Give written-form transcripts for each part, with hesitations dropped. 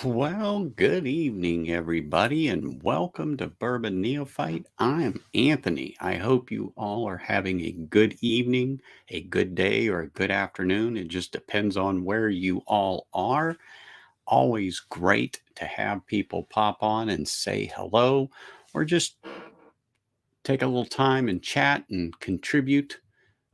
Well, good evening, everybody, and welcome to Bourbon Neophyte. I'm Anthony. I hope you all are having a good evening, a good day, or a good afternoon. It just depends on where you all are. Always great to have people pop on and say hello, or just take a little time and chat and contribute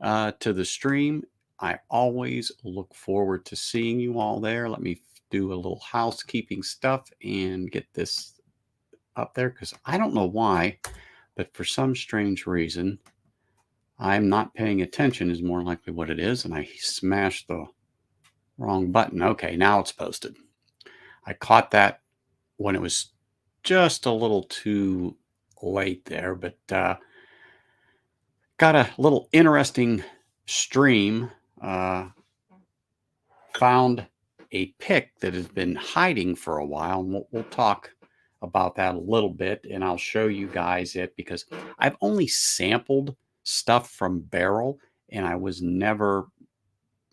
to the stream. I always look forward to seeing you all there. Let me do a little housekeeping stuff and get this up there because I don't know why, but for some strange reason, I'm not paying attention, is more likely what it is. And I smashed the wrong button. Okay, now it's posted. I caught that when it was just a little too late there, but got a little interesting stream. Found a pick that has been hiding for a while. And we'll talk about that a little bit. And I'll show you guys it because I've only sampled stuff from Barrell and I was never,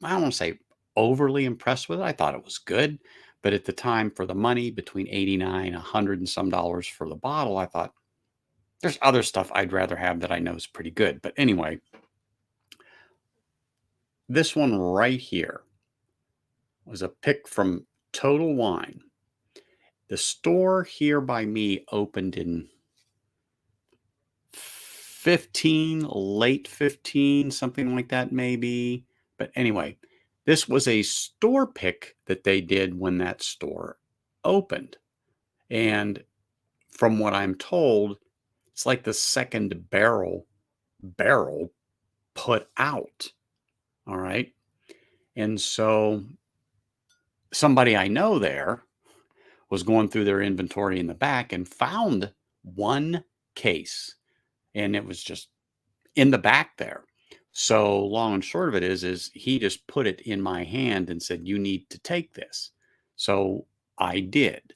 I don't want to say overly impressed with it. I thought it was good. But at the time, for the money between 89, 100 and some dollars for the bottle, I thought there's other stuff I'd rather have that I know is pretty good. But anyway, this one right here was a pick from Total Wine. The store here by me opened in 15, late 15, something like that, maybe. But anyway, this was a store pick that they did when that store opened. And from what I'm told, it's like the second barrel put out. All right. And so somebody I know there was going through their inventory in the back and found one case, and it was just in the back there. So long and short of it is he just put it in my hand and said, "You need to take this." So I did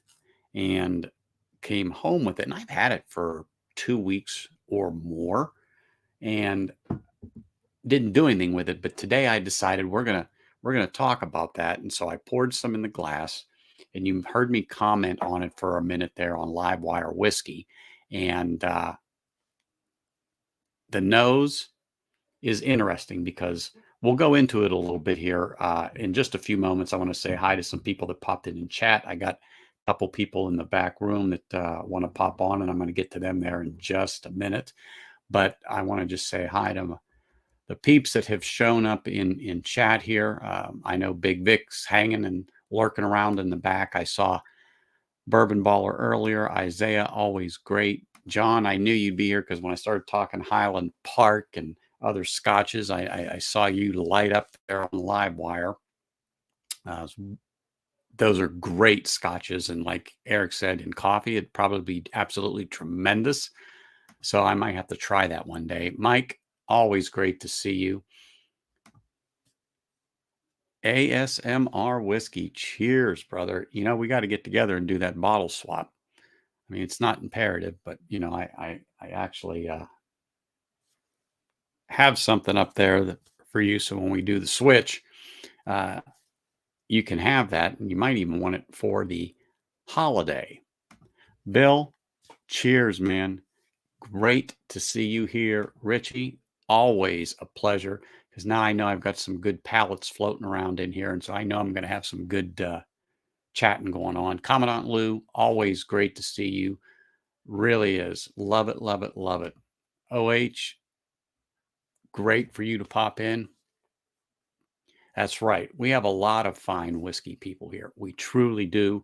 and came home with it. And I've had it for 2 weeks or more and didn't do anything with it. But today I decided we're gonna talk about that. And so I poured some in the glass, and you heard me comment on it for a minute there on Live Wire Whiskey. And the nose is interesting because we'll go into it a little bit here in just a few moments. I want to say hi to some people that popped in chat. I got a couple people in the back room that want to pop on, and I'm going to get to them there in just a minute. But I want to just say hi to the peeps that have shown up in chat here. I know Big Vic's hanging and lurking around in the back. I saw Bourbon Baller earlier. Isaiah, always great. John, I knew you'd be here because when I started talking Highland Park and other scotches, I saw you light up there on Live Wire. Those are great scotches. And like Eric said, in coffee, it'd probably be absolutely tremendous. So I might have to try that one day. Mike, always great to see you. ASMR whiskey. Cheers, brother. You know, we got to get together and do that bottle swap. I mean, it's not imperative, but you know, I actually have something up there that for you. So when we do the switch, uh, you can have that, and you might even want it for the holiday. Bill, cheers, man. Great to see you here, Richie. Always a pleasure because now I know I've got some good palates floating around in here, and so I know I'm going to have some good chatting going on. Commandant Lou, always great to see you. Really is. Love it, love it, love it. OH, great for you to pop in. That's right. We have a lot of fine whiskey people here. We truly do,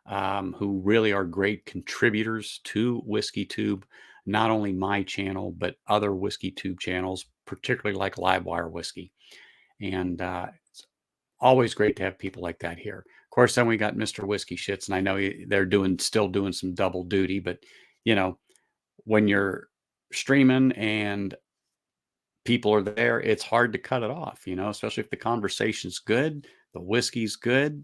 who really are great contributors to Whiskey Tube, not only my channel, but other Whiskey Tube channels, particularly like Livewire Whiskey. And it's always great to have people like that here. Of course, then we got Mr. Whiskey Shits, and I know they're still doing some double duty, but you know, when you're streaming and people are there, it's hard to cut it off, you know, especially if the conversation's good, the whiskey's good.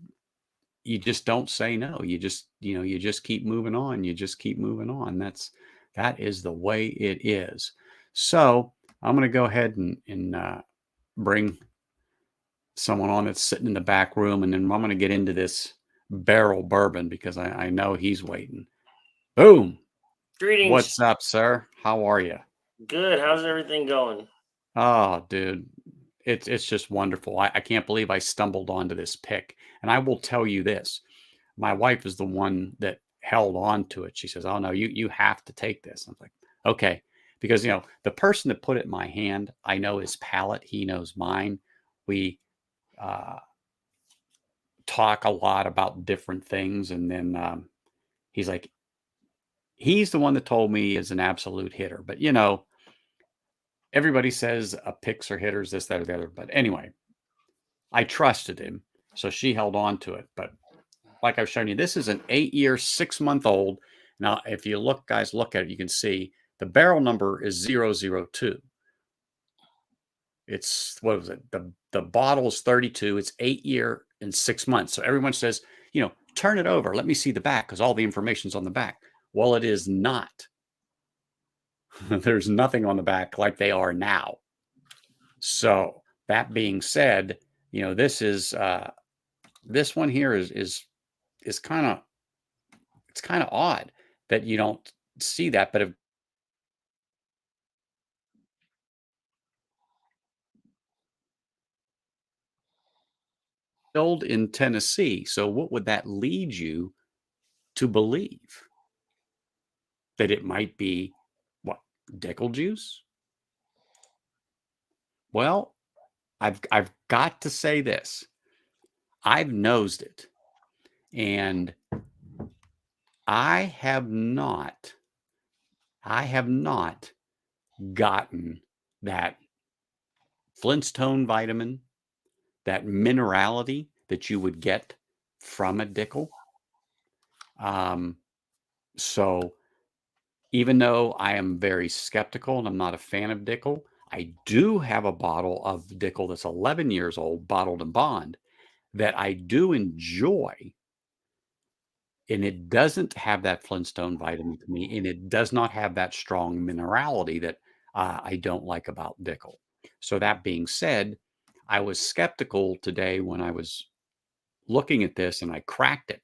You just don't say no. You just, you just keep moving on. You just keep moving on. That is the way it is. So I'm going to go ahead and bring someone on that's sitting in the back room, and then I'm going to get into this Barrell Bourbon because I know he's waiting. Boom. Greetings. What's up, sir? How are you? Good. How's everything going? Oh, dude, it's just wonderful. I can't believe I stumbled onto this pick. And I will tell you this. My wife is the one that held on to it. She says, "Oh no, you have to take this." I'm like, "Okay." Because the person that put it in my hand, I know his palate, he knows mine. We uh talk a lot about different things, and then he's like, he's the one that told me is an absolute hitter. But everybody says picks are hitters, this, that, or the other. But anyway, I trusted him, so she held on to it. But like I was showing you, this is an 8-year, 6-month old. Now, if you guys look at it, you can see the barrel number is 002. It's what was it? The bottle is 32. It's 8-year and 6 months. So everyone says, turn it over. Let me see the back because all the information's on the back. Well, it is not. There's nothing on the back like they are now. So that being said, this one here is kind of it's kind of odd that you don't see that, but if sold in Tennessee, so what would that lead you to believe? That it might be what? Dickel juice? Well, I've got to say this. I've nosed it, and I have not I have not gotten that Flintstone vitamin, that minerality that you would get from a Dickel. Um, so even though I am very skeptical and I'm not a fan of Dickel, I do have a bottle of Dickel that's 11 years old, bottled in bond, that I do enjoy. And it doesn't have that Flintstone vitamin to me, and it does not have that strong minerality that I don't like about Dickel. So that being said, I was skeptical today when I was looking at this and I cracked it.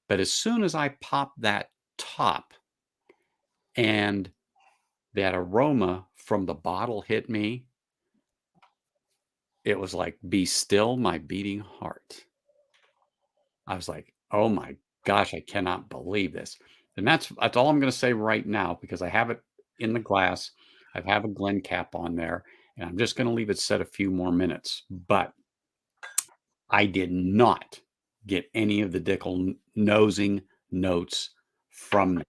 But as soon as I popped that top and that aroma from the bottle hit me, it was like, "Be still, my beating heart." I was like, "Oh my gosh, I cannot believe this." And that's all I'm gonna say right now because I have it in the glass. I have a Glen cap on there, and I'm just gonna leave it set a few more minutes. But I did not get any of the Dickel nosing notes from it.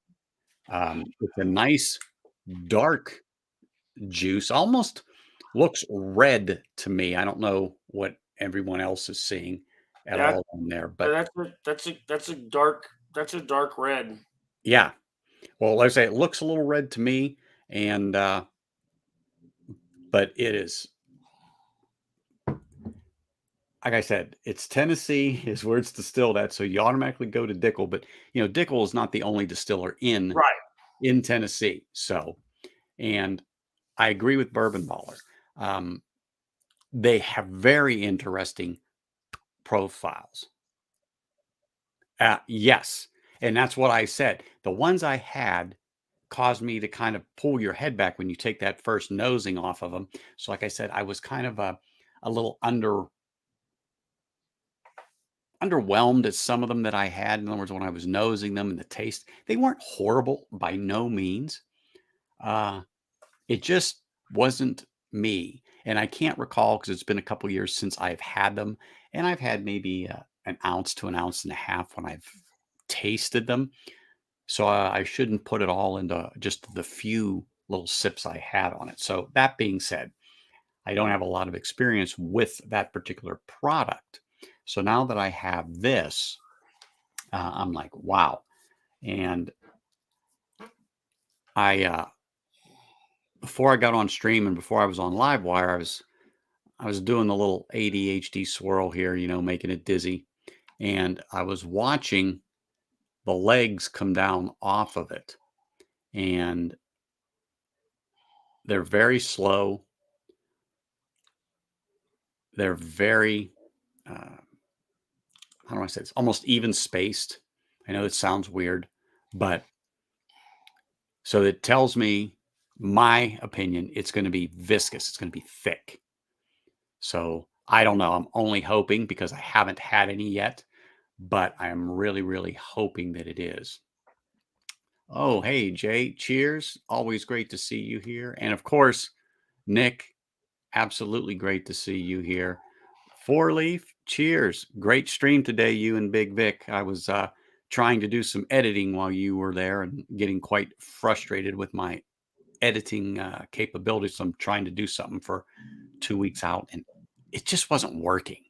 It's a nice dark juice, almost looks red to me. I don't know what everyone else is seeing at That all in there, but that's a dark red. yeah. Well, like I say, it looks a little red to me, and but it is, like I said, it's Tennessee is where it's distilled at, so you automatically go to Dickel. But Dickel is not the only distiller Right. in Tennessee. So, and I agree with Bourbon Baller. Um, they have very interesting profiles. Yes, and that's what I said. The ones I had caused me to kind of pull your head back when you take that first nosing off of them. So, like I said, I was kind of a little underwhelmed at some of them that I had. In other words, when I was nosing them and the taste, they weren't horrible by no means. Uh, it just wasn't me, and I can't recall because it's been a couple years since I've had them, and I've had maybe an ounce to an ounce and a half when I've tasted them. So I shouldn't put it all into just the few little sips I had on it. So that being said, I don't have a lot of experience with that particular product. So now that I have this, I'm like, wow. And I before I got on stream and before I was on Livewire, I was doing the little ADHD swirl here, making it dizzy, and I was watching the legs come down off of it, and they're very slow. They're very uh, how do I say this? Almost even spaced. I know it sounds weird, but so it tells me, my opinion, it's going to be viscous. It's going to be thick. So I don't know. I'm only hoping because I haven't had any yet, but I'm really, really hoping that it is. Oh, hey, Jay, cheers. Always great to see you here. And of course, Nick, absolutely great to see you here. Four Leaf, cheers. Great stream today, you and Big Vic. I was trying to do some editing while you were there and getting quite frustrated with my editing capabilities. So I'm trying to do something for 2 weeks out and it just wasn't working.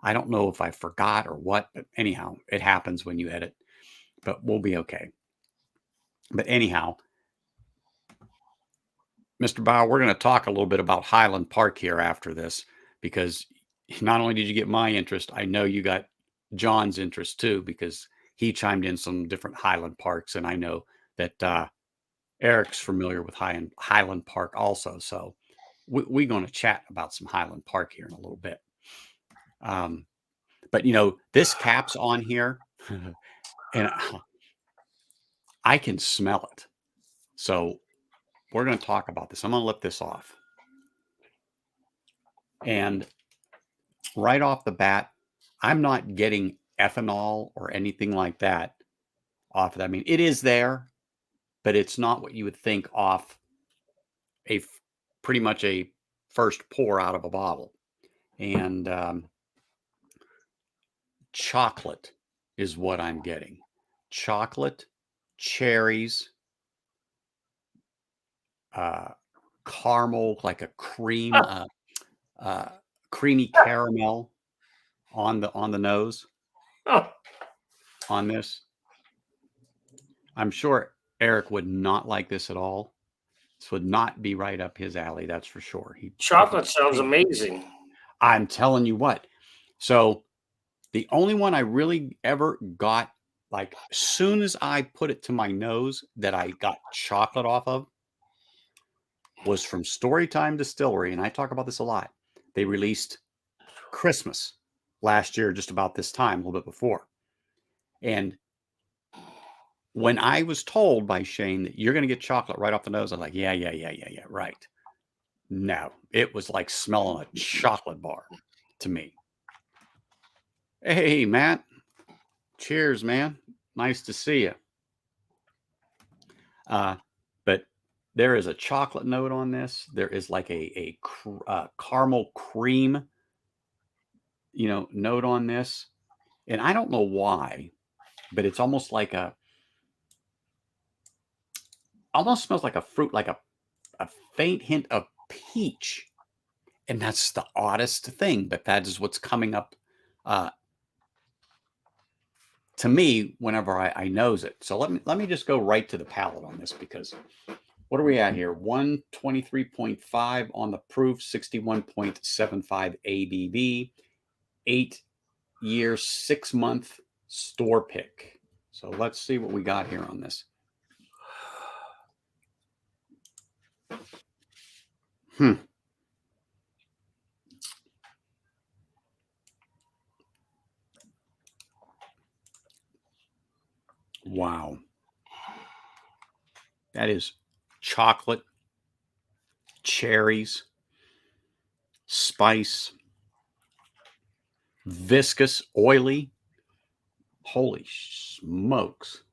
I don't know if I forgot or what, but anyhow, it happens when you edit, but we'll be okay. But anyhow, Mr. Bauer, we're going to talk a little bit about Highland Park here after this, because not only did you get my interest, I know you got John's interest too, because he chimed in some different Highland Parks. And I know that Eric's familiar with Highland Park also. So we're going to chat about some Highland Park here in a little bit. But, you know, this cap's on here and I can smell it. So we're going to talk about this. I'm going to lip this off. And right off the bat, I'm not getting ethanol or anything like that off of that. I mean, it is there, but it's not what you would think off pretty much a first pour out of a bottle. And chocolate is what I'm getting. Chocolate, cherries, caramel, like a cream, creamy caramel on the nose on this. I'm sure Eric would not like this at all. This would not be right up his alley, that's for sure. Chocolate sounds amazing. I'm telling you what. So the only one I really ever got, like, as soon as I put it to my nose that I got chocolate off of, was from Storytime Distillery. And I talk about this a lot. They released Christmas last year, just about this time, a little bit before. And when I was told by Shane that you're going to get chocolate right off the nose, I was like, yeah, right. No, it was like smelling a chocolate bar to me. Hey, Matt. Cheers, man. Nice to see you. But there is a chocolate note on this. There is like a caramel cream, note on this. And I don't know why, but it's almost like almost smells like a fruit, like a faint hint of peach. And that's the oddest thing, but that is what's coming up to me whenever I nose it. So let me just go right to the palate on this, because what are we at here? 123.5 on the proof, 61.75 ABV, 8-year, 6-month store pick. So let's see what we got here on this. Wow. That is chocolate, cherries, spice, viscous, oily. Holy smokes.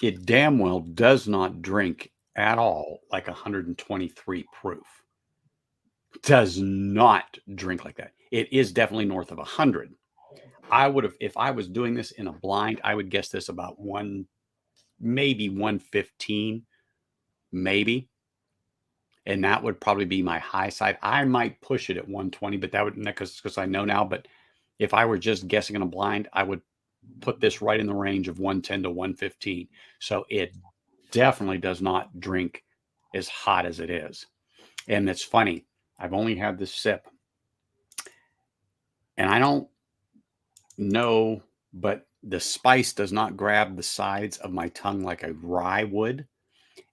It damn well does not drink at all like 123 proof. Does not drink like that. It is definitely north of 100. I would have, if I was doing this in a blind, I would guess this about maybe 115, maybe. And that would probably be my high side. I might push it at 120, but that would, because I know now. But if I were just guessing in a blind, I would put this right in the range of 110 to 115. So it definitely does not drink as hot as it is. And it's funny. I've only had this sip. And I don't know, but the spice does not grab the sides of my tongue like a rye would.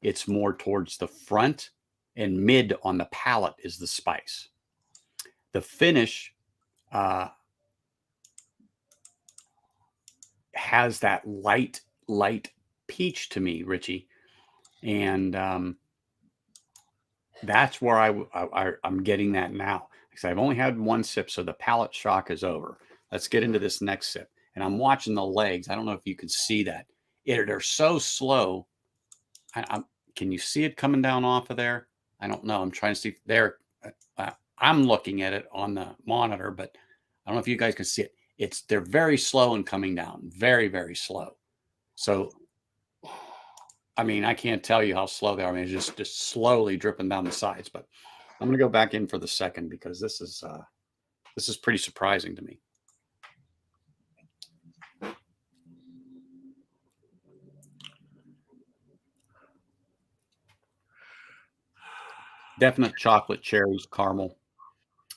It's more towards the front, and mid on the palate is the spice. The finish uh, has that light peach to me, Richie, and that's where I'm getting that now because I've only had one sip, so the palate shock is over. Let's get into this next sip, and I'm watching the legs. I don't know if you can see that. They're so slow. I'm Can you see it coming down off of there? I don't know. I'm trying to see there. I'm looking at it on the monitor, but I don't know if you guys can see it. They're very slow and coming down, very, very slow. So, I mean, I can't tell you how slow they are. I mean, it's just slowly dripping down the sides. But I'm going to go back in for the second because this is pretty surprising to me. Definite chocolate, cherries, caramel.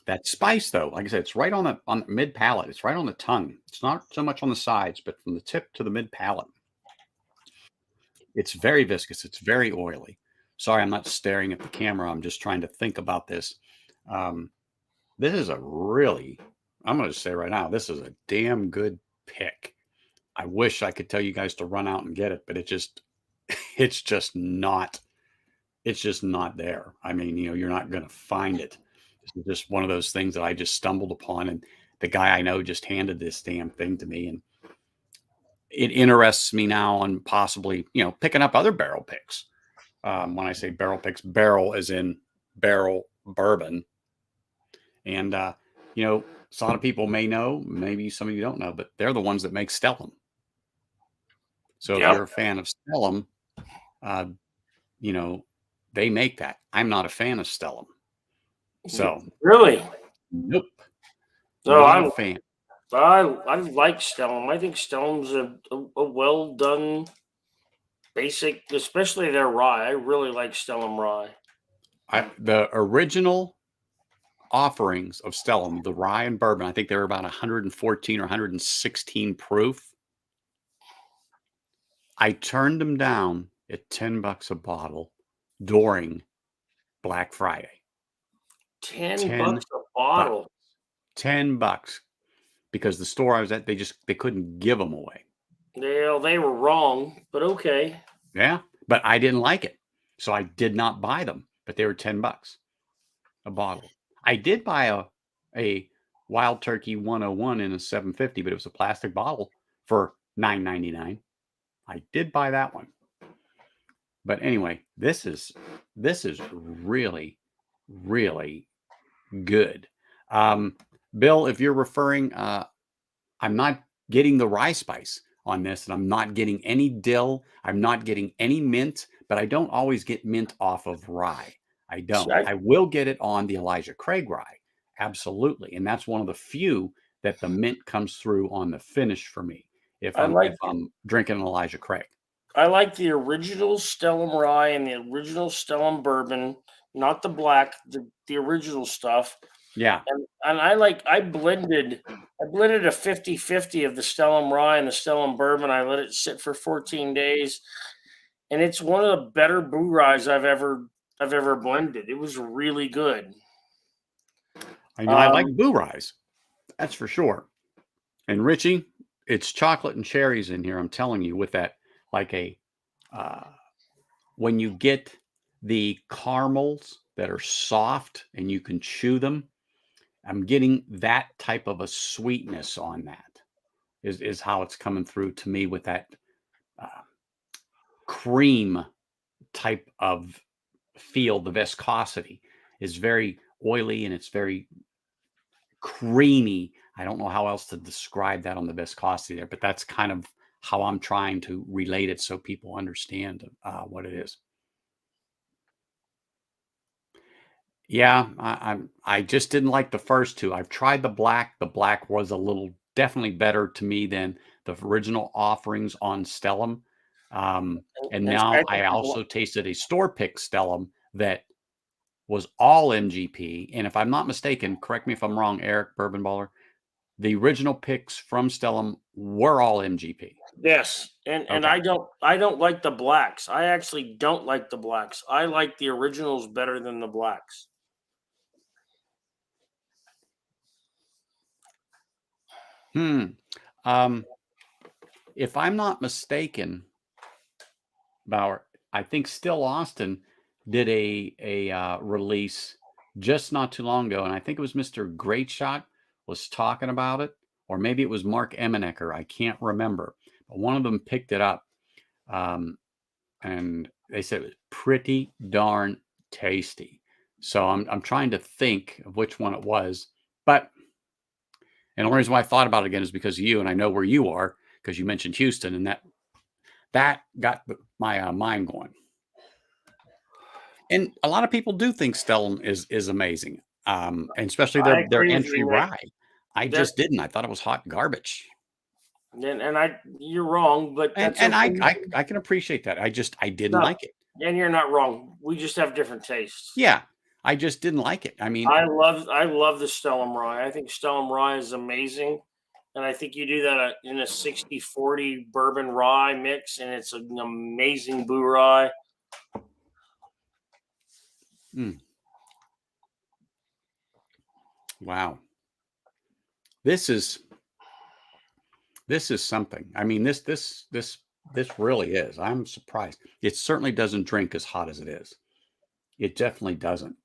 That spice, though, like I said, it's right on the mid palate. It's right on the tongue. It's not so much on the sides, but from the tip to the mid palate. It's very viscous. It's very oily. Sorry, I'm not staring at the camera. I'm just trying to think about this. Um, this is a really, I'm going to say right now, this is a damn good pick. I wish I could tell you guys to run out and get it, but it's just not there. I mean, you're not going to find it. It's just one of those things that I just stumbled upon, and the guy I know just handed this damn thing to me, and it interests me now on possibly, picking up other barrel picks. When I say barrel picks, barrel as in barrel bourbon. And, a lot of people may know, maybe some of you don't know, but they're the ones that make Stellum. So if Yep. you're a fan of Stellum, uh, you know, they make that. I'm not a fan of Stellum. So, Really? nope, No, not a fan. I like Stellum. I think Stellum's a well done basic, especially their rye. I really like Stellum rye. The original offerings of Stellum, the rye and bourbon, I think they were about 114 or 116 proof. I turned them down at $10 a bottle during Black Friday. $10 10 a bucks. bottle. $10 because the store I was at, they couldn't give them away. They were wrong, but okay. Yeah, but I didn't like it, so I did not buy them. But they were $10 a bottle. I did buy a Wild Turkey 101 in a 750, but it was a plastic bottle for $9.99. I did buy that one. But anyway, this is really, really good. Bill, if you're referring, I'm not getting the rye spice on this, and I'm not getting any dill. I'm not getting any mint, but I don't always get mint off of rye. I don't. I will get it on the Elijah Craig rye. Absolutely. And that's one of the few that the mint comes through on the finish for me if I'm drinking an Elijah Craig. I like the original Stellum rye and the original Stellum bourbon, not the black, the original stuff. Yeah. And I blended a 50-50 of the Stellum rye and the Stellum bourbon. I let it sit for 14 days. And it's one of the better brew ryes I've ever blended. It was really good. I know I like boo ryes. That's for sure. And Richie, it's chocolate and cherries in here. I'm telling you, with that, like when you get the caramels that are soft and you can chew them, I'm getting that type of a sweetness on that. Is how it's coming through to me with that cream type of feel. The viscosity is very oily and it's very creamy. I don't know how else to describe that on the viscosity there, but that's kind of how I'm trying to relate it so people understand what it is. Yeah, I just didn't like the first two. I've tried the black. The black was definitely better to me than the original offerings on Stellum. And now I also tasted a store pick Stellum that was all MGP. And if I'm not mistaken, correct me if I'm wrong, Eric Bourbon Baller, the original picks from Stellum were all MGP. Yes, and I don't like the blacks. I actually don't like the blacks. I like the originals better than the blacks. Hmm. Um, if I'm not mistaken, Bauer, I think Still Austin did a release just not too long ago, and I think it was Mr. Great Shot was talking about it, or maybe it was Mark Emenecker. I can't remember, but one of them picked it up, um, and they said it was pretty darn tasty. So I'm trying to think of which one it was, but and the only reason why I thought about it again is because of you, and I know where you are because you mentioned Houston, and that got my mind going. And a lot of people do think Stellum is amazing, and especially I their agree with entry you, Nick. rye. I That just didn't. I thought it was hot garbage, and you're wrong, but and that's okay. I can appreciate that. I didn't No, like it. and you're not wrong. We just have different tastes. Yeah, I just didn't like it. I mean, I love the Stellum Rye. I think Stellum Rye is amazing. And I think you do that in a 60-40 bourbon rye mix, and it's an amazing boo rye. mm, wow, this is something. I mean, this really is. I'm surprised. It certainly doesn't drink as hot as it is. It definitely doesn't.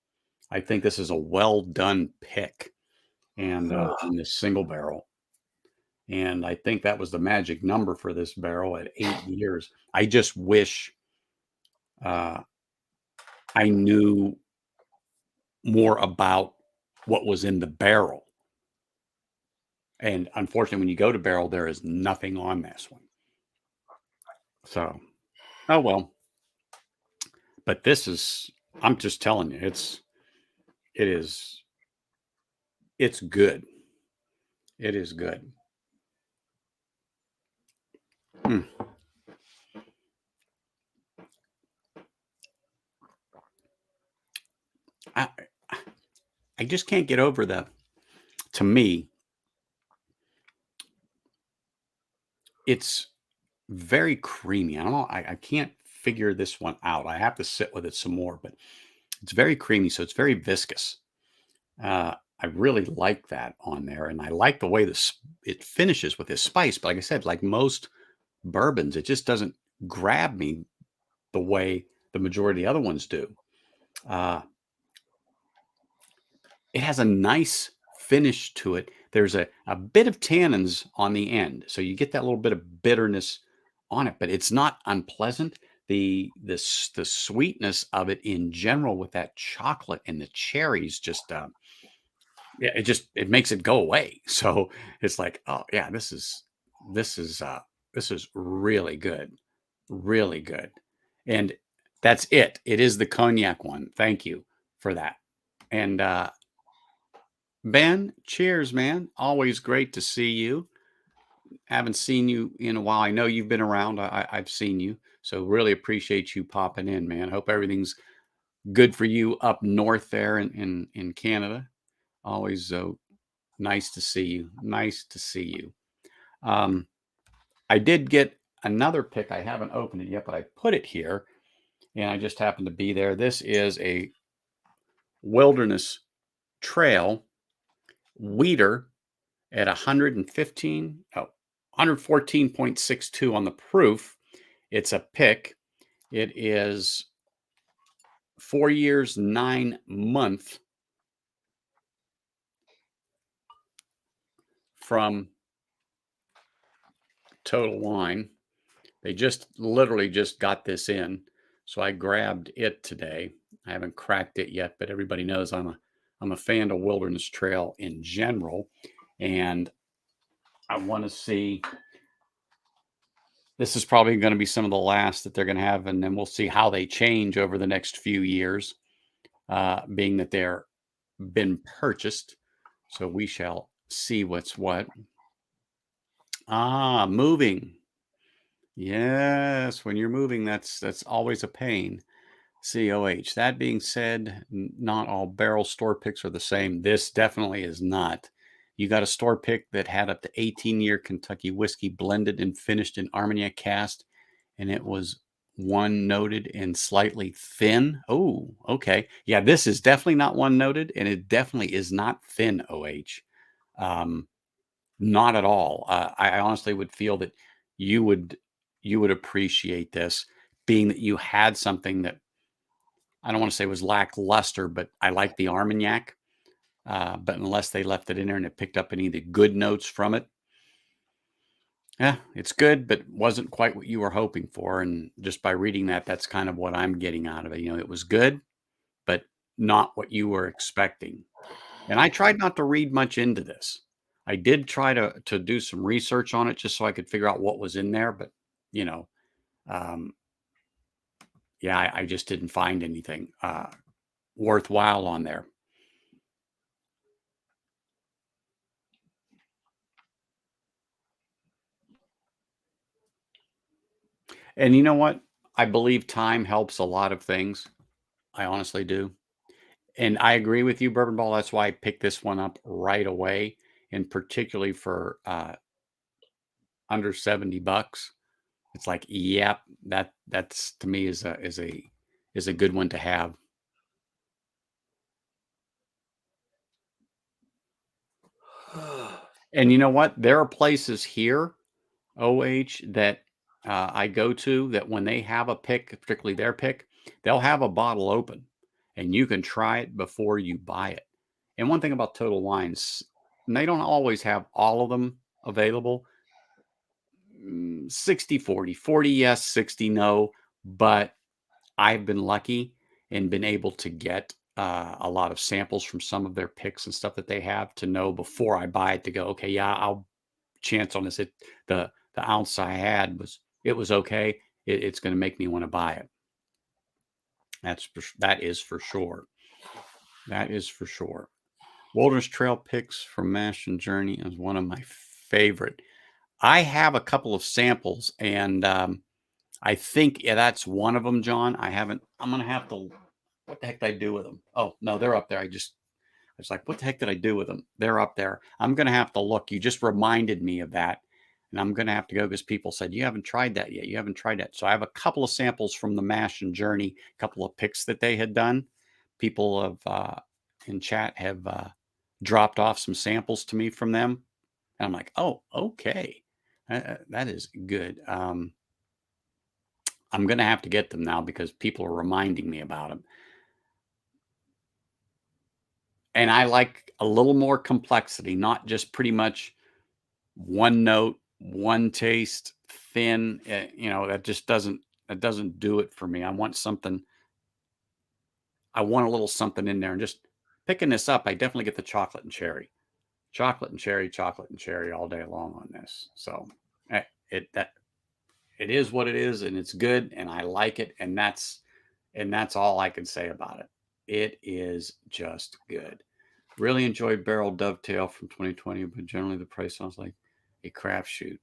I think this is a well done pick, and in this single barrel. And I think that was the magic number for this barrel at 8 years. I just wish uh, I knew more about what was in the barrel. And unfortunately, when you go to barrel, there is nothing on this one. So, oh well. But this is, I'm just telling you, it is, it's good. It is good. Hmm. I, I just can't get over to me, it's very creamy. I don't know. I can't figure this one out. I have to sit with it some more, but it's very creamy. So it's very viscous. I really like that on there. And I like the way it finishes with this spice. But like I said, like most bourbons, it just doesn't grab me the way the majority of the other ones do. Uh, it has a nice finish to it. There's a bit of tannins on the end. So you get that little bit of bitterness on it, but it's not unpleasant. The sweetness of it in general with that chocolate and the cherries just yeah, it makes it go away. So it's like, oh yeah, this is this is really good. Really good. And that's it. It is the cognac one. Thank you for that. And Ben, cheers, man. Always great to see you. Haven't seen you in a while. I know you've been around. I've seen you. So really appreciate you popping in, man. Hope everything's good for you up north there in Canada. Always nice to see you. Nice to see you. Um, I did get another pick. I haven't opened it yet, but I put it here and I just happened to be there. This is a Wilderness Trail Weeder at 114.62 on the proof. It's a pick. It is 4 years, 9 months from Total Wine. They just literally just got this in. So I grabbed it today. I haven't cracked it yet, but everybody knows I'm a fan of Wilderness Trail in general. And I want to see, this is probably going to be some of the last that they're going to have, and then we'll see how they change over the next few years, being that they're been purchased. So we shall see what's what. Moving. Yes, when you're moving, that's always a pain. COH. That being said, not all barrel store picks are the same. This definitely is not. You got a store pick that had up to 18-year Kentucky whiskey blended and finished in Armagnac cask, and it was one noted and slightly thin. Oh, okay. Yeah, this is definitely not one noted, and it definitely is not thin, OH. Um, Not at all. I honestly would feel that you would appreciate this, being that you had something that I don't want to say was lackluster, but I like the Armagnac. But unless they left it in there and it picked up any of the good notes from it, yeah, it's good, but wasn't quite what you were hoping for. And just by reading that, that's kind of what I'm getting out of it. You know, it was good, but not what you were expecting. And I tried not to read much into this. I did try to do some research on it just so I could figure out what was in there, but you know, um, yeah, I just didn't find anything worthwhile on there. And you know what? I believe time helps a lot of things. I honestly do. And I agree with you, Bourbon Ball. That's why I picked this one up right away, and particularly for under $70. It's like, yep, that's to me is a good one to have. And you know what? There are places here, OH, that I go to that when they have a pick, particularly their pick, they'll have a bottle open and you can try it before you buy it. And one thing about Total Wines, they don't always have all of them available. 60 40, 40 yes, 60 no. But I've been lucky and been able to get a lot of samples from some of their picks and stuff that they have to know before I buy it to go, okay, yeah, I'll chance on this. The ounce I had was okay. It's going to make me want to buy it. That is for sure. That is for sure. Wilderness Trail picks from Mash and Journey is one of my favorite. I have a couple of samples, and I think that's one of them, John. I haven't. I'm gonna have to. What the heck did I do with them? Oh no, they're up there. I was like, what the heck did I do with them? They're up there. I'm gonna have to look. You just reminded me of that, and I'm gonna have to go because people said you haven't tried that yet. You haven't tried that. So I have a couple of samples from the Mash and Journey, a couple of picks that they had done. People have in chat have dropped off some samples to me from them, and I'm like, oh, okay, that is good. I'm going to have to get them now because people are reminding me about them. And I like a little more complexity, not just pretty much one note, one taste, thin. That just doesn't do it for me. I want something. I want a little something in there. And just picking this up, I definitely get the chocolate and cherry, chocolate and cherry all day long on this. So it is what it is, and it's good, and I like it, and that's all I can say about it. It is just good. Really enjoyed Barrel Dovetail from 2020, but generally the price sounds like a crapshoot.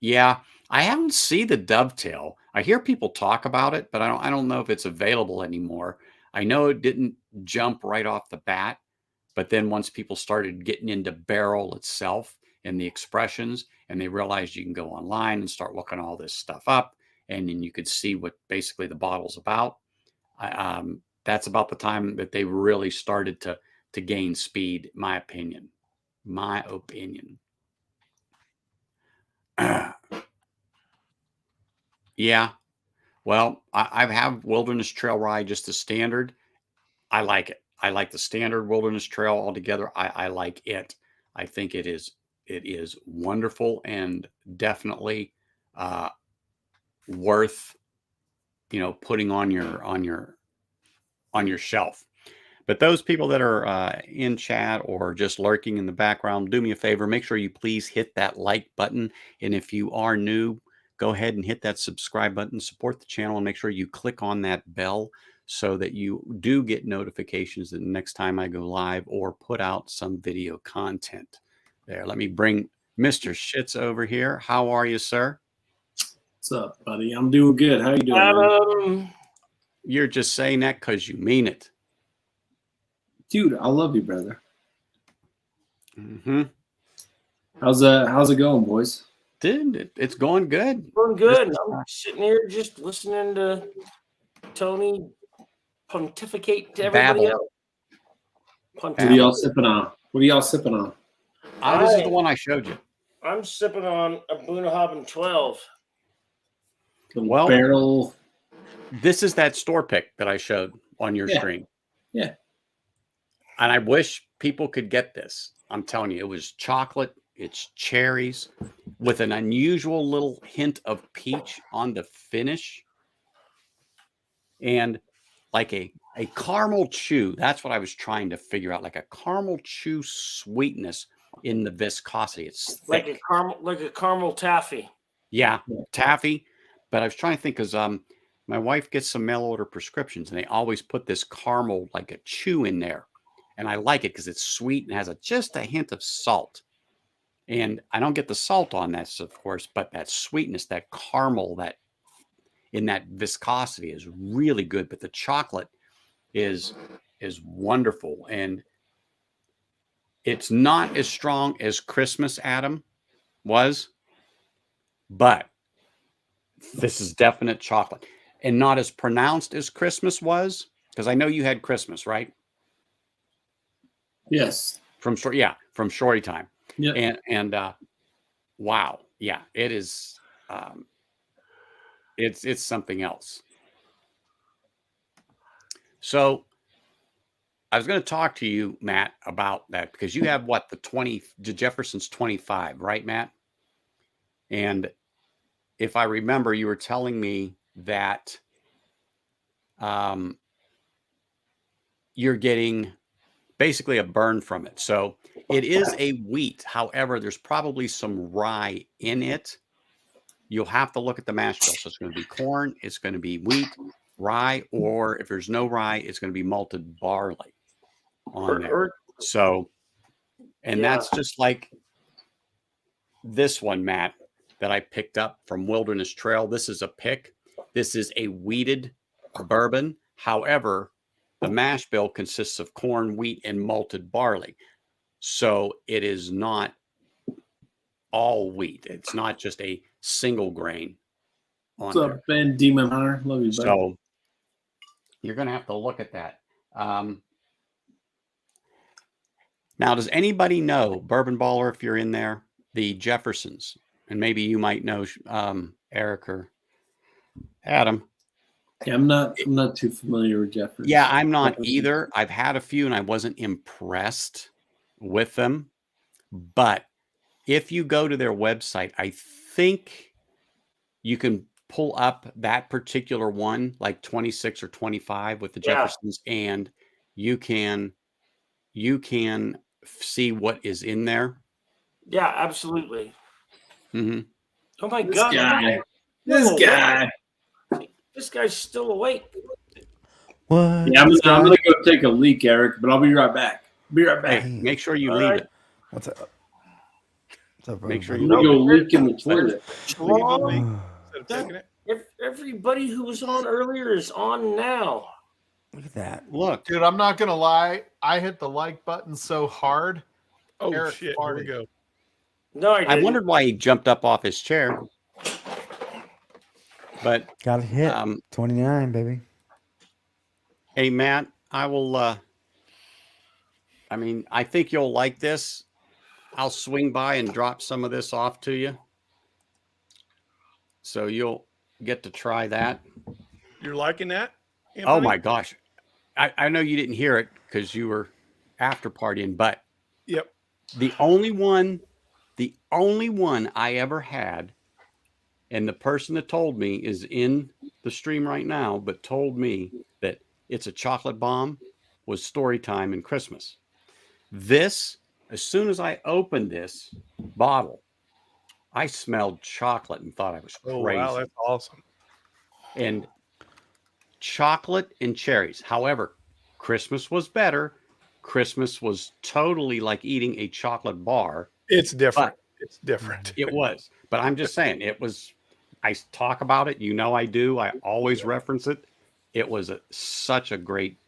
Yeah, I haven't seen the Dovetail. I hear people talk about it, but I don't know if it's available anymore. I know it didn't jump right off the bat, but then once people started getting into Barrel itself and the expressions, and they realized you can go online and start looking all this stuff up, and then you could see what basically the bottle's about. That's about the time that they really started to gain speed, my opinion. My opinion. Yeah. Well, I have Wilderness Trail Rye, just the standard. I like it. I like the standard Wilderness Trail altogether. I like it. I think it is wonderful and definitely worth putting on your shelf. But those people that are in chat or just lurking in the background, do me a favor. Make sure you please hit that like button. And if you are new, go ahead and hit that subscribe button. Support the channel and make sure you click on that bell so that you do get notifications the next time I go live or put out some video content. There, let me bring Mr. Shits over here. How are you, sir? What's up, buddy? I'm doing good. How you doing, man? You're just saying that because you mean it. Dude, I love you, brother. Mm-hmm. How's it going, boys? Dude, it's going good. Going good. I'm sitting here just listening to Tony pontificate to everybody else. What are y'all sipping on? This is the one I showed you. I'm sipping on a Bunnahabhain 12. Well, Barrel. This is that store pick that I showed on your stream. Yeah. And I wish people could get this. I'm telling you, it was chocolate, it's cherries with an unusual little hint of peach on the finish. And like a caramel chew. That's what I was trying to figure out. Like a caramel chew sweetness in the viscosity. It's thick. Like a caramel taffy. Yeah, taffy. But I was trying to think because my wife gets some mail order prescriptions and they always put this caramel, like a chew in there. And I like it because it's sweet and has just a hint of salt. And I don't get the salt on this, of course, but that sweetness, that caramel, that in that viscosity is really good. But the chocolate is wonderful. And it's not as strong as Christmas Adam was, but this is definite chocolate. And not as pronounced as Christmas was, because I know you had Christmas, right? Yes. From Shorty Time. Yeah. And wow, yeah, it is. It's something else. So I was going to talk to you, Matt, about that because you have the Jefferson's 25, right, Matt? And if I remember, you were telling me that you're getting basically a burn from it. So it is a wheat. However, there's probably some rye in it. You'll have to look at the mash bill. So it's going to be corn, it's going to be wheat, rye, or if there's no rye, it's going to be malted barley on there. So, and that's just like this one, Matt, that I picked up from Wilderness Trail. This is a pick. This is a wheated bourbon. However, the mash bill consists of corn, wheat, and malted barley. So it is not all wheat. It's not just a single grain on What's up, Ben Demon Hunter? Love you, buddy. So you're going to have to look at that. Now, does anybody know, Bourbon Baller, if you're in there, the Jeffersons? And maybe you might know Eric or Adam. Yeah, I'm not too familiar with Jefferson. Yeah, I'm not either. I've had a few and I wasn't impressed with them. But if you go to their website, I think you can pull up that particular one, like 26 or 25 with the Jeffersons, and you can see what is in there. Yeah, absolutely. Mm-hmm. Oh my This God! guy. This guy. This guy's still awake. What? Yeah, I'm gonna go take a leak, Eric, but I'll be right back. Hey, make sure you leave it. What's up? What's up, bro? Make sure I'm you gonna go leak in the toilet. Everybody who was on earlier is on now. Look at that. Look, Dude, I'm not gonna lie. I hit the like button so hard. Oh Eric shit! farted. Here we go. No, I didn't. I wondered why he jumped up off his chair. But Got it hit. 29, baby. hey, Matt, I will. I think you'll like this. I'll swing by and drop some of this off to you, so you'll get to try that. You're liking that? Oh Anthony? my gosh, I know you didn't hear it because you were after partying, but Yep. the only one I ever had, and the person that told me is in the stream right now, but told me that it's a chocolate bomb, was Storytime and Christmas. This, as soon as I opened this bottle, I smelled chocolate and thought I was crazy. Oh wow, that's awesome. And chocolate and cherries. However, Christmas was better. Christmas was totally like eating a chocolate bar. It's different. It's different. It was. But I'm just saying, it was. I talk about it. You know I do. I always reference it. It was such a great.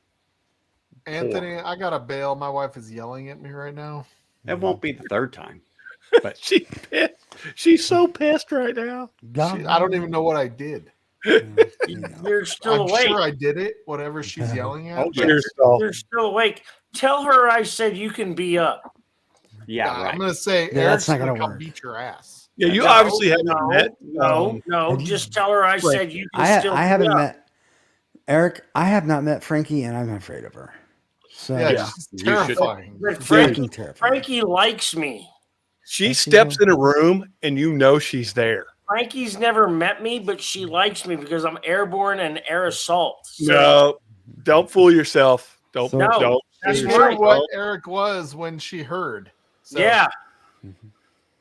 Anthony, I gotta bail. My wife is yelling at me right now. It won't be the third time. But She's pissed. She's so pissed right now. I don't even know what I did. You're still I'm awake. sure I did it. Whatever she's yelling at. Oh, but You're so- You're still awake. Tell her I said you can be up. Yeah, I'm right. gonna say Yeah, Eric's that's not gonna gonna come work. beat your ass. Yeah, you No, obviously haven't no, met. No, have you- just tell her I Frank, said you can still. I beat haven't up. met Eric. I have not met Frankie, and I'm afraid of her. So Yeah, Yeah. she's You should- terrifying. But fucking Frankie, terrifying. Frankie likes me. she Does she steps though? in a room and you know she's there. Frankie's never met me, but she likes me because I'm airborne and air assault. So, No, don't fool yourself. Don't. So- No, don't. that's She fool knew right. yourself. what Eric was when she heard. So, yeah, Mhm.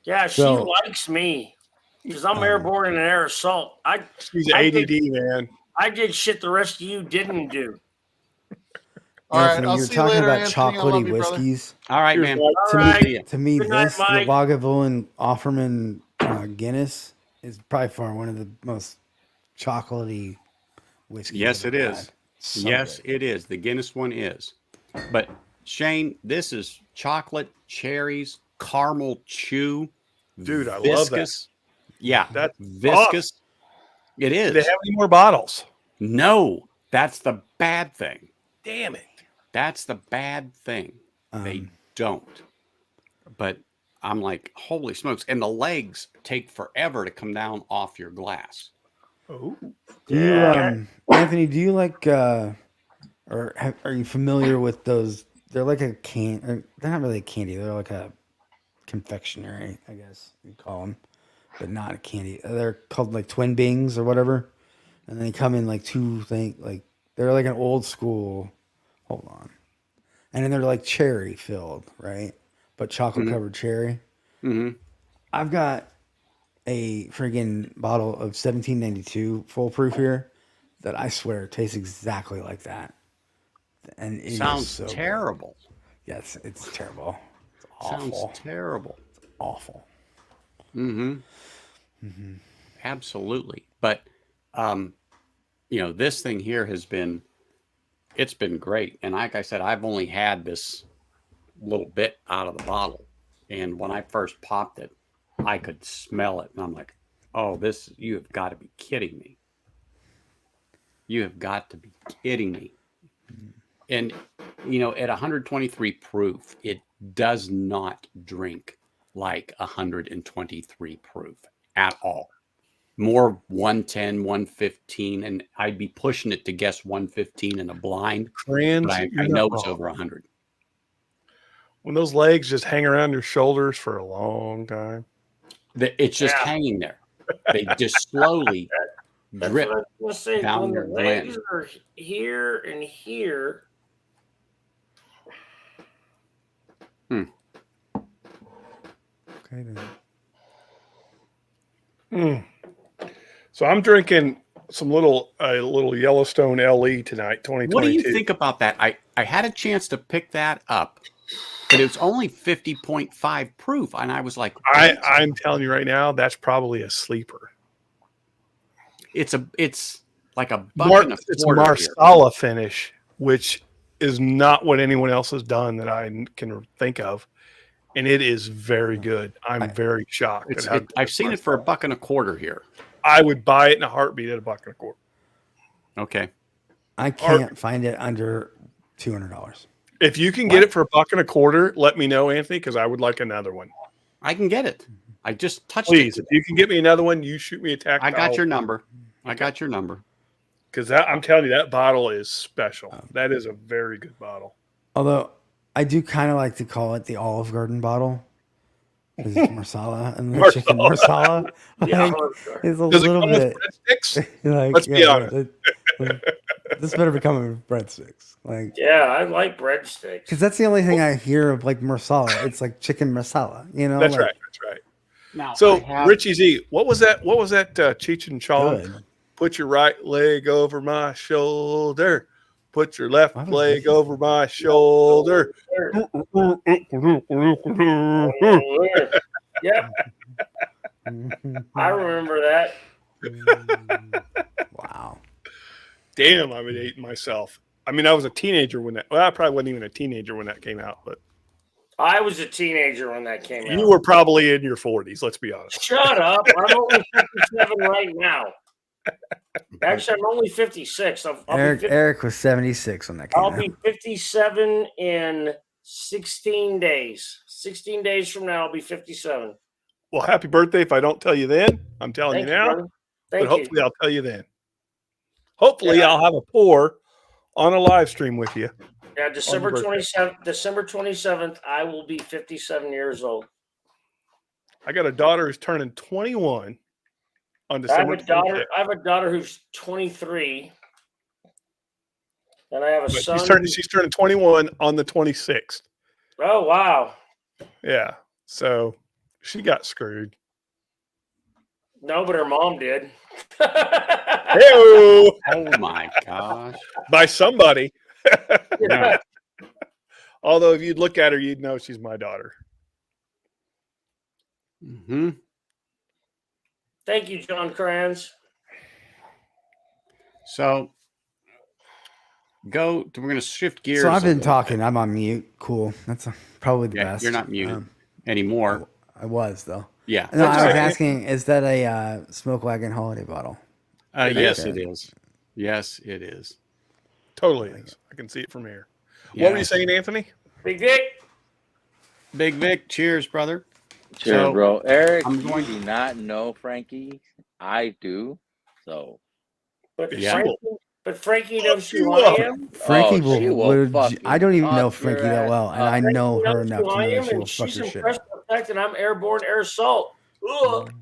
yeah, she So- likes me because I'm airborne and air assault. She's I ADD, man. I did shit the rest of you didn't do. all right, Anthony, I'll you're see you talking later, about Anthony. I love chocolatey you, brother. whiskeys. All right, Here's man. my- All To right. me, to me, Good night, this the Mike. Lagavulin Offerman Guinness is probably far one of the most chocolatey whiskeys. Yes, I've it ever is. had. So Yes, good. it is. The Guinness one is. But Shane, this is chocolate, cherries, caramel chew, Dude, I love that. viscous. Yeah, That's viscous. It Do is. they have any more bottles? No, that's the bad thing. Damn it. That's the bad thing. They don't. But I'm like, holy smokes. And the legs take forever to come down off your glass. Oh, Do you, Yeah. Anthony? Do you like, are you familiar with those? They're like a they're not really a candy. They're like a confectionery, I guess you'd call them, but not a candy. They're called like twin bings or whatever, and they come in like two things. Like they're like an old school. Hold on, and then they're like cherry filled, right? But chocolate covered cherry. Hmm. I've got a friggin' bottle of 1792 full proof here that I swear tastes exactly like that. And it is Sounds so good. terrible. Yes, it's terrible. It's Sounds awful. terrible. Awful. Mm-hmm. Absolutely. But this thing here it's been great. And like I said, I've only had this little bit out of the bottle. And when I first popped it, I could smell it. And I'm like, oh, you have got to be kidding me. You have got to be kidding me. And, at 123 proof, it does not drink like 123 proof at all. More 110, 115, and I'd be pushing it to guess 115 in a blind. Trans. But I you're know not it's wrong. over 100. When those legs just hang around your shoulders for a long time. It's just Yeah. hanging there. They just slowly That's drip. what I was saying. down When the your legs gland. are here and here, Okay, then. So I'm drinking some little Yellowstone LE tonight, 2022. What do you think about that? I had a chance to pick that up, but it was only 50.5 proof. And I was like, I'm telling you right now, that's probably a sleeper. it's like a buck and a It's a quarter here. Marsala finish, which is not what anyone else has done that I can think of. And it is very good. I'm very shocked. at how good I've seen it for a buck and a quarter here. I would buy it in a heartbeat at a buck and a quarter. Okay. I can't find it under $200. If you can get it for a buck and a quarter, let me know, Anthony, because I would like another one. I can get it. I just touched Please, it. if you can get me another one, you shoot me a tactile. I got your number. Because I'm telling you, that bottle is special. That is a very good bottle. Although I do kind of like to call it the Olive Garden bottle because it's Marsala and the chicken Marsala. yeah, It's a Does it little come bit with breadsticks? like Let's be honest. this better become with breadsticks, like yeah, I like breadsticks. because that's the only thing I hear of like Marsala. It's like chicken Marsala, That's like, right. That's right. Now, So, I have- Richie Z, what was that? What was that? Cheech and Chong? Good. Put your right leg over my shoulder. Put your left Why was leg this- over my shoulder. Yep, I remember that. Wow. Damn, I would hate myself. I mean, I was a teenager when that. Well, I probably wasn't even a teenager when that came out, but I was a teenager when that came out. you were probably in your 40s. Let's be honest. Shut up! I'm only 57 right now. Actually, I'm only 56. I'll be Eric 50 Eric was 76 when that came I'll out. be 57 in 16 days. 16 days from now, I'll be 57. Well, happy birthday if I don't tell you then. I'm telling Thank you you, now. brother. But Thank you. hopefully I'll tell you then. Hopefully Yeah. I'll have a pour on a live stream with you. Yeah, December birthday. 27th. December 27th, I will be 57 years old. I got a daughter who's turning 21 on I have December a daughter. 26th. I have a daughter who's 23, and I have a But son. she's turning 21 on the 26th. Oh wow! Yeah. So she got screwed. No, but her mom did. Hey-o! Oh my gosh. By somebody. Yeah. Although if you'd look at her, you'd know she's my daughter. Hmm. Thank you, John Kranz. So we're going to shift gears. So I've a been little talking. bit. I'm on mute. Cool. That's probably the Yeah, best. you're not muted anymore. I was though. Yeah. No, I was okay. asking, is that a Smoke Wagon holiday bottle? Yes, Okay. it is. Yes, it is. Totally is. I can see it from here. Yeah. What were you saying, Anthony? Big Dick. Big Vic, cheers, brother. Cheers, So, bro. Eric, I'm you going- do not know Frankie. I do. So But Yeah. Frankie knows who you I up. am. Frankie she will. will fucking I don't even know fuck your Frankie that ass well, and up. I know Frankie her knows enough who to I know am, that she will and fuck she's your shit impressed up. with the fact that I'm airborne air assault. Ugh.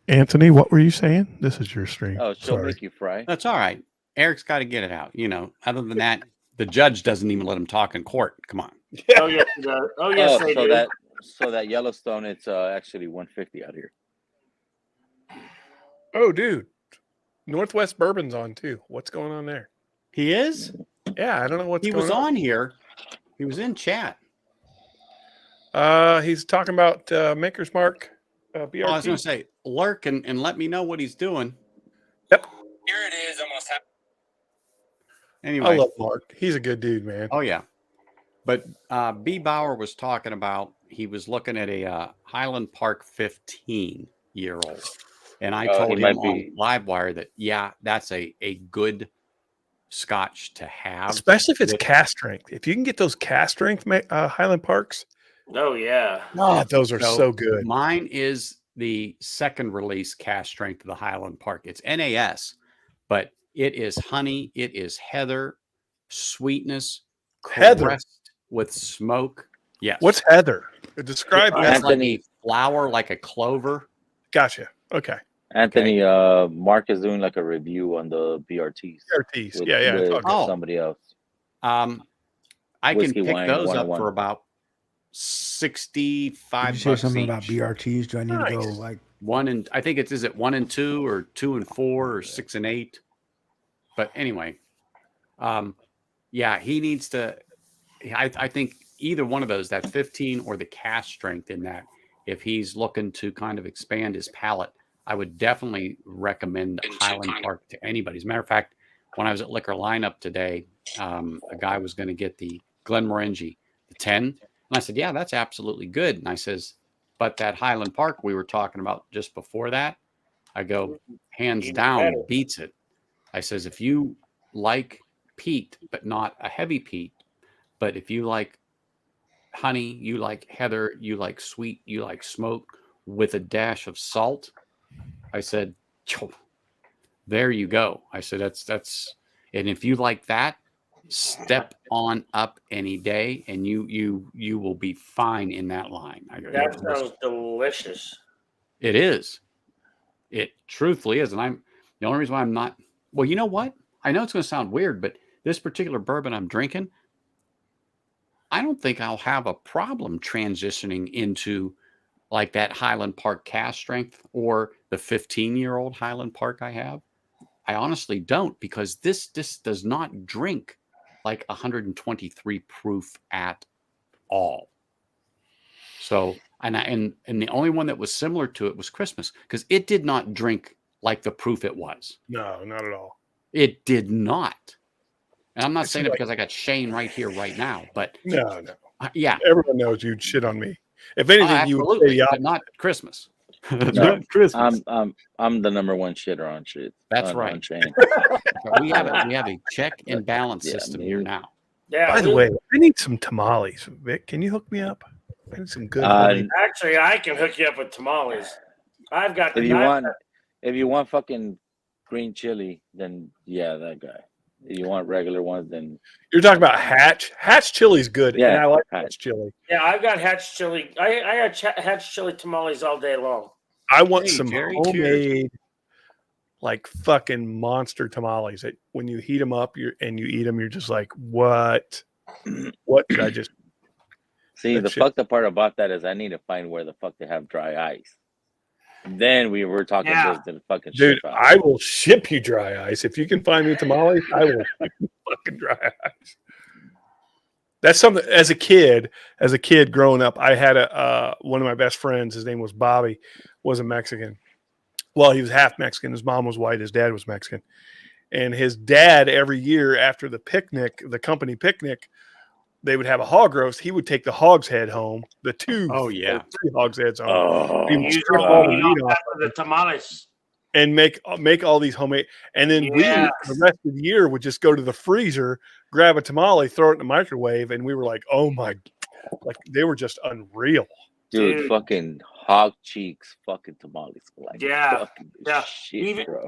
Anthony, what were you saying? This is your stream. Oh, she'll Sorry. make you fry. That's all right. Eric's got to get it out. Other than that, the judge doesn't even let him talk in court. Come on. Oh yes, he does. Oh yes, they so do. that Yellowstone, it's actually 150 out here. Oh, dude. Northwest Bourbon's on too. What's going on there? He is? Yeah, I don't know what's He going was on here. He was in chat. He's talking about Maker's Mark BRT. I was going to say, lurk and let me know what he's doing. Yep. Here it is, almost half. Anyway. I love Mark. He's a good dude, man. Oh, yeah. But B. Bauer was talking about, he was looking at a Highland Park 15-year-old. And I told he him might on be- Livewire that, yeah, that's a good scotch to have. Especially if it's With- cast strength. If you can get those cast strength Highland Parks, Oh yeah. those are so good. Mine is the second release cast strength of the Highland Park. It's NAS, but it is honey. It is heather, sweetness, Heather? caressed with smoke. Yes. What's heather? Describe It's that. like Anthony- a flower, like a clover. Gotcha. Okay. Anthony, Mark is doing like a review on the BRTs. BRTs. with- Yeah. with Talk- Oh. somebody else. I can Whiskey pick Wine those up 101. for about Did $65 you say bucks something each. about BRTs? Do I need to go Nice. like? I think is it 1 and 2 or 2 and 4 or 6 and 8. But anyway, yeah, he needs to. I think either one of those, that 15 or the cast strength in that, if he's looking to kind of expand his palate, I would definitely recommend Highland Park to anybody. As a matter of fact, when I was at Liquor Lineup today, a guy was going to get the Glenmorangie, the 10. And I said, yeah, that's absolutely good. And I says, but that Highland Park we were talking about just before that, I go, hands Even down, better. beats it. I says, if you like peat, but not a heavy peat, but if you like honey, you like heather, you like sweet, you like smoke with a dash of salt, I said, "Cho, there you go." I said, that's, and if you like that, step on up any day, and you will be fine in that line. I go, That sounds delicious. it is. It truthfully is. And I'm the only reason why I'm not, well, you know what? I know it's going to sound weird, but this particular bourbon I'm drinking, I don't think I'll have a problem transitioning into like that Highland Park cast strength or the 15-year-old Highland Park I have. I honestly don't, because this does not drink like 123 proof at all. So, and the only one that was similar to it was Christmas, because it did not drink like the proof it was. No, not at all. It did not. And I'm not It's saying it like- because I got Shane right here, right now, but No. yeah. Everyone knows you'd shit on me. If anything, you would say Absolutely, the but opposite. not Christmas. No, Not Christmas. I'm the number one shitter on shit. That's on right. Shane. we have a check and balance Yeah, system me. here now. Yeah. By the way, I need some tamales. Vic, can you hook me up? I need some good. homemade- Actually, I can hook you up with tamales. I've got. If you want fucking green chili, then yeah, that guy. If you want regular ones, then You're talking about Hatch. Hatch chili's good, and Yeah, I like Hatch. Hatch chili. Yeah, I've got Hatch chili. I had Hatch chili tamales all day long. I want Hey, some Jerry, homemade, like fucking monster tamales. That when you heat them up, you eat them, you're just like, what? What did I just? see That the shit- fucked up part about that is I need to find where the fuck they have dry ice. Then we were talking Yeah. business fucking Dude, shit. out. I will ship you dry ice if you can find me tamales. I will ship you fucking dry ice. That's something. As a kid growing up, I had one of my best friends. His name was Bobby. Was a Mexican. Well, he was half Mexican. His mom was white. His dad was Mexican. And his dad, every year after the picnic, the company picnic, they would have a hog roast. He would take the hog's head home, the two, Oh, yeah. 3 hogs heads home, Oh, He would You strip don't all the eat meat all off that with the tamales. and make all these homemade. And then we, Yes. the rest of the year, would just go to the freezer, grab a tamale, throw it in the microwave, and we were like, oh my, like they were just unreal. dude, fucking hog cheeks, fucking tamales, like Yeah, fucking yeah. shit, bro.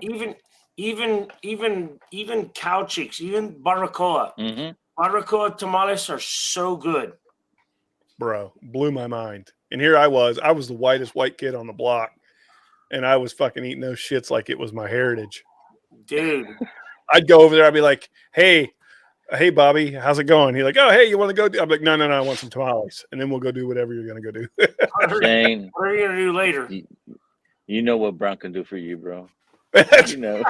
Even cow cheeks, even barbacoa. Mm-hmm. Barbacoa tamales are so good. Bro, blew my mind. And here I was the whitest white kid on the block, and I was fucking eating those shits like it was my heritage. Dude. I'd go over there, I'd be like, hey Bobby, how's it going? He's like, oh, hey, you want to go do? I'm like, no, I want some tamales, and then we'll go do whatever you're gonna go do. Shane, What are you gonna do later? you know what Brown can do for you, bro. You know.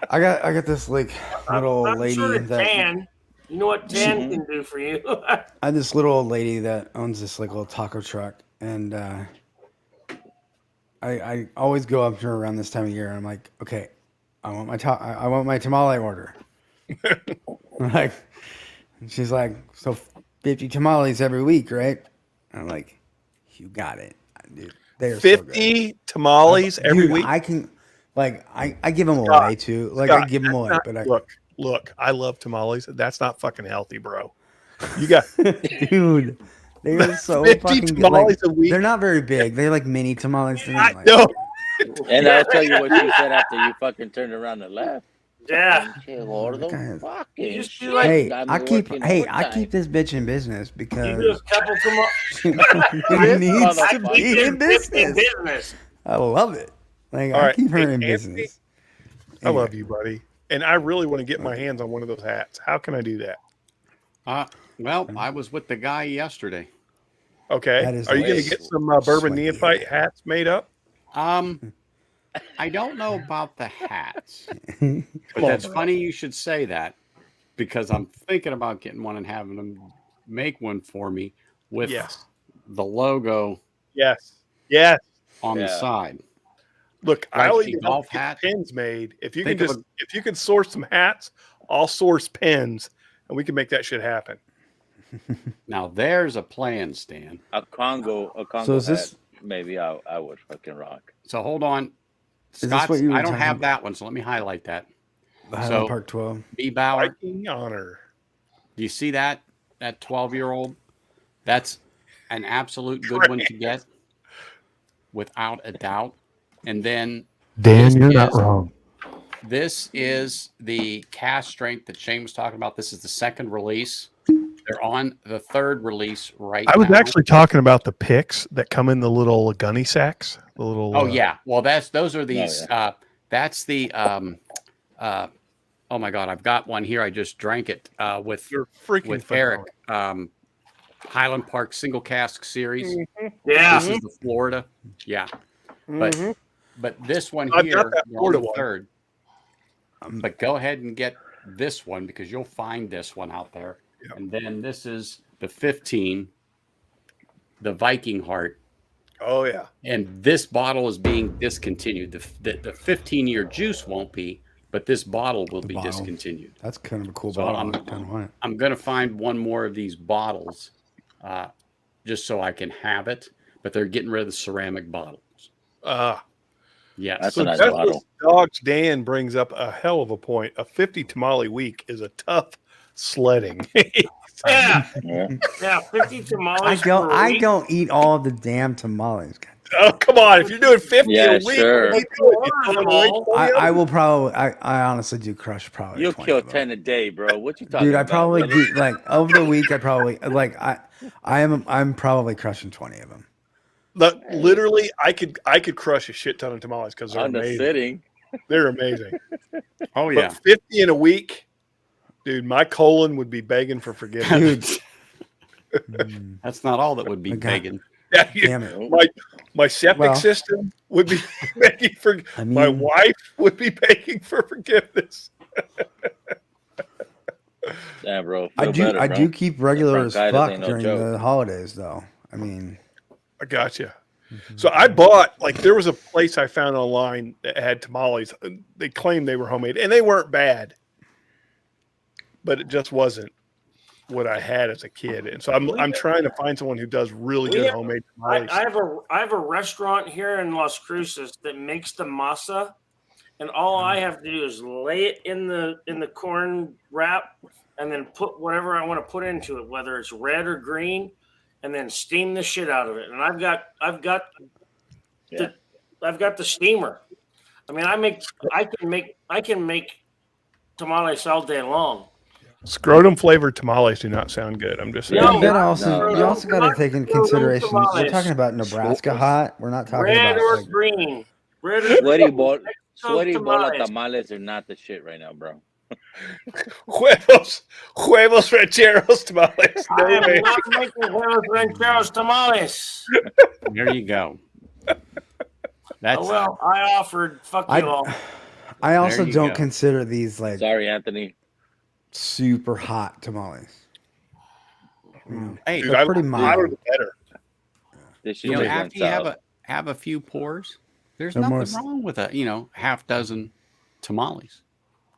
I got this like little old I'm lady sure that that Tan. You know what Tan Mhm. can do for you? I had this little old lady that owns this like little taco truck, and I always go up to her around this time of year, and I'm like, okay, I want my tamale order. Like, and she's like, so 50 tamales every week, right? And I'm like, you got it, dude. They're 50 tamales Dude, every week. I can, like, I give them Scott, away too. Like, Scott, I give them that's away, not- but look, I love tamales. That's not fucking healthy, bro. You got dude, they're so 50 fucking good. tamales Like, a week. they're not very big. They're like mini tamales. They're not, like, No, And I'll tell you what you said after you fucking turned around and left. Yeah. Che gordo, guys. fucking You just do shit. like- Hey, Got I me keep working I overtime. keep this bitch in business You do a because couple tamales. she needs to motherfucker. be in business. business. I love it. Like, All I right, keep her hey, in Anthony, business. I love you, buddy. And I really want to get my hands on one of those hats. How can I do that? Well, I was with the guy yesterday. Okay. That is Are you going to nice. get some bourbon Sweaty neophyte hat. hats made up? I don't know about the hats, Come but on, that's bro. funny you should say that because I'm thinking about getting one and having them make one for me with Yes. the logo Yes. on the Yeah. side. Look, Like I'll a even golf help get hat? pins made. If you Think can of just if you can source some hats, I'll source pins, and we can make that shit happen. Now there's a plan, Stan. A Congo So is this- hat, maybe I would fucking rock. So hold on. this Scott's, what you were I don't talking have about? that one, so let me highlight that. The Highland So- Park 12. B. Bauer, Viking honor. do you see that 12-year-old? That's an absolute good one to get, without a doubt. And then Dan, This you're not is- wrong. this is the Cask strength that Shane was talking about. This is the second release. They're on the third release right I was now. actually talking about the picks that come in the little gunny sacks. The little Oh yeah. Well, those are these. yeah. That's the. Oh my God, I've got one here. I just drank it with they're freaking with phenomenal. Eric. Highland Park single cask series. Yeah. This is the Florida. Yeah. But this one I've here, got that they're on Florida the one. third. But go ahead and get this one because you'll find this one out there. Yep. And then this is the 15, the Viking Heart. Oh yeah. And this bottle is being discontinued. The 15-year juice won't be, but this bottle will be bottle. discontinued. That's kind of a cool So bottle. I'm- I kind of want it. I'm going to find one more of these bottles just so I can have it, but they're getting rid of the ceramic bottles. Yes. That's So a nice Tesla bottle. Dogs Dan brings up a hell of a point. A 50 tamale week is a tough sledding. Yeah, Yeah. yeah, 50 I tamales don't. per I week. don't eat all the damn tamales. Oh, come on. If you're doing 50 Yeah, a week, sure. what are you doing? You Order throwing them away all. 20 of I them? will probably. I honestly do crush probably. You'll 20 kill of them. 10 a day, bro. What you talking Dude, I about? probably brother? do like over the week. I probably like I'm probably crushing 20 of them. Look, literally, I could crush a shit ton of tamales because they're On the amazing. sitting. They're amazing. Oh But yeah. 50 in a week, dude, my colon would be begging for forgiveness. Dude, mm, That's not all that would be I got- begging. Yeah, damn it. my septic Well, system would be begging for. I My mean, wife would be begging for forgiveness. Yeah, bro. I Feel do. better, I bro. do keep regular as bronchitis fuck ain't no during joke. the holidays, though. I mean, I gotcha. So I bought there was a place I found online that had tamales. They claimed they were homemade, and they weren't bad, but it just wasn't what I had as a kid. And so I'm trying to find someone who does really We good have- homemade I, tamales. I have a restaurant here in Las Cruces that makes the masa, and all I have to do is lay it in the corn wrap, and then put whatever I want to put into it, whether it's red or green, and then steam the shit out of it. And I've got the steamer. I mean, I can make tamales all day long. Scrotum flavored tamales do not sound good. I'm just saying. No, you gotta not also scrotum. you also gotta take into Scrotum consideration. We're tamales. talking about Nebraska hot. We're not talking Red about or like, green. Red or Sweaty green. bola tamales. tamales are not the shit right now, bro. Huevos rancheros tamales. No I am way. not making huevos rancheros tamales. There you go. That's Oh well, I offered. Fuck you all. I also you don't go. consider these like Sorry, Anthony. super hot tamales. You know, hey, Dude, they're I pretty the mild. hotter the better. This shit you know, just went after you south. have a few pours, there's They're more nothing wrong with a half dozen tamales.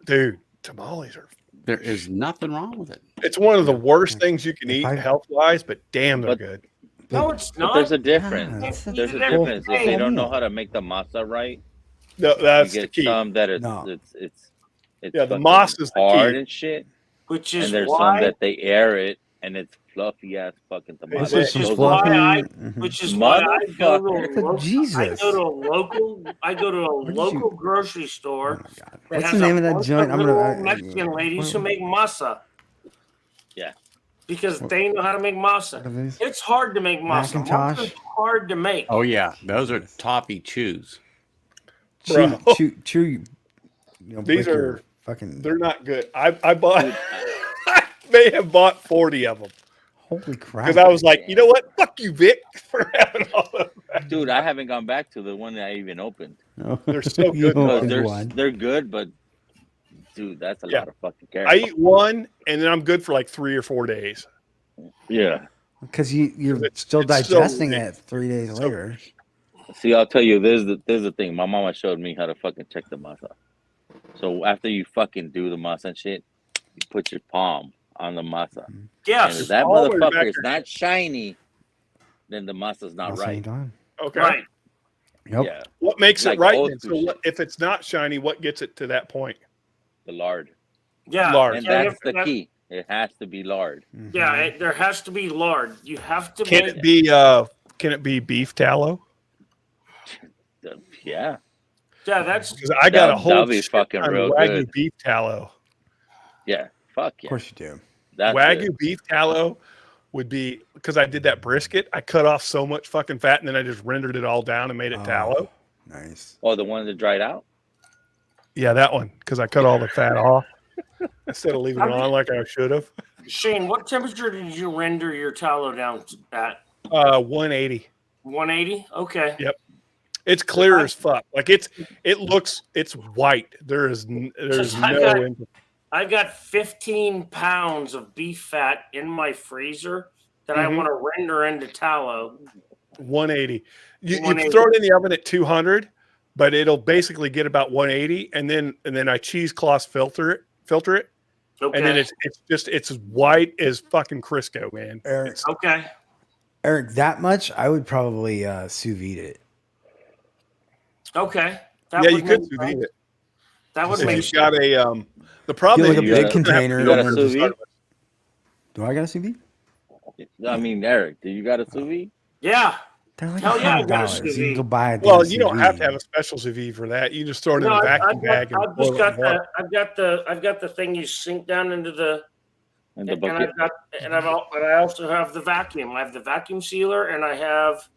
Dude, tamales are. There is nothing wrong with it. It's one of the worst things you can If eat I- health wise, but damn, they're But- good. No, it's But not. there's a difference. Yeah, it's There's a a difference. If they whole don't know meal. how to make the masa right, No, you that's the get key. some that No. it's Yeah, the fucking moss is the hard key. and shit. Which And is there's some why. that they air it and it's fluffy ass fucking This tamales. is some Which is Those why are- I- mhm. Which is why I go to Motherfucker. a local. Jesus. I go to a Where did you- local grocery Oh store. my god! that What's has the a name of that bunch joint? I'm little gonna Mexican ladies who what- make masa. Yeah. Because they know how to make masa. what are these? It's hard to make masa. Macintosh? Masa's hard to make. Oh yeah, those are toppy chews. Bro. Chew, you know, These break your are- fucking They're not good. I bought. I may have bought 40 of them holy crap! because I was like, you know what? Fuck you, Vic, for having all of them. Dude, I haven't gone back to the one that I even opened. They're so You good. opened Because one. they're good, but dude, that's a Yeah. lot of fucking I carrots. eat one and then I'm good for like 3 or 4 days. Yeah. Because you're It's- still it's so digesting rich. it 3 days So later. See, I'll tell you, there's the thing. My mama showed me how to fucking check the masa. So after you fucking do the masa and shit, you put your palm on the masa. And Yes. if that all the way back motherfucker is there. not shiny, then the masa's At not the same right. time. Okay. Right. Yep. Yeah, What makes Like it right? old Then? So sushi. what, if it's not shiny, what gets it to that point? the lard. Yeah. Lard. And Yeah, that's the that- key. It has to be lard. Mhm. Yeah, there has to be lard. You have to Can make. it be beef tallow? Yeah. Yeah, that's Because I got a That'll whole be shit fucking ton of real Wagyu good. beef tallow. Yeah. Fuck Of yeah. course you do. That's Wagyu good. beef tallow would be because I did that brisket. I cut off so much fucking fat and then I just rendered it all down and made it tallow. Nice. Oh, the one that dried out? Yeah, that one because I cut all the fat off instead of leaving it on like I should have. Shane. What temperature did you render your tallow down at? 180. 180. Okay. Yep. It's clear as fuck. Like it's white. There's Since no. I've got 15 pounds of beef fat in my freezer that I Mhm. want to render into tallow. 180. You 180. throw it in the oven at 200, but it'll basically get about 180, and then I cheesecloth filter it, Okay. and then it's as white as fucking Crisco, man. Eric, okay. Eric, that much I would probably sous vide it. Okay. Yeah, you could sous vide it. That would If make you've sense. got a the problem Get like is a you big gotta- container. you got and a then sous just- vide? Do I got a sous vide? I mean, Eric, do you got a sous vide? Yeah. They're like Hell yeah, I got a $100. sous You can go vide. buy a Well, damn you don't sous have to vide. have a special sous vide for that. You just throw it in No, a vacuum bag and I've boil just it got in water. I've got the thing you sink down into the And the and bucket. I also have the vacuum. I have the vacuum sealer and I have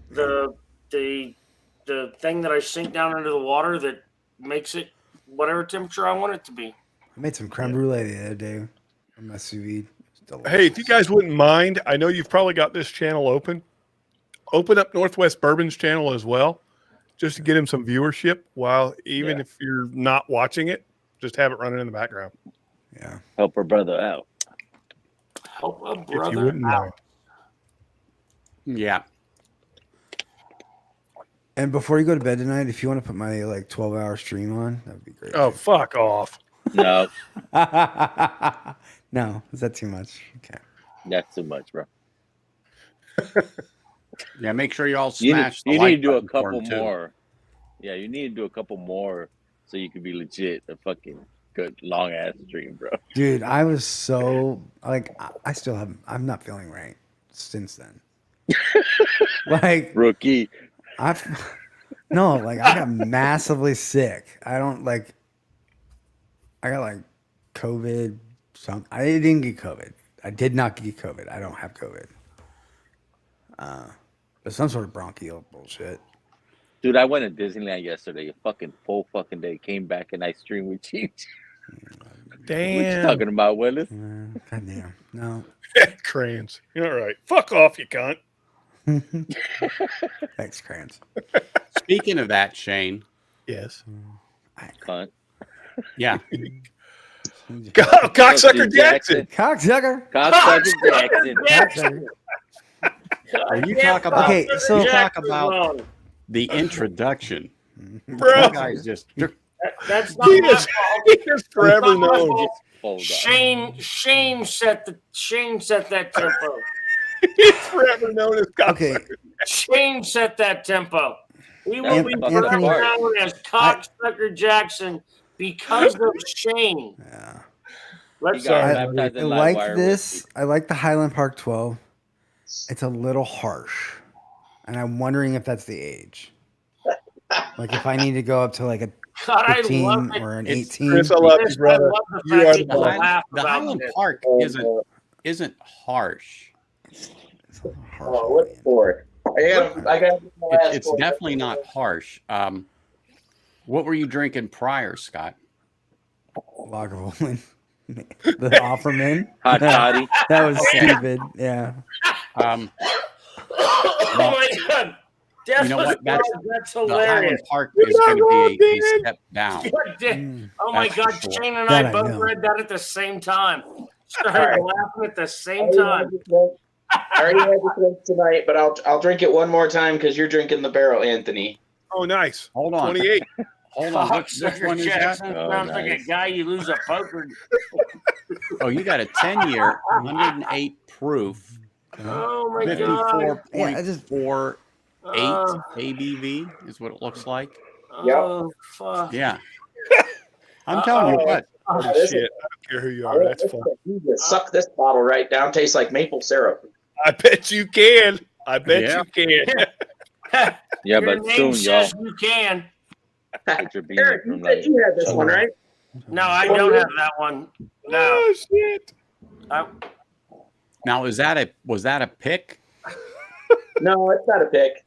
the thing that I sink down into the water that makes it whatever temperature I want it to be. I made some creme brulee the other day from my sous vide. It's delicious. Hey, if you guys wouldn't mind, I know you've probably got this channel open. Open up Northwest Bourbon's channel as well, just to get him some viewership. While even if you're not watching it, just have it running in the background. Yeah. Help her brother out. Help a If you brother wouldn't out. mind. Yeah. And before you go to bed tonight, if you want to put my like 12-hour stream on, that would be great. Oh, fuck off. No, No, is that too much? Okay. that's too much, bro. Yeah. Make sure you all You, smash you the need like to do a button for couple him, too. more. Yeah, you need to do a couple more so you can be legit a fucking good long ass stream, bro. Dude, I was so like I still haven't I'm not feeling right since then. Like Rookie. I've no, like I got massively sick. I don't like I got like COVID. I didn't get COVID. I did not get COVID. I don't have COVID. But some sort of bronchial bullshit. Dude, I went to Disneyland yesterday, a fucking full fucking day. Came back and I streamed with Cheech. What you Damn. talking about, Willis? Goddamn. No. Crayons. You're all right. Fuck off, you cunt. Thanks, Crayons. Speaking of that, Shane. Yes. Cunt. Yeah. Cocksucker Jackson. Cocksucker. Cocksucker Jackson. Cocksucker. When you talk about Okay, so- you talk about the introduction, Bro. you guys just That's not He my is, fault. he is forever It's not my known. fault. Hold up. Shane set that tempo. He's forever known as cocksucker. Okay. Shane set that tempo. We will That's be fucking forever apart. known as Cocksucker Jackson because of Shane. Yeah. Let's He got I, baptized I in like Livewire this. whiskey. I like the Highland Park 12. It's a little harsh. And I'm wondering if that's the age. Like if I need to go up to like a God, I 15 love it. or an It's 18. Chris, I love Chris, you, brother. I love the You fact are that the you best. laugh the about Highland this. Park isn't harsh. It's a little harsh. Oh, look for it. I got my last It's one. definitely not harsh. What were you drinking prior, Scott? Lagavulin. The Offerman. Hot toddy. That was stupid. Yeah. Oh my God. You know what? That's That's the Highland hilarious. Park is going to be a step down. God damn. Mm. Oh my That's God, for sure. Shane and That I I both know. read that at the same time. Started laughing at the same time. I already had this one tonight, but I'll drink it one more time because you're drinking the barrel, Anthony. Oh, nice. Hold on. 28. Hold on. Which Cocksucker one is that? Jackson Oh, sounds like a nice. guy you lose a poker. Oh, you got a 10-year, 108 proof, Oh my God. 54.48 Oh, ABV is what it looks like. oh fuck. Yeah. I'm telling you what. Holy this shit. I don't care who you are. That's fun. You just suck this bottle right down. Tastes like maple syrup. I bet you can. I bet Yeah. you can. Yeah, Your but name soon, y'all. says you can. Get your beanie Eric, from you said like, you had this one, right? No, I don't have that one. No. Oh, shit. I, Now, was that a pick? No, it's not a pick.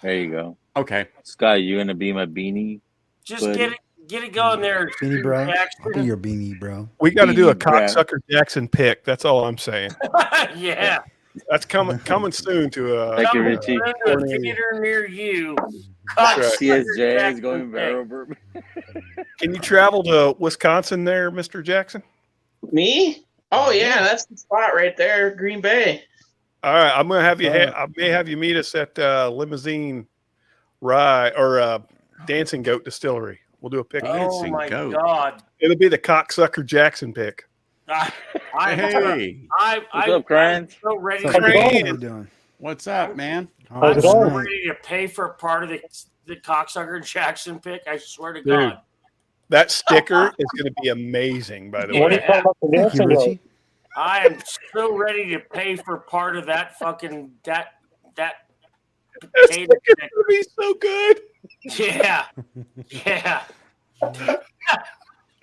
there you go. Okay. Scott, you gonna be my beanie? just But- get it going there. Beanie bro. I'll be Jackson. your beanie bro. We got to do a Beanie Brown. cocksucker Jackson pick. That's all I'm saying. Yeah. That's coming soon to Thank you, Coming Richie. to a Tornado. theater near you. That's right. Cocksucker CSJ is Jackson going pick. barrel bourbon. Can you travel to Wisconsin there, Mr. Jackson? Me? Oh yeah, that's the spot right there, Green Bay. All right, I'm gonna have you. I may have you meet us at Limousine Rye or Dancing Goat Distillery. We'll do a pick. Oh Dancing my goat. God. It'll be the cocksucker Jackson pick. I, Hey, What's up, Crans? so ready So, to Crane. what are we doing? what's up, man? How's I'm it so going? ready to pay for part of the cocksucker Jackson pick. I swear to Dude. God. That sticker is going to be amazing, by the Yeah. What are way. you talking about the Thank you, dancing goat? Richie. I am so ready to pay for part of that fucking that That potato sticker's stick. going to be so good. Yeah. Yeah.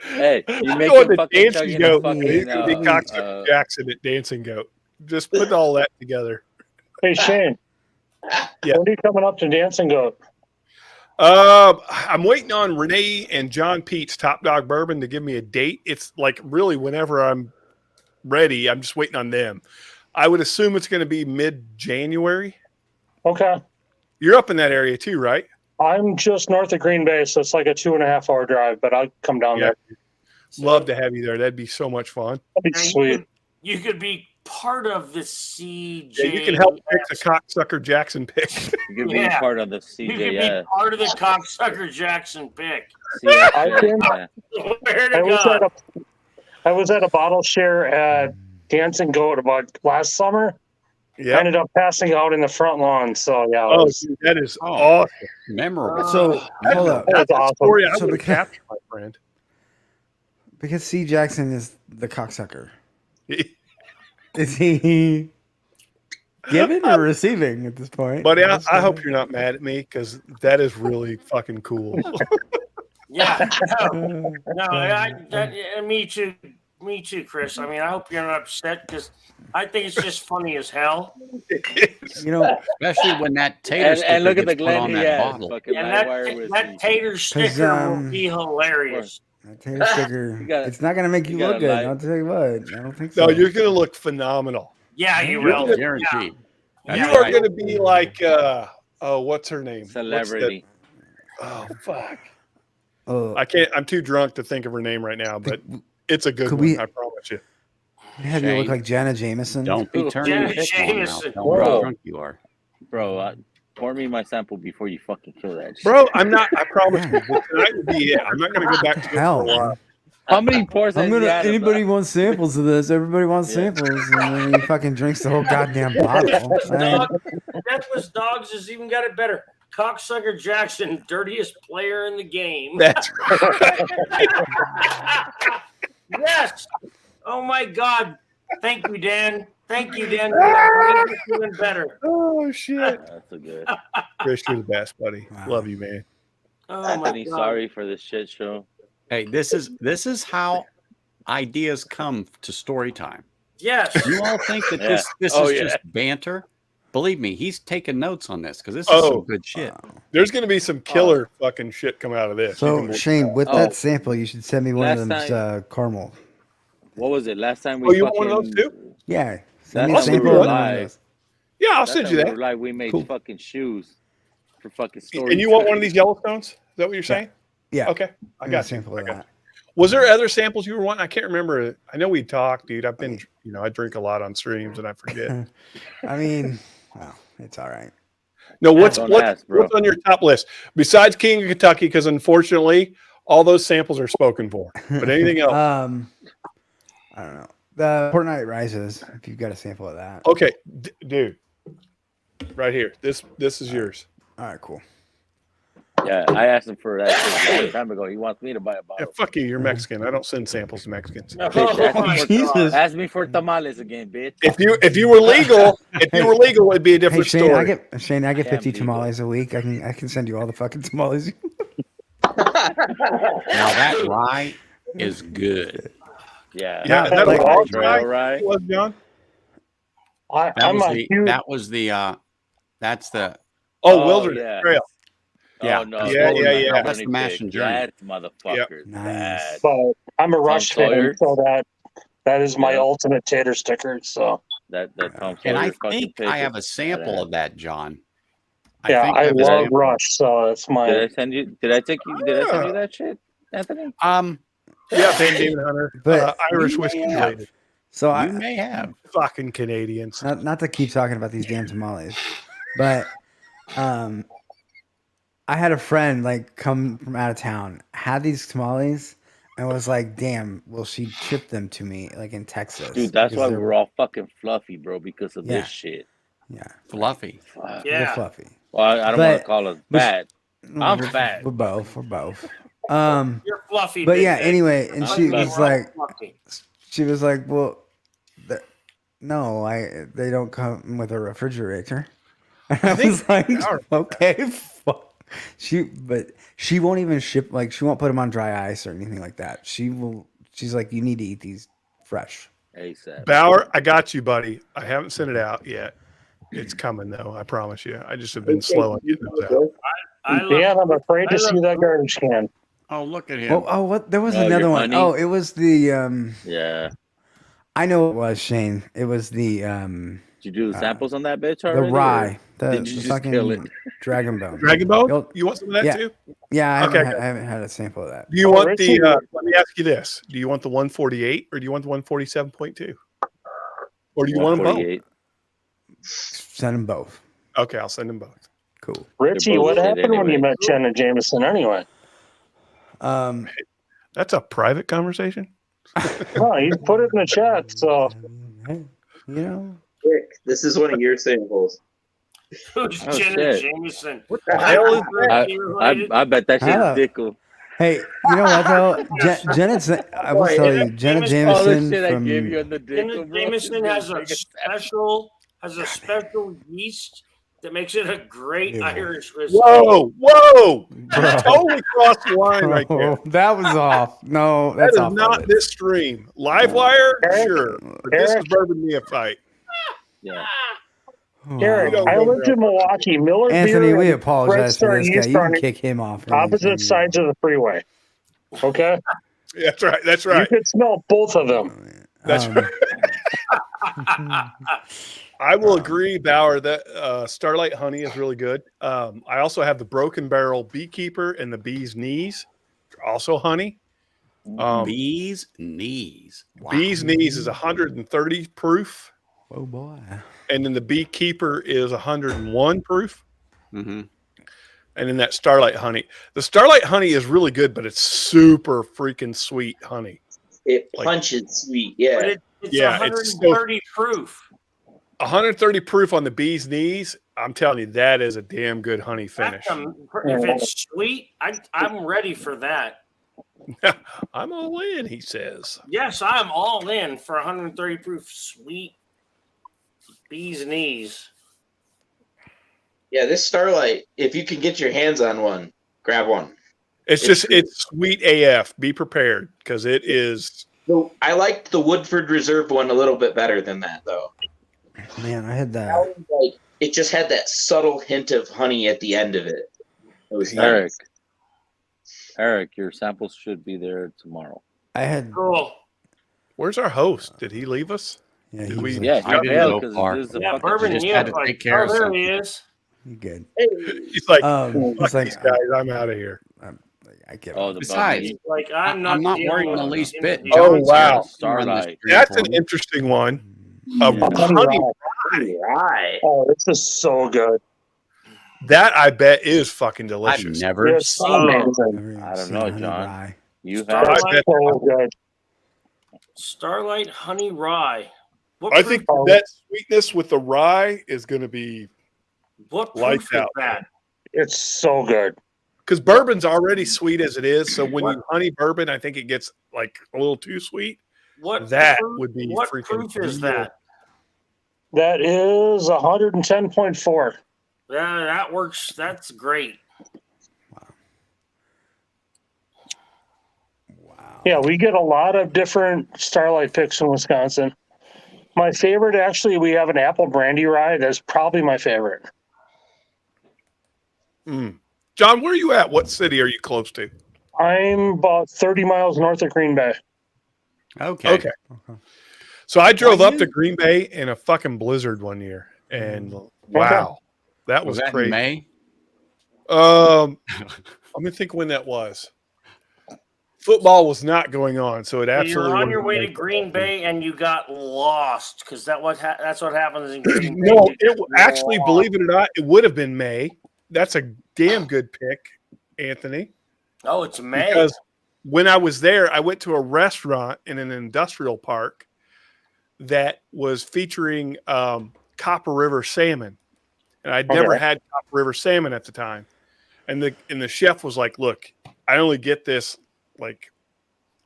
Hey, you I'm make going him to fucking Dancing chugging a Goat. fucking. He's going to be Cocksucker Jackson at Dancing Goat. Just put all that together. Hey Shane, Yeah. when are you coming up to dancing goat? I'm waiting on Renee and John Pete's Top Dog Bourbon to give me a date. It's like really whenever I'm ready. I'm just waiting on them. I would assume it's going to be mid-January. Okay. You're up in that area too, right? I'm just north of Green Bay, so it's like a 2.5 hour drive, but I'll come down Yeah. there. Love to have you there. That'd be so much fun. That'd be Now, sweet. You could be part of the CJ. Yeah, you can help pick the Cocksucker Jackson pick. You can be Yeah. part of the You could be CJS. part of the cocksucker Jackson pick. I can. Swear to God. I was at a bottle share at Dancing Goat about last summer. I Yeah. ended up passing out in the front lawn. So yeah, it Oh, was, dude, that is Oh. awesome. Memorable. So hold up, That's a awesome. story I So would because- capture, my friend. because C. Jackson is the cocksucker. Is he giving or receiving at this point? Buddy, I hope you're not mad at me because that is really fucking cool. Yeah. Me too. Me too, Chris. I mean, I hope you're not upset because I think it's just funny as hell. You know, Especially when that tater sticker And look at gets the put on Glen he that has. bottle. Fucking And live wire with that tater sticker will be hilarious. that tater sticker, You gotta- it's not going to make you you look gotta good. lie. I'll tell you what. I don't think so. No, you're going to look phenomenal. Yeah, you You're will. gonna- Guaranteed. That's You are right. going to be like, what's her name? What's that- celebrity. Oh, fuck. Oh, I can't. I'm too drunk to think of her name right now, but it's a good Could one. we- I promise you. have you look Shane. like Jana Jameson? Don't be turning Janet your hips on now. Jameson. Don't know Bro. how drunk you are. Bro, pour me my sample before you fucking kill that shit. Bro, I'm not. I promise you. But tonight will be it. I'm not going to go back to it for Hell, a while. man. How many pours I'm has gonna. he had of Anybody that? wants samples of this? Everybody wants Yeah. samples, and then he fucking drinks the whole goddamn bottle. Deathless Dogs has even got it better. Cocksucker Jackson, dirtiest player in the game. That's Yes. Oh my God. Thank you, Dan. Thank you, Dan. You're doing better. oh shit. That's a good. Chris, you're the best, buddy. Wow. Love you, man. Oh my Anthony, God. sorry for this shit show. Hey, this is how ideas come to story time. Yes. You all think that Yeah. this Oh, is yeah. just banter? Believe me, he's taking notes on this because this is some good shit. There's going to be some killer fucking shit come out of this. You So can- Shane, with Oh. that sample, you should send me one of Last them caramel. What was it? Last time we Oh, you fucking. want one of those too? Yeah, send me a Last time we sample were of one of live. those. Yeah, I'll last send time you we that. were live, we made Cool. fucking shoes for fucking story. And you want one of these Yellowstones? Is that what you're saying? Yeah, Okay, I give me a got you. sample I of got that. Was there other samples you were wanting? I can't remember. I know we talked, dude. I've been, I drink a lot on streams and I forget. I mean, well, it's all right. No, what's Don't what's, ask, bro. what's on your top list besides King of Kentucky? Because unfortunately, all those samples are spoken for. But anything else? I don't know. The Fortnite Rises. If you've got a sample of that. Okay, dude, right here. This is yours. All right, cool. Yeah, I asked him for that shit a long time ago. He wants me to buy a Yeah, bottle. fuck you. You're Mexican. I don't send samples to Mexicans. Oh, Bitch, my Jesus. God. Ask me for tamales again, bitch. If you were legal, it'd be a Hey different Shane, story. I get 50 legal. tamales a week. I can send you all the fucking tamales. Now that rye is good. Yeah. Yeah, Not that like- was all Trail rye. was John. I'm a huge. That was the that's the Oh, Oh, Wilderness yeah. Trail. Yeah. Oh, no. Yeah, yeah, yeah. That's the mash and journey. That motherfucker. Nice. But I'm a Rush fan, Sawyer. so that is my Yeah. ultimate tater sticker. So That Tom and I Sawyer fucking think pick I is have a sample badass. of that, John. yeah, think I have a love sample. Rush. So that's Did I my. send you? Did I send you that shit, Anthony? Yeah, Ben David Hunter. But Irish you whiskey may have. related. So You I may have. Fucking Canadians. not to keep talking about these damn tamales, but I had a friend like come from out of town, had these tamales, and was like, "Damn, will she ship them to me like in Texas?" Dude, that's Because why they're- we're all fucking fluffy, bro, because of Yeah. this shit. yeah, Fluffy. Fuck. they're Yeah. fluffy. Well, I don't want But- to call us but- bad. I'm we're, fat. We're both. We're both. You're fluffy. But big yeah. dick. Anyway, and she fluffy. was like, Fluffy. well, no, they don't come with a refrigerator. And I think was like, they are. okay, fuck. But she won't even ship. Like, she won't put them on dry ice or anything like that. She's like, you need to eat these fresh. ASAP. Bauer, I got you, buddy. I haven't sent it out yet. It's coming though. I promise you. I just have been slow on getting those out. Dan, I'm afraid to see that garbage can. Oh, look at him. Oh, what? There was Oh, another your one. honey? Oh, it was the Yeah. I know it was Shane. It was the Did you do the samples on that bitch already? the rye. The did you just fucking kill it? Dragon Bone. Dragon Bone? You'll- You want some of that yeah. too? Yeah, I Okay, haven't had a sample of that. Do you Oh, want Richie- the? Let me ask you this: do you want the 148 or do you want the 147.2? Or do you want them both? 148. Send them both. Okay, I'll send them both. Cool. Richie, both what shit happened when you anyway. met Jenna Jameson anyway? That's a private conversation. No, you put it in the chat. So You know, Rick, this is one of your samples. Who's Oh, Jenna shit. Jameson? What the hell is that? I bet that Hello. shit's dickle. hey, you know what though? I will tell you, Jenna Jameson- All the Jameson shit I from gave you on the dickle, Jenna bro. Jameson has a special yeast that makes it a great Ew. Irish whiskey. Whoa! Bro. Totally crossed the line right there. Oh, that was off. No, That that's is off. not this stream. Livewire, Eric? sure, but this is Eric? bourbon neophyte. Yeah. Eric, don't I go lived there. in Milwaukee. Miller Anthony, Beer we and apologize Red for Star this guy. Yeast You are can kick him off. opposite sides of the freeway. Okay, That's right. That's right. you could smell both of them. That's right. I will agree, Bauer, that Starlight Honey is really good. I also have the Broken Barrel Beekeeper and the Bee's Knees, also honey. Bees knees. Wow. Bee's Knees is 130 proof, Oh boy. and then the Beekeeper is 101 proof. Mm-hmm. And then that Starlight Honey. The Starlight Honey is really good, but it's super freaking sweet honey. It Like- punches sweet. But Yeah. it's Yeah, it's 130 proof. 130 proof on the Bee's Knees. I'm telling you, that is a damn good honey finish. If it's sweet, I'm ready for that. I'm all in, he says. Yes, I'm all in for 130 proof sweet bee's knees. Yeah, this Starlight, if you can get your hands on one, grab one. It's sweet AF. Be prepared because it is. I liked the Woodford Reserve one a little bit better than that, though. Man, I had That that. one, like, it just had that subtle hint of honey at the end of it. It was Eric. nice. Eric, your samples should be there tomorrow. I had. Cool. Where's our host? Did he leave us? Yeah, Did he we- was Yeah, like, I you didn't bailed go because far. this is a Yeah, fucking bourbon just and had to like, take care of there he something. is. you good. He's like, He's fuck like, these guys. I'm out of here. I get Oh, it. the Besides, bubble. Like I'm not worried in dealing the with least this bit. interview. Oh, John's wow. got to Starlight. run this stream That's for an me. interesting one. Yeah. Honey, Right. Oh, this is so good. that I bet is fucking I've delicious. never It's seen Oh. that. amazing. Never even I don't seen know, honey John. rye. You have Starlight, I bet- So good. Starlight Honey Rye. What I proof, think that sweetness with the rye is going to be what proof lights is out. that? It's so good. because bourbon's already sweet as it is. So when you honey bourbon, I think it gets like a little too sweet. What That proof, would be what freaking proof is real. that? That is 110.4. Yeah, that works. That's great. Wow. Yeah, we get a lot of different Starlight picks in Wisconsin. My favorite, actually, we have an apple brandy rye. That's probably my favorite. John, where are you at? What city are you close to? I'm about 30 miles north of Green Bay. Okay. Okay. So I drove Well, up to Green Bay in a fucking blizzard one year, and wow, that was Was that in crazy. May? Let me think when that was. Football was not going on, so it So absolutely. you're on your wasn't way to like Green football. Bay and you got lost because that's what happens in Green Bay. No, You get actually, lost. believe it or not, it would have been May. That's a damn good pick, Anthony. Oh, it's May. Because when I was there, I went to a restaurant in an industrial park that was featuring Copper River salmon, and I'd never had Copper River salmon at the time. And the chef was like, "Look, I only get this like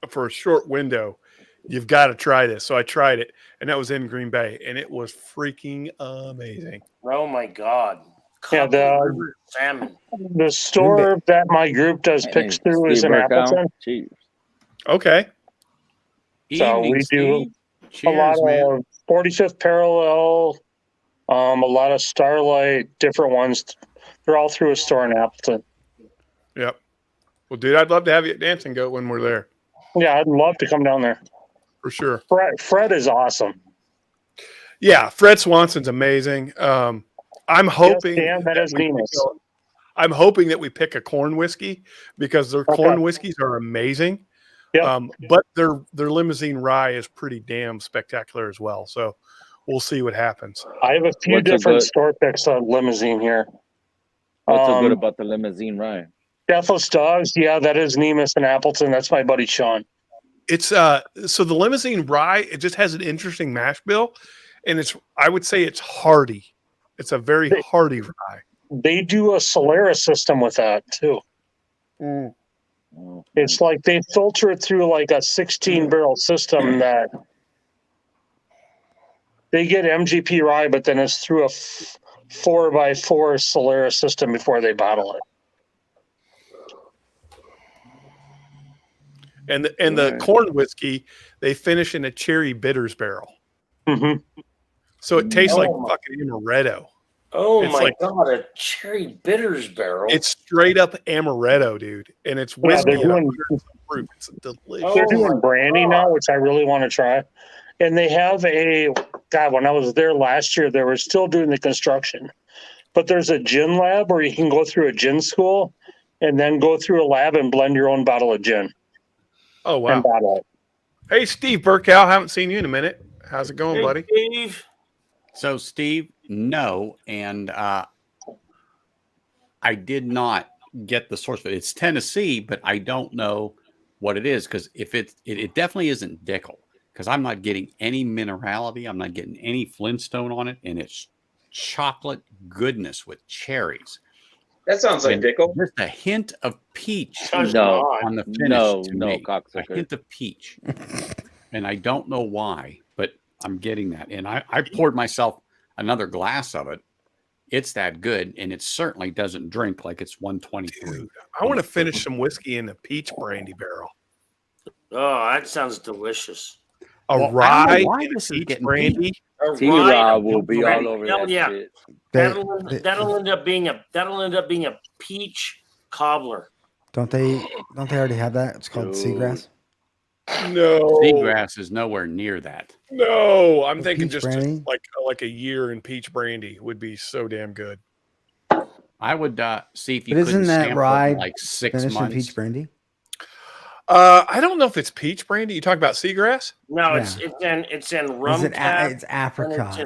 for a short window. You've got to try this." So I tried it, and that was in Green Bay, and it was freaking amazing. Oh my God. Yeah, Copper River salmon. The store that my group does picks through is in Appleton. Cheers. Okay. So Evening, we do Steve. a lot Cheers, man. of 45th Parallel, a lot of Starlight, different ones. They're all through a store in Appleton. Yep. Well, dude, I'd love to have you at Dancing Goat when we're there. Yeah, I'd love to come down there. For sure. Fred is awesome. Yeah, Fred Swanson's amazing. I'm hoping Dan, that is Venus. I'm hoping that we pick a corn whiskey because their corn whiskeys are amazing. Yep. But their limousine rye is pretty damn spectacular as well. So we'll see what happens. I have a few different store picks on limousine here. What's so good about the limousine rye? Deathless Dogs, yeah, that is Nemus in Appleton. That's my buddy Sean. It's so the limousine rye, it just has an interesting mash bill, and I would say it's hearty. It's a very hearty rye. They do a Solaris system with that too. It's like they filter it through like a 16 barrel system that they get MGP rye, but then it's through a 4x4 Solaris system before they bottle it. And the corn whiskey, they finish in a cherry bitters barrel. Mm-hmm. So it tastes like fucking amaretto. Oh It's my like- God, a cherry bitters barrel. It's straight up amaretto, dude. And it's whiskey. they're doing- fruit. It's delicious. They're doing brandy now, which I really want to try. And they have when I was there last year, they were still doing the construction. But there's a gin lab where you can go through a gin school and then go through a lab and blend your own bottle of gin. Oh, wow. And bottle it. Hey, Steve Burkow. Haven't seen you in a minute. How's it going, Hey, buddy? Steve. So, Steve, no, and I did not get the source of it. It's Tennessee, but I don't know what it is because if it definitely isn't Dickel because I'm not getting any minerality. I'm not getting any Flintstone on it, and it's chocolate goodness with cherries. That sounds like And Dickel. just a hint of peach No, on the finish. no, to no, me. A cocksucker. hint of peach, and I don't know why, but I'm getting that. And I poured myself another glass of it. It's that good, and it certainly doesn't drink like it's 123. I want to finish some whiskey in a peach brandy barrel. Oh, that sounds delicious. A Well, I rye don't know why and this is peach getting brandy. A T-Rob rye will be brandy. all over Hell that yeah. shit. That'll end up being a peach cobbler. Don't they already have that? It's called seagrass. No. Seagrass is nowhere near that. No, I'm With thinking peach just brandy? like a year in peach brandy would be so damn good. I would see if you But couldn't isn't that sample it rye in like 6 Finished in months. peach brandy. I don't know if it's peach brandy. You talk about seagrass? No, Yeah. it's in rum Is it cap. it's and apricot.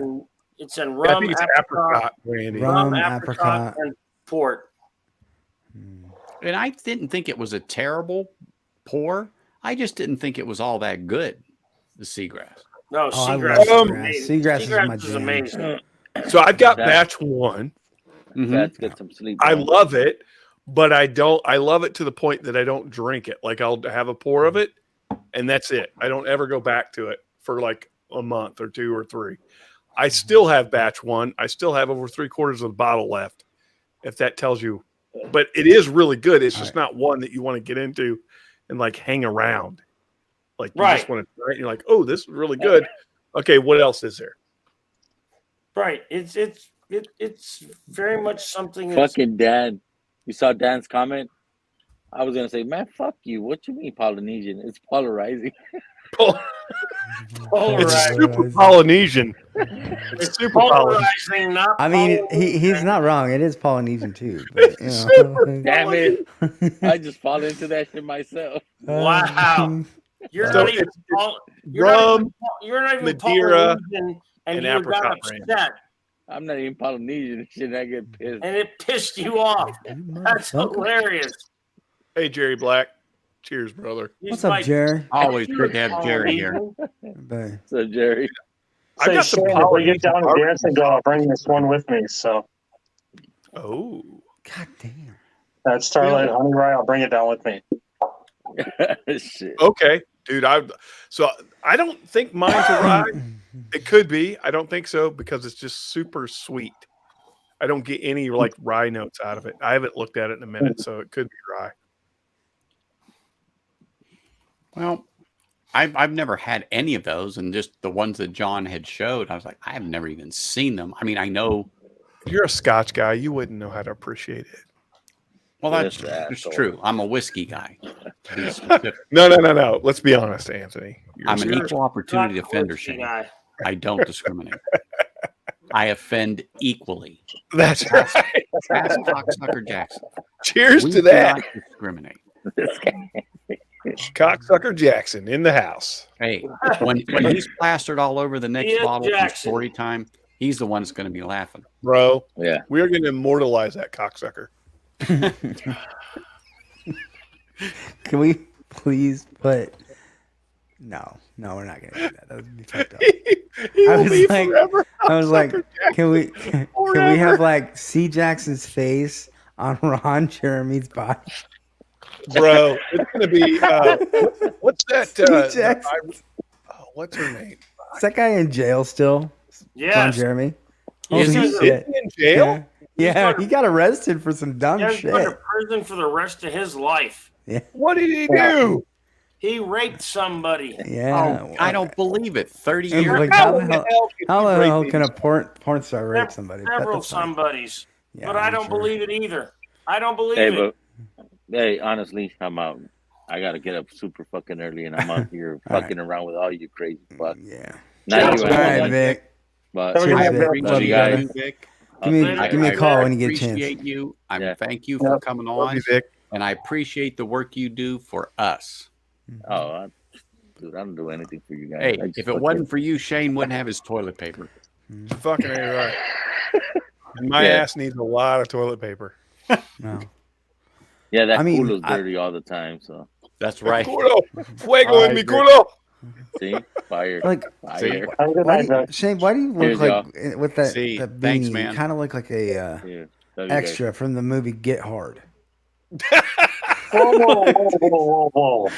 it's in I rum, think it's apricot brandy. Rum, apricot, apricot. and port. And I didn't think it was a terrible pour. I just didn't think it was all that good, the seagrass. No, Oh, I seagrass. love is Um, amazing. Seagrass is my is jam. amazing. So I've got That- batch one. Mhm. Let's get some sleep. I on. love it, but I love it to the point that I don't drink it. Like I'll have a pour of it and that's it. I don't ever go back to it for like a month or 2 or 3. I still have batch one. I still have over 3/4 of the bottle left. If that tells you, but it is really good. It's just not one that you want to get into and like hang around. Like you just Right. want to, right? You're like, oh, this is really good. Okay, what else is there? Right. It's very much something that's Fucking Dan. You saw Dan's comment? I was gonna say, man, fuck you. What you mean Polynesian? It's polarizing. It's polarizing. super Polynesian. It's super Polynesian. Polarizing, not I mean, he's polarizing. not wrong. It is Polynesian too. But, you know. Super Damn it. I just fall into that shit myself. Wow. You're So not even it's Rum, rum you're not even Madeira, Polynesian, and and you got apricot brandy. upset, I'm not even Polynesian. Shit, I get pissed. and it pissed you off. That's hilarious. Hey, Jerry Black. Cheers, brother. He's What's up, like, Jerry? Always good to have Jerry here. But So, Jerry. I Say, got some Shane, if we get Polynesian down to barbecue. dancing, I'll bring this one with me. So Oh, God damn. That's Starlight Honey Rye. I'll bring it down with me. Shit. Okay, dude. I don't think mine's a rye. It could be. I don't think so because it's just super sweet. I don't get any like rye notes out of it. I haven't looked at it in a minute, so it could be rye. Well, I've never had any of those, and just the ones that John had showed, I was like, I've never even seen them. I mean, I know. If you're a Scotch guy, you wouldn't know how to appreciate it. Well, that's Asshole. true. I'm a whiskey guy. To be specific. No. Let's be honest, Anthony. I'm an equal opportunity Not offender, whiskey Shane. guy. I don't discriminate. I offend equally. That's right. Ask Cocksucker Jackson. Cheers We to do that. not discriminate. This guy. Cocksucker Jackson in the house. Hey, when he's plastered all over the next Ian bottle from Jackson. story time, he's the one that's going to be laughing. Bro, Yeah. we are going to immortalize that cocksucker. Can we please put? No, we're not gonna do that. That would be fucked up. He I will was be like- forever I was like, Cocksucker Jackson. can we have like C. Jackson's face on Ron Jeremy's body? Bro, it's going to be what's that? C. Jackson. What's her name? Is that guy in jail still? Ron Yes. Jeremy. Is Holy he? shit. In jail? Yeah, he got arrested for some dumb He's going shit. to prison for the rest of his life. What did he do? He raped somebody. Yeah. Oh, I don't believe it. 30 And years. like, How how the the hell, hell could how you the rape hell me? can a porn star rape somebody? Several That's fine. somebodies. Yeah, But I I'm don't sure. believe it either. I don't believe Hey, it. but hey, honestly, I'm out. I gotta get up super fucking early, and I'm out here All fucking around with all you crazy fucks. Yeah. Not you, All right, Anthony, Vic. but Have a good I night, Vic. appreciate Love you, brother. you, Vic. Give me a call when you get a chance. appreciate you. I Yeah. thank you for coming Love on, you, Vic. and I appreciate the work you do for us. dude, I don't do anything for you guys. Hey, I just if it fucking- wasn't for you, Shane wouldn't have his toilet paper. Fucking ain't right. My Yeah. ass needs a lot of toilet paper. No. yeah, that I mean, culo's dirty all the time. So That's right. Culo. Fuego All en mi right, Vic. culo. see, fire, Like, See? fire. Have a good why night, do you, Vic. Shane, why do you look Cheers, like with that, See, that beanie? thanks, You man. kind of look like a Yeah, love you guys. extra from the movie Get Hard. Whoa.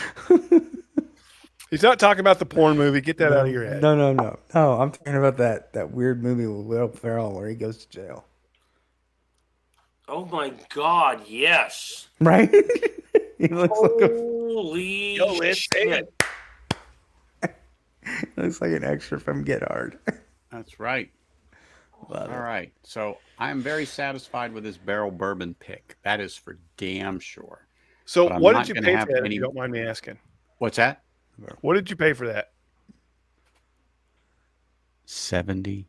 He's not talking about the porn movie. Get that out of your head. No. I'm talking about that weird movie with Will Ferrell where he goes to jail. Oh my God, yes. Right? He looks like a, Holy Yo, let's take shit. looks like an extra from Get Hard. That's right. Love All it. right. So I'm very satisfied with this barrel bourbon pick. That is for damn sure. So, But I'm what not did you gonna pay have for that? any- If you don't mind me asking. What's that? What did you pay for that? $79.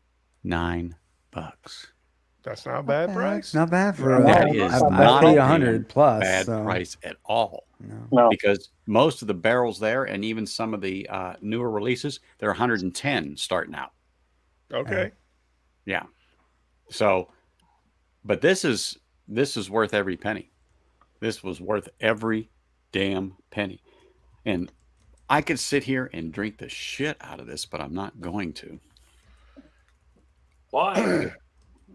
That's not a bad price. Not bad for That is I not paid a 100 plus. Bad so, price at all. No. No. Because most of the barrels there, and even some of the newer releases, they're 110 starting out. Okay. Yeah. So, but this is worth every penny. This was worth every damn penny. And I could sit here and drink the shit out of this, but I'm not going to. Why?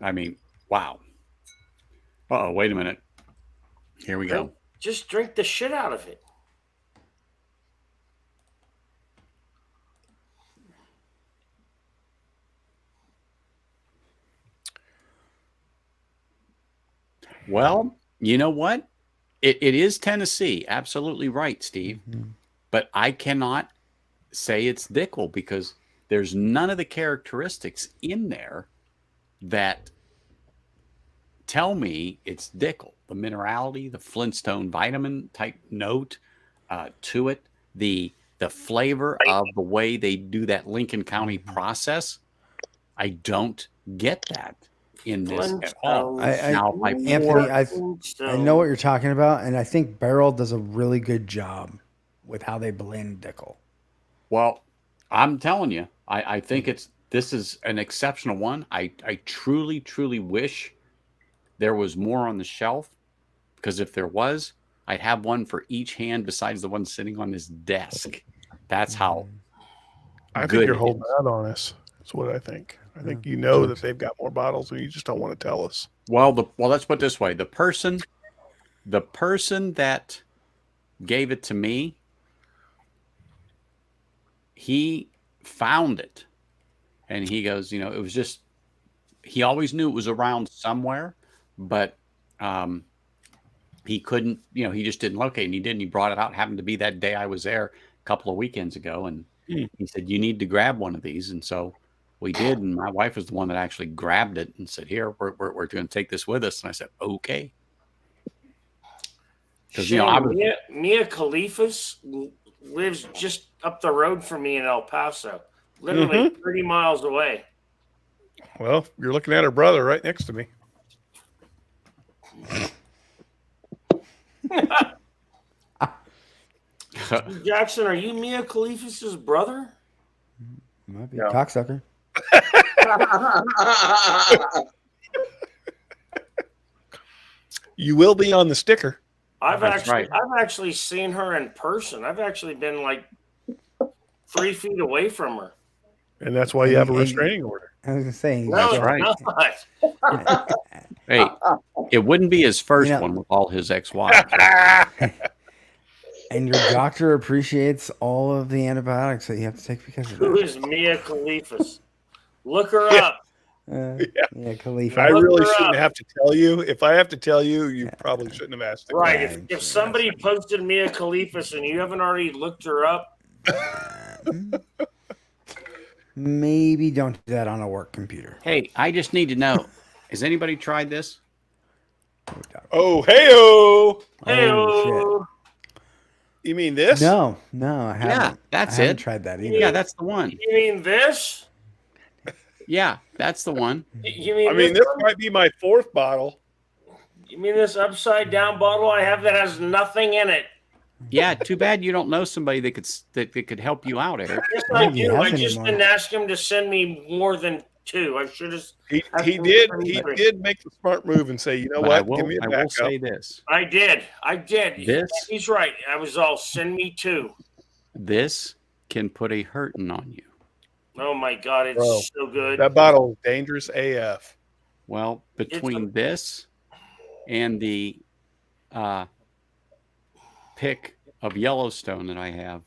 I mean, wow. Uh-oh, wait a minute. Here we go. Just drink the shit out of it. Well, you know what? It is Tennessee. Absolutely right, Steve. But I cannot say it's Dickel because there's none of the characteristics in there that tell me it's Dickel. The minerality, the Flintstone vitamin type note to it, the flavor of the way they do that Lincoln County process. I don't get that in this at all. Now, my Anthony, I know what you're talking about, and I think Barrel does a really good job with how they blend Dickel. Well, I'm telling you, I think this is an exceptional one. I truly, truly wish there was more on the shelf, because if there was, I'd have one for each hand besides the one sitting on this desk. That's how I think good you're it holding is. out on us. That's what I think. I think you know that they've got more bottles, and you just don't want to tell us. Well, let's put it this way: the person the person that gave it to me, he found it, and he goes, you know, it was just, he always knew it was around somewhere, but he couldn't, you know, he just didn't locate, and he didn't. He brought it out. Happened to be that day I was there a couple of weekends ago, and he said, you need to grab one of these. And so we did, and my wife was the one that actually grabbed it and said, here, we're going to take this with us. And I said, okay. Because, you know, I was, Mia Khalifas lives just up the road from me in El Paso, literally 30 miles away. Well, you're looking at her brother right next to me. Jackson, are you Mia Khalifas' brother? Might be a cocksucker. You will be on the sticker. I've actually seen her in person. I've actually been like 3 feet away from her. And that's why you have a restraining order. I was gonna say, No, That's it's right. not. hey, it wouldn't be his first one with all his ex-wives. and your doctor appreciates all of the antibiotics that you have to take because of Who that. is Mia Khalifas? Look her up. Yeah, Khalifa. I Look really her shouldn't up. have to tell you. If I have to tell you, you probably shouldn't have asked. The Right. question. If somebody posted Mia Khalifas and you haven't already looked her up, Maybe don't do that on a work computer. Hey, I just need to know, has anybody tried this? Oh, hey-o! hey, You mean this? No, I haven't. Yeah, that's I haven't it. tried that either. Yeah, that's the one. you mean this? Yeah, that's the one. You mean I mean, this might be my 4th bottle. You mean this upside down bottle I have that has nothing in it? Yeah, too bad you don't know somebody that could help you out, Eric. Yes, I I think he do. has I any just more. didn't ask him to send me more than 2. I should have. He did make the smart move and say, you know But what? Give me a I will backup. say this. I did. This He's right. I was all send me 2. this can put a hurting on you. Oh my God, it's Bro, so good. That bottle is dangerous AF. Well, between this and the pick of Yellowstone that I have,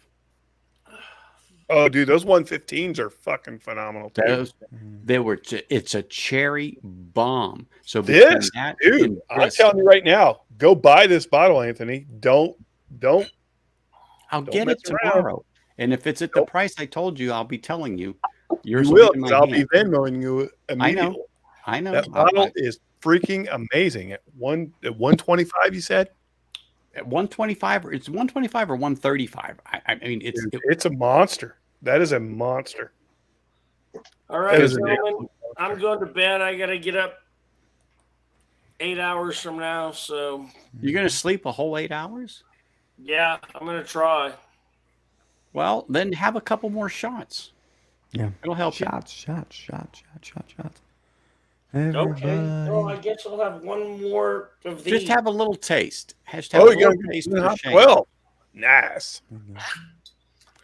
Oh, dude, those 115s are fucking phenomenal too. it's a cherry bomb. So This, that dude, and I'm this, telling you right now, go buy this bottle, Anthony. Don't I'll don't get mess it around. tomorrow. And if it's at the price I told you, I'll be telling you. Yours You will will, be in 'cause my I'll hand. be Venmoing you immediately. I know. That bottle is freaking amazing. At 125, you said? At 125, it's 125 or 135. I mean, It's a monster. That is a monster. All That right, is a gentlemen, I'm going to bed. I got to get up 8 hours from now. So you're going to sleep a whole 8 hours? yeah, I'm going to try. Well, then have a couple more shots. Yeah. It'll help you. Shots. Okay. Everybody. Well, I guess I'll have one more of these. Just have a little taste. Have Oh, a you're little going taste to for hop Shane. 12. Nice.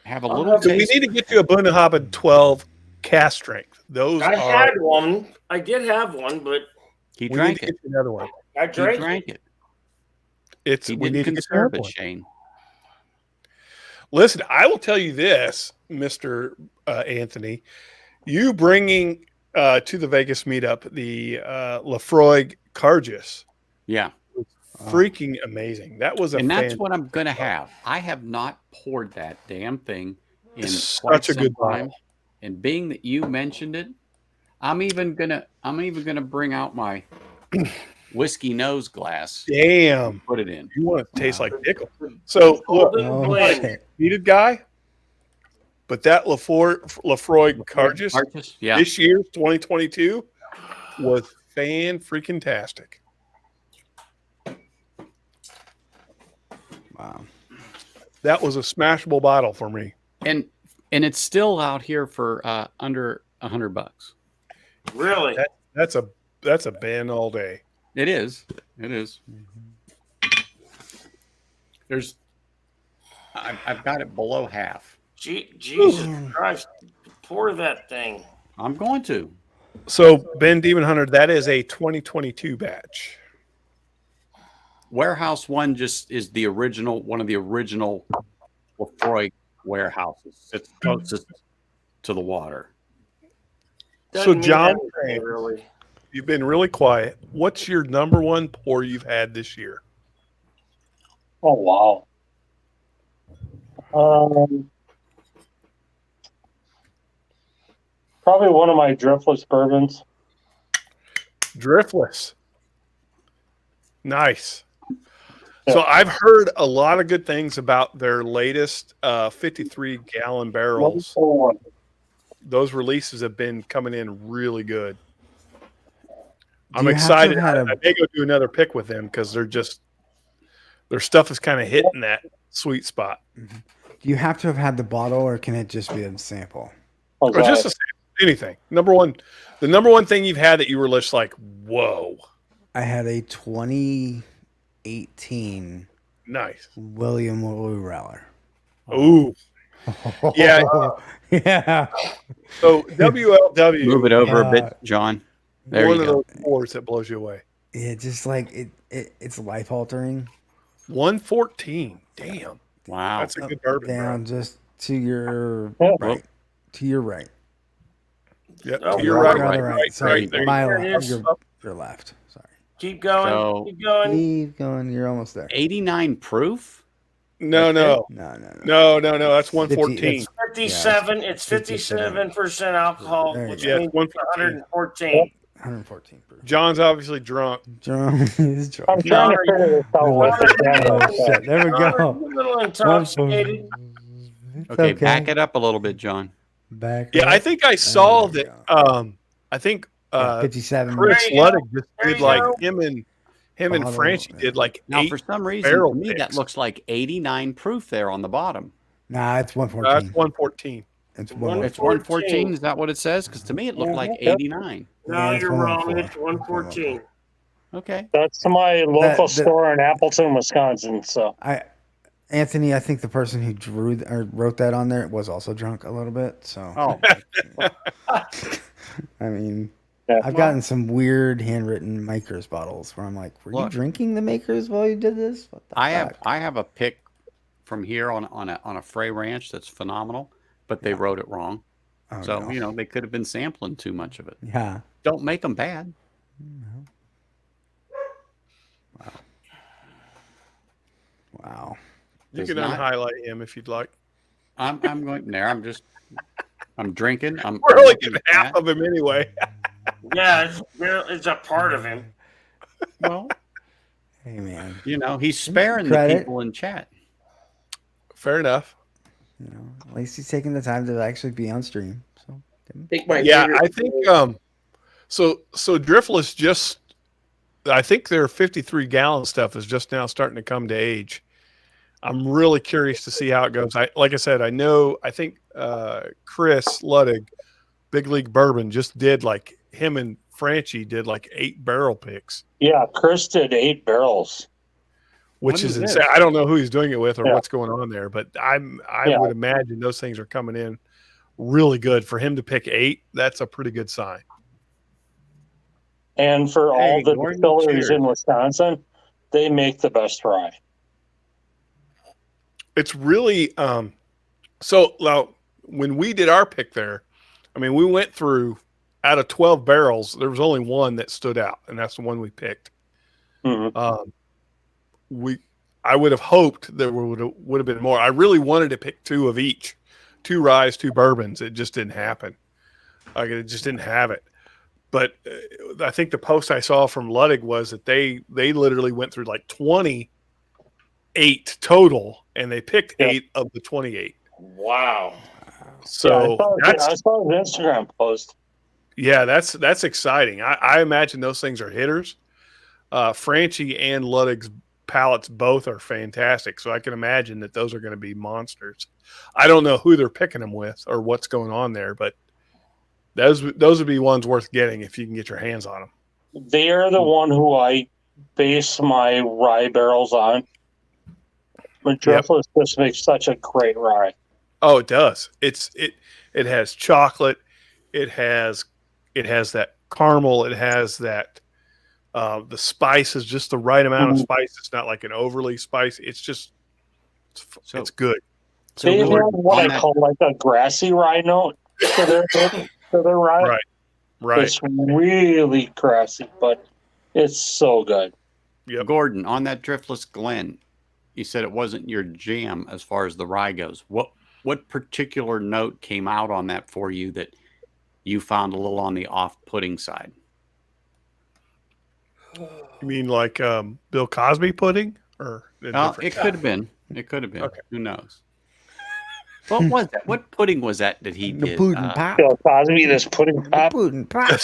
Have a little So we taste. need to get you a Bunnahabad 12 cast strength. Those I are. had one. I did have one, but He We need drank to it. get you another one. I He drank it. drank it. We He need didn't to get you conserve another it, one. Shane. Listen, I will tell you this, Mr. Anthony. You bringing to the Vegas meetup the Lafroig Cargis, Yeah. freaking amazing. That was And that's what I'm going to have. I have not poured that damn thing in It's quite such a some good time. bottle. And being that you mentioned it, I'm even gonna bring out my whiskey nose glass. Damn. Put it in. You want it to taste like pickle. So, look, Oh, shit. needed guy, but that Lafroig Cargis Arches? Yeah. this year, 2022, was fan-freaking-tastic. Wow. That was a smashable bottle for me. And it's still out here for under $100. Really? That's a ban all day. It is. It is. There's. I've got it below half. Jesus Christ! Pour that thing. I'm going to. So, Ben Demon Hunter, that is a 2022 batch. Warehouse one just is the original, one of the original Lefroy warehouses. It's closest to the water. So, Doesn't mean John, that way, really. you've been really quiet. What's your number one pour you've had this year? Oh wow. Probably one of my driftless bourbons. Driftless. Nice. So I've heard a lot of good things about their latest 53-gallon barrels. Those releases have been coming in really good. I'm excited. I may go do another pick with them because their stuff is kind of hitting that sweet spot. Do you have to have had the bottle, or can it just be a sample? Or just a sample, anything. The number one thing you've had that you were just like, whoa. I had a 2018 Nice William Weller. Ooh. Yeah. Yeah. So WLW. Move it over a bit, John. There one you of go. those pours that blows you away. Yeah, just like it's life altering. 114. Damn. Wow. That's a good bourbon. Down Bro. just to your right. To your right. Yep. Oh, To your right. Sorry, There my There it left. is. Your left. Sorry. Keep going. So- Keep going. Keep going. You're almost there. 89 proof? No. No. That's 114. 50, 57. It's 57% alcohol, There you which go. means Yeah, it's 114. 114 proof. John's obviously drunk. John is drunk. I'm trying to figure this out. Oh, shit. There we A go. little intoxicated. It's Okay, back it up a little bit, John. Back. Yeah, up. I think I saw There we that. go. I think 57. Chris There you go. Ludwig just There did you like go. him and Bottle, Francie did like Now, 8 for some reason, barrel to me, that picks. looks like 89 proof there on the bottom. Nah, it's That's 114. 114. It's It's 114. 114. Is that what it says? Because to me, it looked like 89. No, Yeah, it's you're wrong. 114. It's 114. Okay. That's my local The- store in Appleton, Wisconsin. So Anthony, I think the person who wrote that on there was also drunk a little bit. So Oh, I mean, Yeah. I've gotten some weird handwritten Makers bottles where I'm like, were you Look. drinking the Makers while you did this? What the fuck? I have a pick from here on a Frey Ranch that's phenomenal, but they wrote it wrong. Oh, So, no. they could have been sampling too much of it. Yeah. Don't make them bad. Wow. You Does can not- unhighlight him if you'd like. I'm going there. I'm drinking. We're only getting half of him anyway. Yeah, it's a part of him. Well, Hey, man. he's sparing the Credit. people in chat. Fair enough. At least he's taking the time to actually be on stream. So Take my Yeah, finger- I think so Driftless just I think their 53-gallon stuff is just now starting to come to age. I'm really curious to see how it goes. Like I said, I think Chris Ludwig, Big League Bourbon, just did like him and Franchi did like 8 barrel picks, yeah, Chris did 8 barrels. which When is is insane. this? I don't know who he's doing it with or Yeah. what's going on there, but I Yeah. would imagine those things are coming in really good. For him to pick 8, that's a pretty good sign. And for Hey, all the Gordon, distilleries cheers. in Wisconsin, they make the best rye. It's really so now when we did our pick there, I mean, we went through out of 12 barrels, there was only one that stood out, and that's the one we picked. Mhm. I would have hoped there would have been more. I really wanted to pick 2 of each, 2 ryes, 2 bourbons. It just didn't happen. Like it just didn't have it. But I think the post I saw from Ludwig was that they literally went through like 28 total, and they picked 8 of the 28. Wow. So I saw his Instagram post. yeah, that's exciting. I imagine those things are hitters. Franchi and Ludwig's palates both are fantastic, so I can imagine that those are going to be monsters. I don't know who they're picking them with or what's going on there, but those would be ones worth getting if you can get your hands on them. They are the one who I base my rye barrels on. But Driftless just makes such a great rye. Oh, it does. It has chocolate. It has that caramel. It has that The spice is just the right amount of spice. It's not like an overly spicy. It's just it's good. So They have Gordon, what on I that, call like a grassy rye note to their rye. Right. It's really grassy, but it's so good. Yep. Gordon, on that Driftless Glen, you said it wasn't your jam as far as the rye goes. What particular note came out on that for you that you found a little on the off-putting side? You mean like Bill Cosby pudding, or It could have been. It could have been. Okay. Who knows? What was that? What pudding was that he The did? pudding pop. Bill Cosby, this pudding The pop. pudding pop.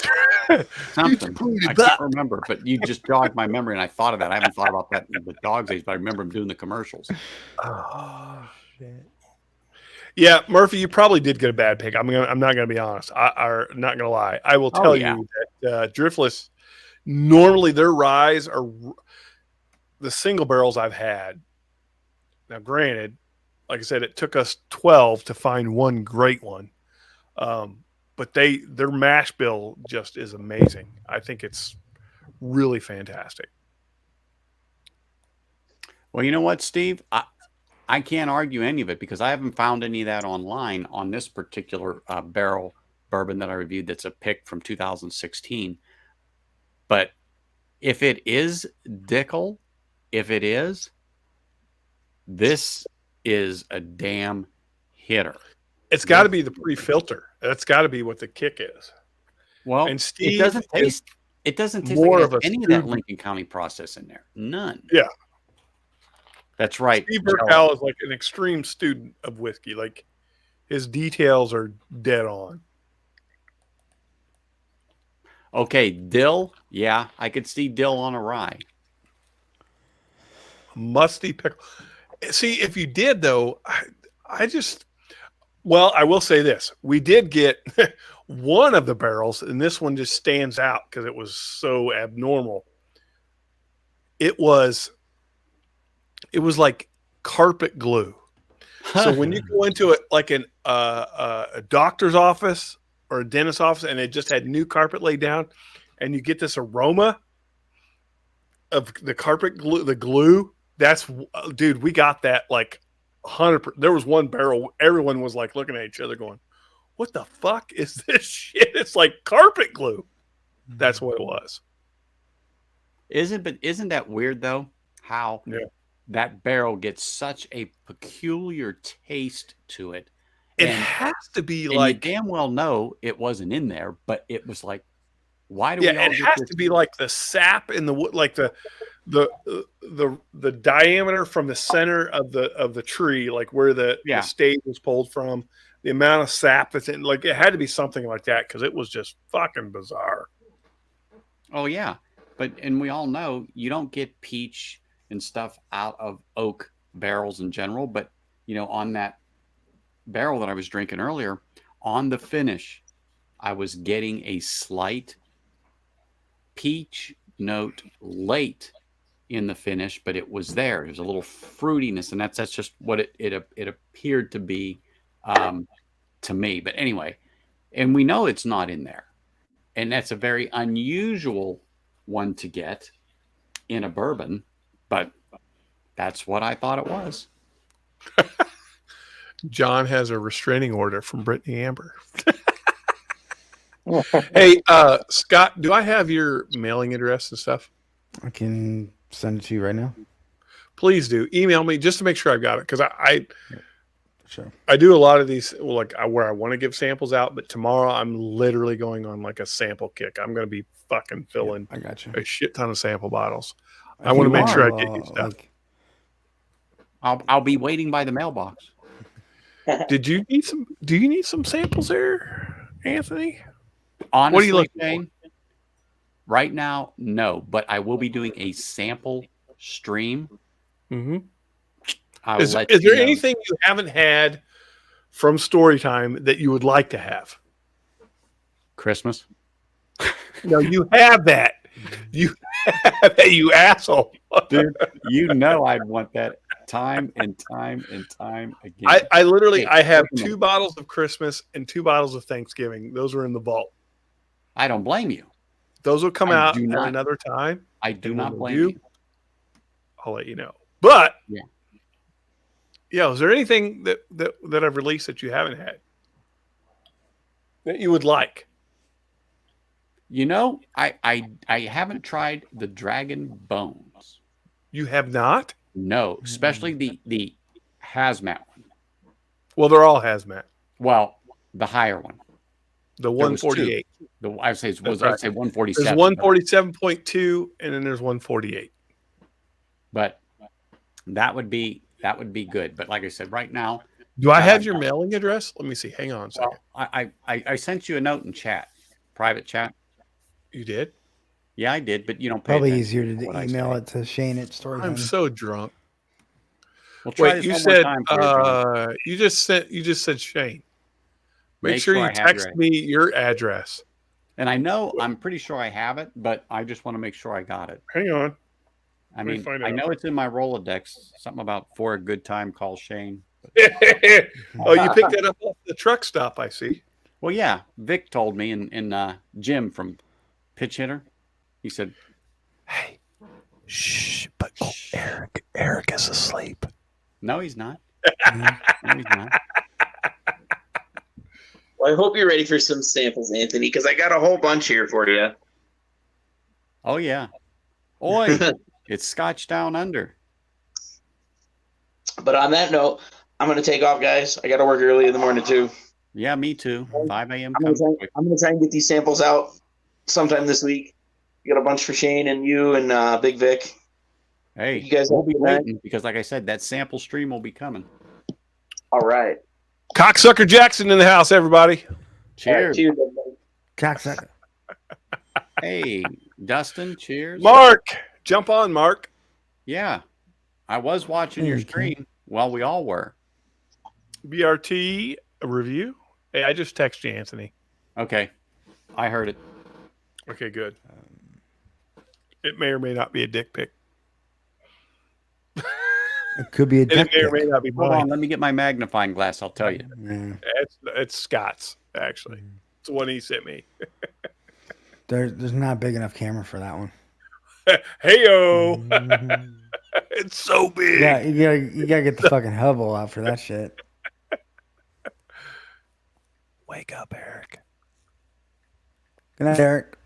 Something. I can't remember, but you just jogged my memory, and I thought of that. I haven't thought about that in the dog's age, but I remember him doing the commercials. Oh shit. Yeah, Murphy, you probably did get a bad pick. I'm not gonna be honest. I'm not gonna lie. I will tell you that Driftless, normally their ryes are the single barrels I've had. Now, granted, like I said, it took us 12 to find one great one, but their mash bill just is amazing. I think it's really fantastic. Well, you know what, Steve? I can't argue any of it because I haven't found any of that online on this particular barrel bourbon that I reviewed that's a pick from 2016. But if it is Dickel, this is a damn hitter. It's got to be the pre-filter. That's got to be what the kick is. Well, and Steve, it doesn't taste more like of a any of that Lincoln County process in there. None. Yeah. That's right. Steve Burkell is like an extreme student of whiskey. Like his details are dead on. Okay, dill. Yeah, I could see dill on a rye. Musty pickle. See, if you did though, well, I will say this: we did get one of the barrels, and this one just stands out because it was so abnormal. It was like carpet glue. So when you go into it, like a doctor's office or a dentist's office, and they just had new carpet laid down, and you get this aroma of the carpet glue, the glue. That's, dude, we got that like 100%. There was one barrel, everyone was like looking at each other going, what the fuck is this shit? It's like carpet glue. That's what it was. Isn't that weird though? How that barrel gets such a peculiar taste to it. It has to be and like, you damn well know it wasn't in there, but it was like, why do we? Yeah, it has to be like the sap in the wood, like the diameter from the center of the tree, like where the stage was pulled from, the amount of sap that's in, like it had to be something like that because it was just fucking bizarre. Oh yeah, and we all know you don't get peach and stuff out of oak barrels in general, but you know, on that barrel that I was drinking earlier, on the finish, I was getting a slight peach note late in the finish, but it was there. There's a little fruitiness, and that's just what it appeared to be to me. But anyway, and we know it's not in there, and that's a very unusual one to get in a bourbon, but that's what I thought it was. John has a restraining order from Brittany Amber. Hey, Scott, do I have your mailing address and stuff? I can send it to you right now. Please do. Email me just to make sure I've got it, because Sure. I do a lot of these where I want to give samples out, but tomorrow I'm literally going on like a sample kick. I'm going to be fucking filling I got you. a shit ton of sample bottles. I want to make sure I get you stuff. I'll be waiting by the mailbox. Do you need some samples there, Anthony? Honestly, what are you looking Shane, right now, no, but I will be doing a sample stream. Mm-hmm. Is there anything you haven't had from Storytime that you would like to have? Christmas? No, you have that. You have that, you asshole. Dude, you know I'd want that time and time and time again. I literally have 2 bottles of Christmas and 2 bottles of Thanksgiving. Those are in the vault. I don't blame you. Those will come I out do at not- another time. I do And not when blame we do, you. I'll let you know. But Yeah. yeah, is there anything that I've released that you haven't had that you would like? You know, I haven't tried the dragon bones. You have not? No, especially the hazmat one. Well, they're all hazmat. Well, the higher one. The There was two. 148. I would say That's I'd right. say 147. There's 147.2, and then there's 148. But that would be good. But like I said, right now, Do I have your mailing address? Let me see. Hang on a second. well, I sent you a note in chat, private chat. You did? Yeah, I did, but you don't pay Probably attention easier to to what I email say. it to Shane at Story. I'm so drunk. We'll try Wait, this you one said more time for you, John. you just said Shane. Make Make sure sure you I have text your- me your address. And I know I'm pretty sure I have it, but I just want to make sure I got it. Hang on. I Let me mean, find I out. know it's in my Rolodex. Something about for a good time, call Shane. Oh, you picked that up off the truck stop, I see. Well, yeah, Vic told me, and Jim from Pitch Hitter, he said, Hey, shh, but Eric is asleep. "No, he's not. No, he's not." Well, I hope you're ready for some samples, Anthony, because I got a whole bunch here for you. Oh yeah, oi, it's Scotch Down Under. But on that note, I'm going to take off, guys. I got to work early in the morning, too. Yeah, me too. 5 a.m. I'm going comes quick. to try and get these samples out sometime this week. You got a bunch for Shane and you and Big Vic. Hey, You guys we'll have be a good night. waiting because, like I said, that sample stream will be coming. All right. Cocksucker Jackson in the house, everybody. All right, Cheers. cheers, everybody. Cocksucker. Hey, Dustin, cheers. Mark, jump on, Mark. Yeah, I was watching your Hey, Ken. stream. Well, we all were. BRT review. Hey, I just texted you, Anthony. Okay, I heard it. Okay, good. It may or may not be a dick pic. It could be a And it dick may or may pic. not be Hold on, mine. let me get my magnifying glass. I'll tell you. Yeah. It's Scott's, actually. It's the one he sent me. There's not a big enough camera for that one. Hey-o. Mhm. It's so big. Yeah, you gotta get the fucking Hubble out for that shit. Wake up, Eric. Good night, Eric.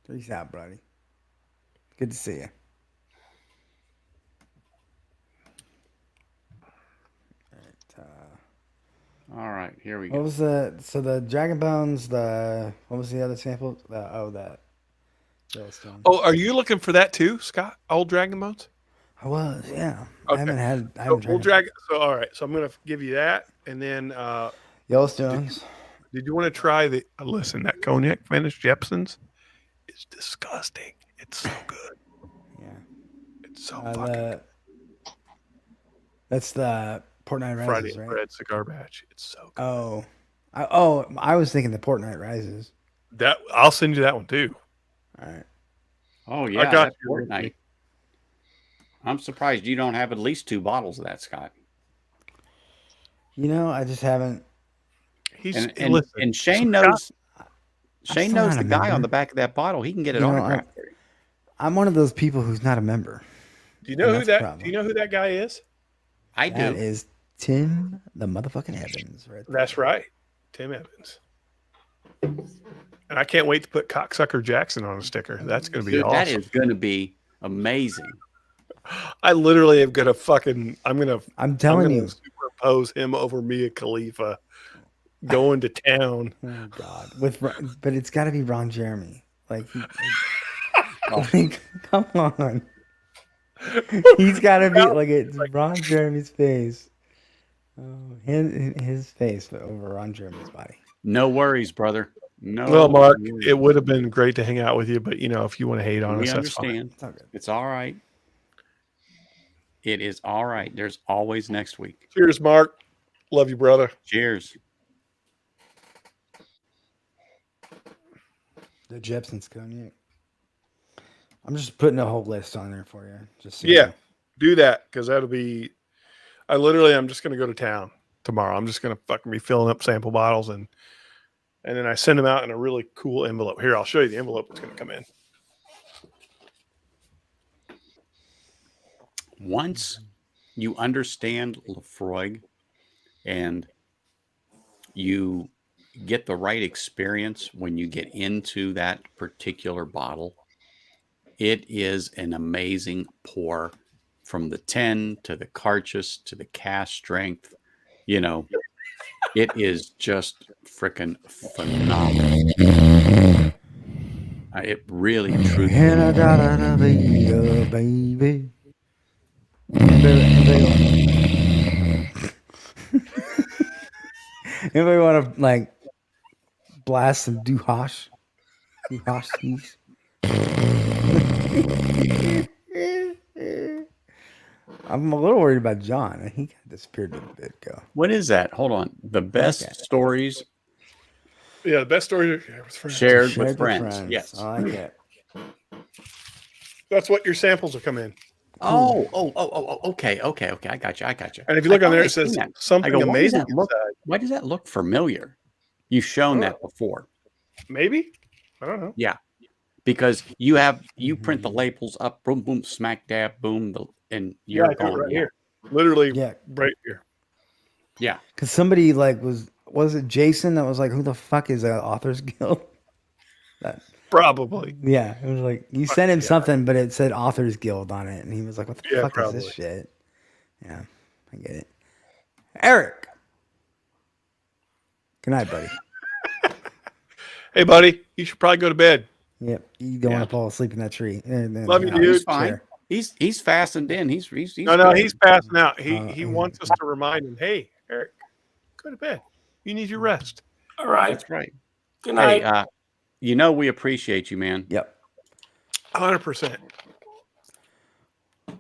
Peace out, buddy. Good to see you. All right, here we What go. was the Dragon Bones? What was the other sample? That Yellowstone. Oh, are you looking for that too, Scott? Old Dragon Bones? I was, yeah. Okay. I haven't So, tried Old Dragon. So, all right. So I'm going to give you that. And then, Yellowstones. did you want to try the, listen, that cognac finish, Jepson's, is disgusting. It's so good. Yeah. It's so fucking That's the Portnight Friday Rises, right? Bread cigar batch. It's so good. I was thinking the Portnight Rises. That I'll send you that one too. All right. Oh yeah, got that's you. Fortnite. I'm surprised you don't have at least 2 bottles of that, Scott. You know, I just haven't. He's And listen, and Shane Scott- knows. Shane still knows not the a guy member. on the back of that bottle. He can get it You know, autographed. for you. I'm one of those people who's not a member. Do you know And who that's the that? problem. Do you know who that guy is? I That do. is Tim the motherfucking Evans, right there. That's right, Tim Evans. And I can't wait to put Cocksucker Jackson on a sticker. That's going to be Dude, awesome. that is going to be amazing. I literally am going to fucking. I'm telling you. superimpose him over Mia Khalifa going to town. Oh God, but it's got to be Ron Jeremy. Like, like, come on. He's got to be like it's Ron Jeremy's face. Oh, his face over Ron Jeremy's body. No worries, brother. No. Well, Mark, worries. it would have been great to hang out with you, but if you want to hate on we us, that's fine. understand. It's all good. It's all right. It is all right. There's always next week. Cheers, Mark. Love you, brother. Cheers. The Jepson's cognac. I'm just putting a whole list on there for you. Just so Yeah, do that because that'll be. I'm just going to go to town tomorrow. I'm just going to fucking be filling up sample bottles and and then I send them out in a really cool envelope. Here, I'll show you the envelope that's going to come in. Once you understand Lefroy and you get the right experience when you get into that particular bottle, it is an amazing pour from the 10 to the cartridge to the cask strength. You know, it is just freaking phenomenal. It really, truly. And I gotta be a baby. Anybody want to like blast some Duhash? Duhash. I'm a little worried about John. He got disappeared a bit ago. What is that? Hold on. The best stories Yeah, the best story shared with friends. Yes. I like it. That's what your samples will come in. Oh, okay. I got you. And if you look on there, I've it says seen that. something I go, amazing. why does that look familiar? You've shown that before. Maybe. I don't know. Yeah. Because you print the labels up, boom, boom, smack dab, boom, and you're I do it going right here. Literally right here. Yeah. Because somebody like was it Jason that was like, who the fuck is that Authors Guild? Probably. Yeah. It was like, you sent him something, but it said Authors Guild on it. And he was like, what the fuck is this shit? Yeah. I get it. Eric. Good night, buddy. Hey, buddy. You should probably go to bed. Yep. You don't want to fall asleep in that tree. Love you, dude. He's fine. He's fastened in. He's no, he's passing out. He wants us to remind him, hey, Eric, go to bed. You need your rest. All right. That's right. Good night. Hey, you know we appreciate you, man. Yep. 100%.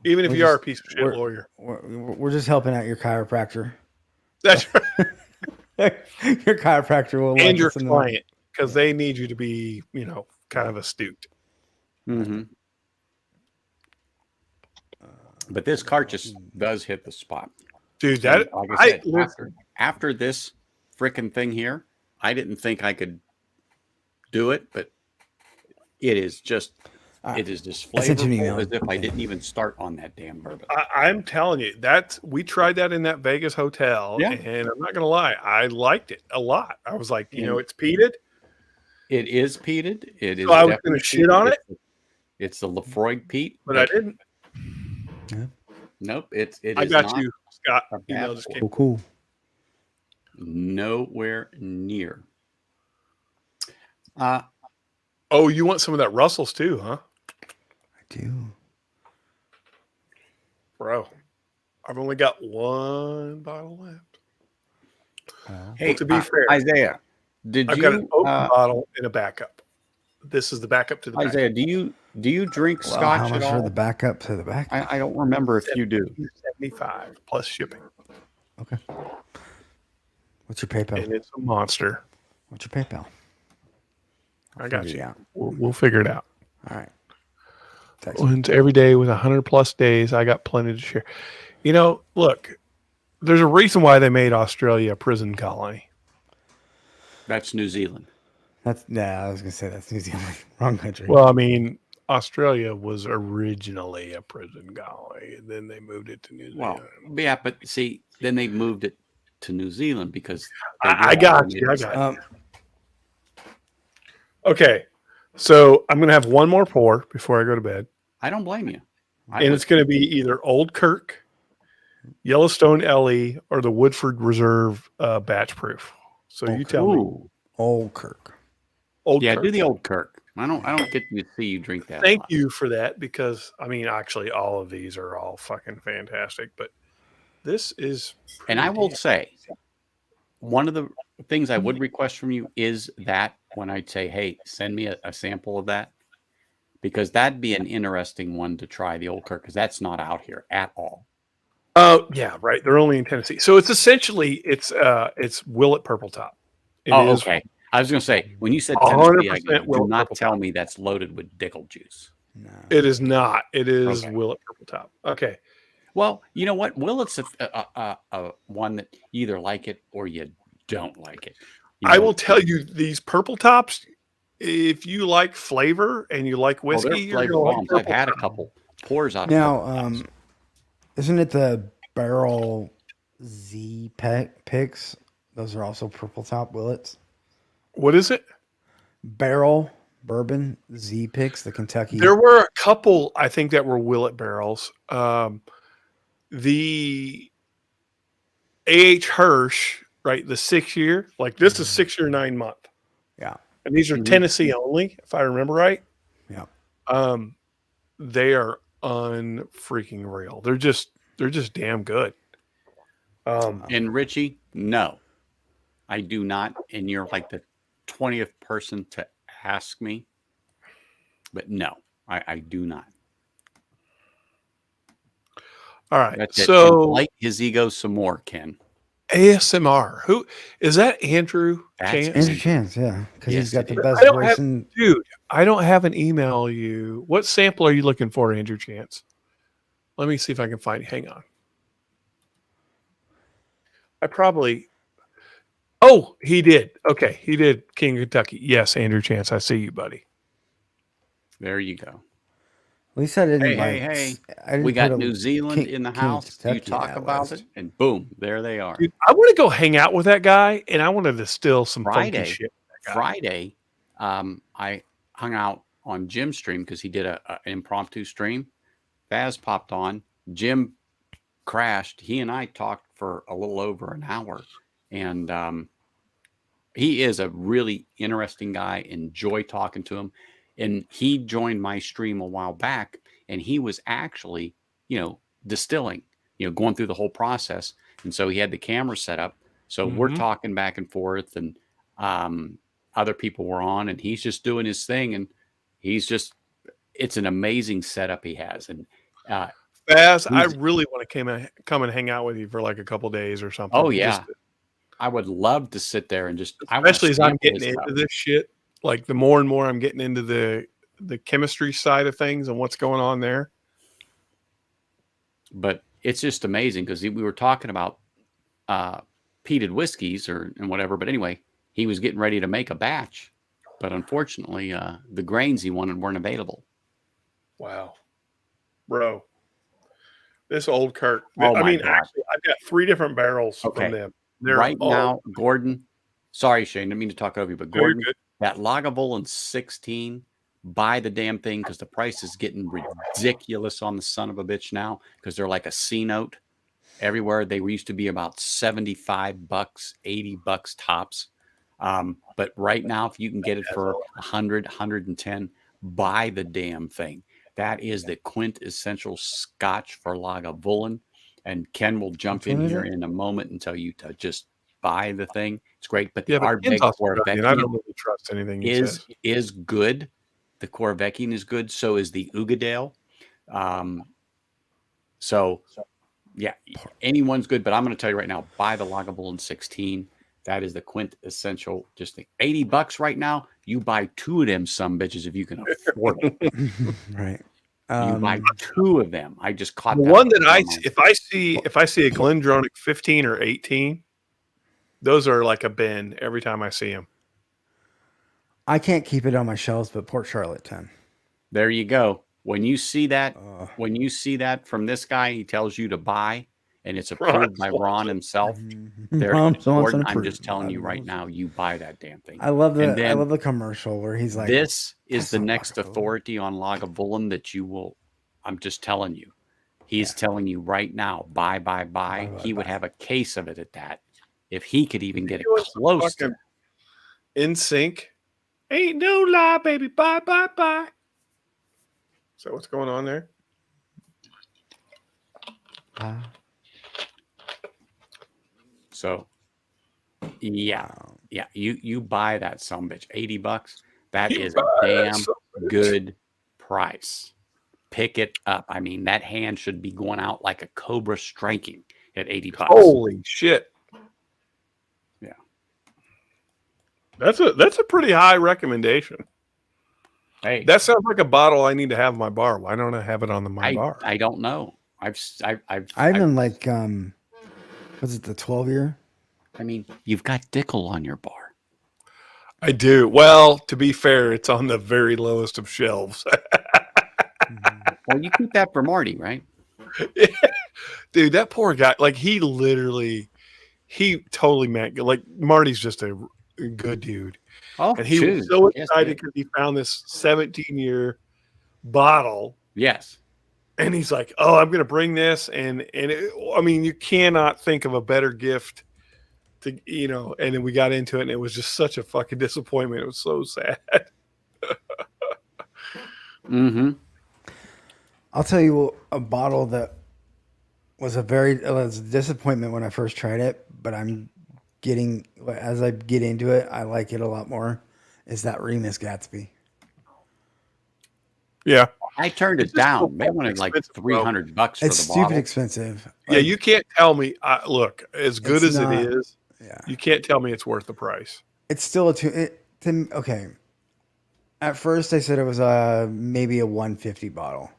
Even if you are a piece of shit lawyer. We're just helping out your chiropractor. That's right. Your chiropractor will and your client, because they need you to be, kind of astute. Mm-hmm. But this cartridge does hit the spot, dude. That like I said, after this freaking thing here, I didn't think I could do it, but it is just flavorful as if I didn't even start on that damn bourbon. I'm telling you, we tried that in that Vegas hotel, and I'm not gonna lie, I liked it a lot. I was like, it's peated. It is peated. It is. So I was gonna shit on it. It's the Lefroy peat, but I didn't. Yeah. Nope. It I is got not you, Scott. Email just came. Cool. Nowhere near. Oh, you want some of that Russell's too, huh? I do. Bro, I've only got one bottle left. Hey, well, to be fair, Isaiah, I've got an open bottle and a backup. This is the backup to the Isaiah, backup. Do you drink scotch how much at all? for the backup to the back? I don't remember if you do. 75 plus shipping. Okay. What's your PayPal? And it's a monster. What's your PayPal? I got you. We'll figure it out. All right. And every day with 100+ days, I got plenty to share. Look, there's a reason why they made Australia a prison colony. That's New Zealand. I was gonna say that's New Zealand. Wrong country. Well, I mean, Australia was originally a prison colony, and then they moved it to New Zealand. Well, yeah, but see, then they moved it to New Zealand because I got you. Okay, so I'm gonna have one more pour before I go to bed. I don't blame you. It's going to be either Old Kirk, Yellowstone LE, or the Woodford Reserve batch proof. So you tell me. Old Kirk. Kirk. Do the Old Kirk. I don't get to see you drink that. Thank you for that, because actually all of these are all fucking fantastic, but this is. And I will say, one of the things I would request from you is that when I'd say, hey, send me a sample of that, because that'd be an interesting one to try, the Old Kirk, because that's not out here at all. Oh yeah, right. They're only in Tennessee, so it's essentially it's Willet Purple Top. Okay. I was going to say, when you said Tennessee, do not tell me that's loaded with Dickel juice. No. It is not. It is Willet Purple Top. Okay. Well, you know what? Willet's a one that you either like it or you don't like it. I will tell you, these purple tops, if you like flavor and you like Well, they're whiskey, you're flavor gonna like bombs. I've purple had a top. couple pours out of Now, purple tops. isn't it the Barrel Z picks? Those are also purple top Willets. What is it? Barrel Bourbon Z picks, the Kentucky. There were a couple, I think, that were Willet barrels. The A.H. Hirsch, right? The 6 year, like this is 6 year, 9 month. Yeah. And these are Tennessee only, if I remember right. Yeah. They are unfreaking real. They're just damn good. And Richie, no, I do not. And you're like the 20th person to ask me, but no, I do not. All right. That's it. So And light his ego some more, Ken. ASMR. Who is that? Andrew That's Chance? Andrew Chance, yeah, because Yes, he's got it the is. best I don't voice. have- And Dude, I don't have an email you. What sample are you looking for, Andrew Chance? Let me see if I can find. Hang on. I probably. Oh, he did. Okay, he did. King of Kentucky. Yes, Andrew Chance. I see you, buddy. There you go. at least I didn't Hey. I didn't We got put a New Zealand King- in the King of house. You Kentucky in talk that about list. it, and boom, there they are. Dude, I want to go hang out with that guy, and I want to distill some funky Friday, shit. Friday, I hung out on Jim's stream because he did an impromptu stream. Baz popped on. Jim crashed. He and I talked for a little over an hour, and he is a really interesting guy. Enjoy talking to him. And he joined my stream a while back, and he was actually, distilling, going through the whole process. And so he had the camera set up. So we're talking back and forth, and other people were on, and he's just doing his thing. And it's an amazing setup he has. And Baz, I really want to come and hang out with you for like a couple days or something. Oh yeah, I would love to sit there and just, especially as I'm getting his into stuff. this shit. Like the more and more I'm getting into the chemistry side of things and what's going on there. But it's just amazing because we were talking about peated whiskeys and whatever. But anyway, he was getting ready to make a batch, but unfortunately, the grains he wanted weren't available. Wow, bro, this old Kurt. Oh I my mean, God. actually, I've got 3 different barrels Okay. from them. They're Right all now, Gordon. Sorry, Shane. Didn't mean to talk over you, but very Gordon, good. that Lagavulin 16, buy the damn thing because the price is getting ridiculous on the son of a bitch now because they're like a C note everywhere. They used to be about $75, $80 tops. But right now, if you can get it for 100, 110, buy the damn thing. That is the quintessential Scotch for Lagavulin. And Ken will jump in here in a moment and tell you to just buy the thing. It's great. But the Ken's Ardbeg also Australian. I don't Corvecchian really trust anything he says. is good. The Corvecchian is good. So is the Ugadale. So yeah, anyone's good. But I'm going to tell you right now, buy the Lagavulin 16. That is the quintessential. Just think, $80 right now. You buy 2 of them, some bitches, if you can afford it. right. You buy 2 of them. I just caught The that one on that camera. if I see a Glendronach 15 or 18, those are like a bin every time I see them. I can't keep it on my shelves, but Port Charlotte 10. There you go. When you see that, from this guy, he tells you to buy, and it's approved by Ron himself. There, Gordon, I'm just telling you right now, you buy that damn thing. I love And then the commercial where he's like, this is the "That's not next Lagavulin." authority on Lagavulin that you will. I'm just telling you. He's telling you right now, buy. He would have a case of it at that. If he could even get it close to. In sync. Ain't no lie, baby. Bye. So what's going on there? So, yeah, you buy that sumbitch, $80. That is a damn good price. Pick it up. I mean, that hand should be going out like a cobra striking at $80. Holy shit! Yeah, that's a pretty high recommendation. Hey, that sounds like a bottle I need to have in my bar. Why don't I have it on my bar? I don't know. I've like was it the 12 year? I mean, you've got Dickel on your bar. I do. Well, to be fair, it's on the very lowest of shelves. Well, you keep that for Marty, right? Dude, that poor guy, like he totally meant like Marty's just a good dude. Oh, And he was so excited because he found this 17-year bottle. Yes. And he's like, "Oh, I'm going to bring this." And I mean, you cannot think of a better gift to, you know, and then we got into it and it was just such a fucking disappointment. It was so sad. Mm-hmm. I'll tell you a bottle that was it was a disappointment when I first tried it, but as I get into it, I like it a lot more. Is that Remus Gatsby? Yeah. I turned it down. They wanted like $300 for the bottle. It's stupid expensive. Yeah, you can't tell me. Look, as good as it is, yeah, you can't tell me it's worth the price. It's still okay. At first, I said it was maybe a 150 bottle.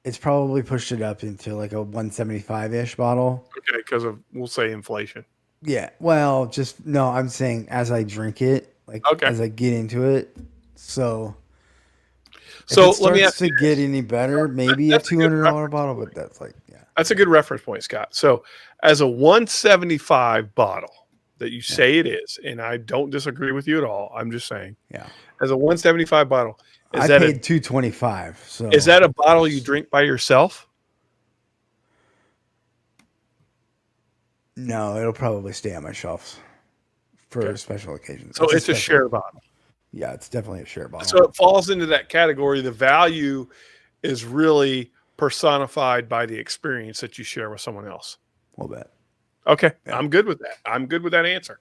It's probably pushed it up into like a 175-ish bottle. Okay, because of, we'll say, inflation. Yeah. Well, I'm saying as I drink it, like as I get into it. So let me ask to get any better, maybe a $200 bottle, but that's like, yeah. That's a good reference point, Scott. So as a 175 bottle that you say it is, and I don't disagree with you at all. I'm just saying. Yeah. As a 175 bottle, I paid $225. So is that a bottle you drink by yourself? No, it'll probably stay on my shelves for special occasions. So it's a share bottle. Yeah, it's definitely a share bottle. So it falls into that category. The value is really personified by the experience that you share with someone else. A little bit. Okay. Yeah. I'm good with that. I'm good with that answer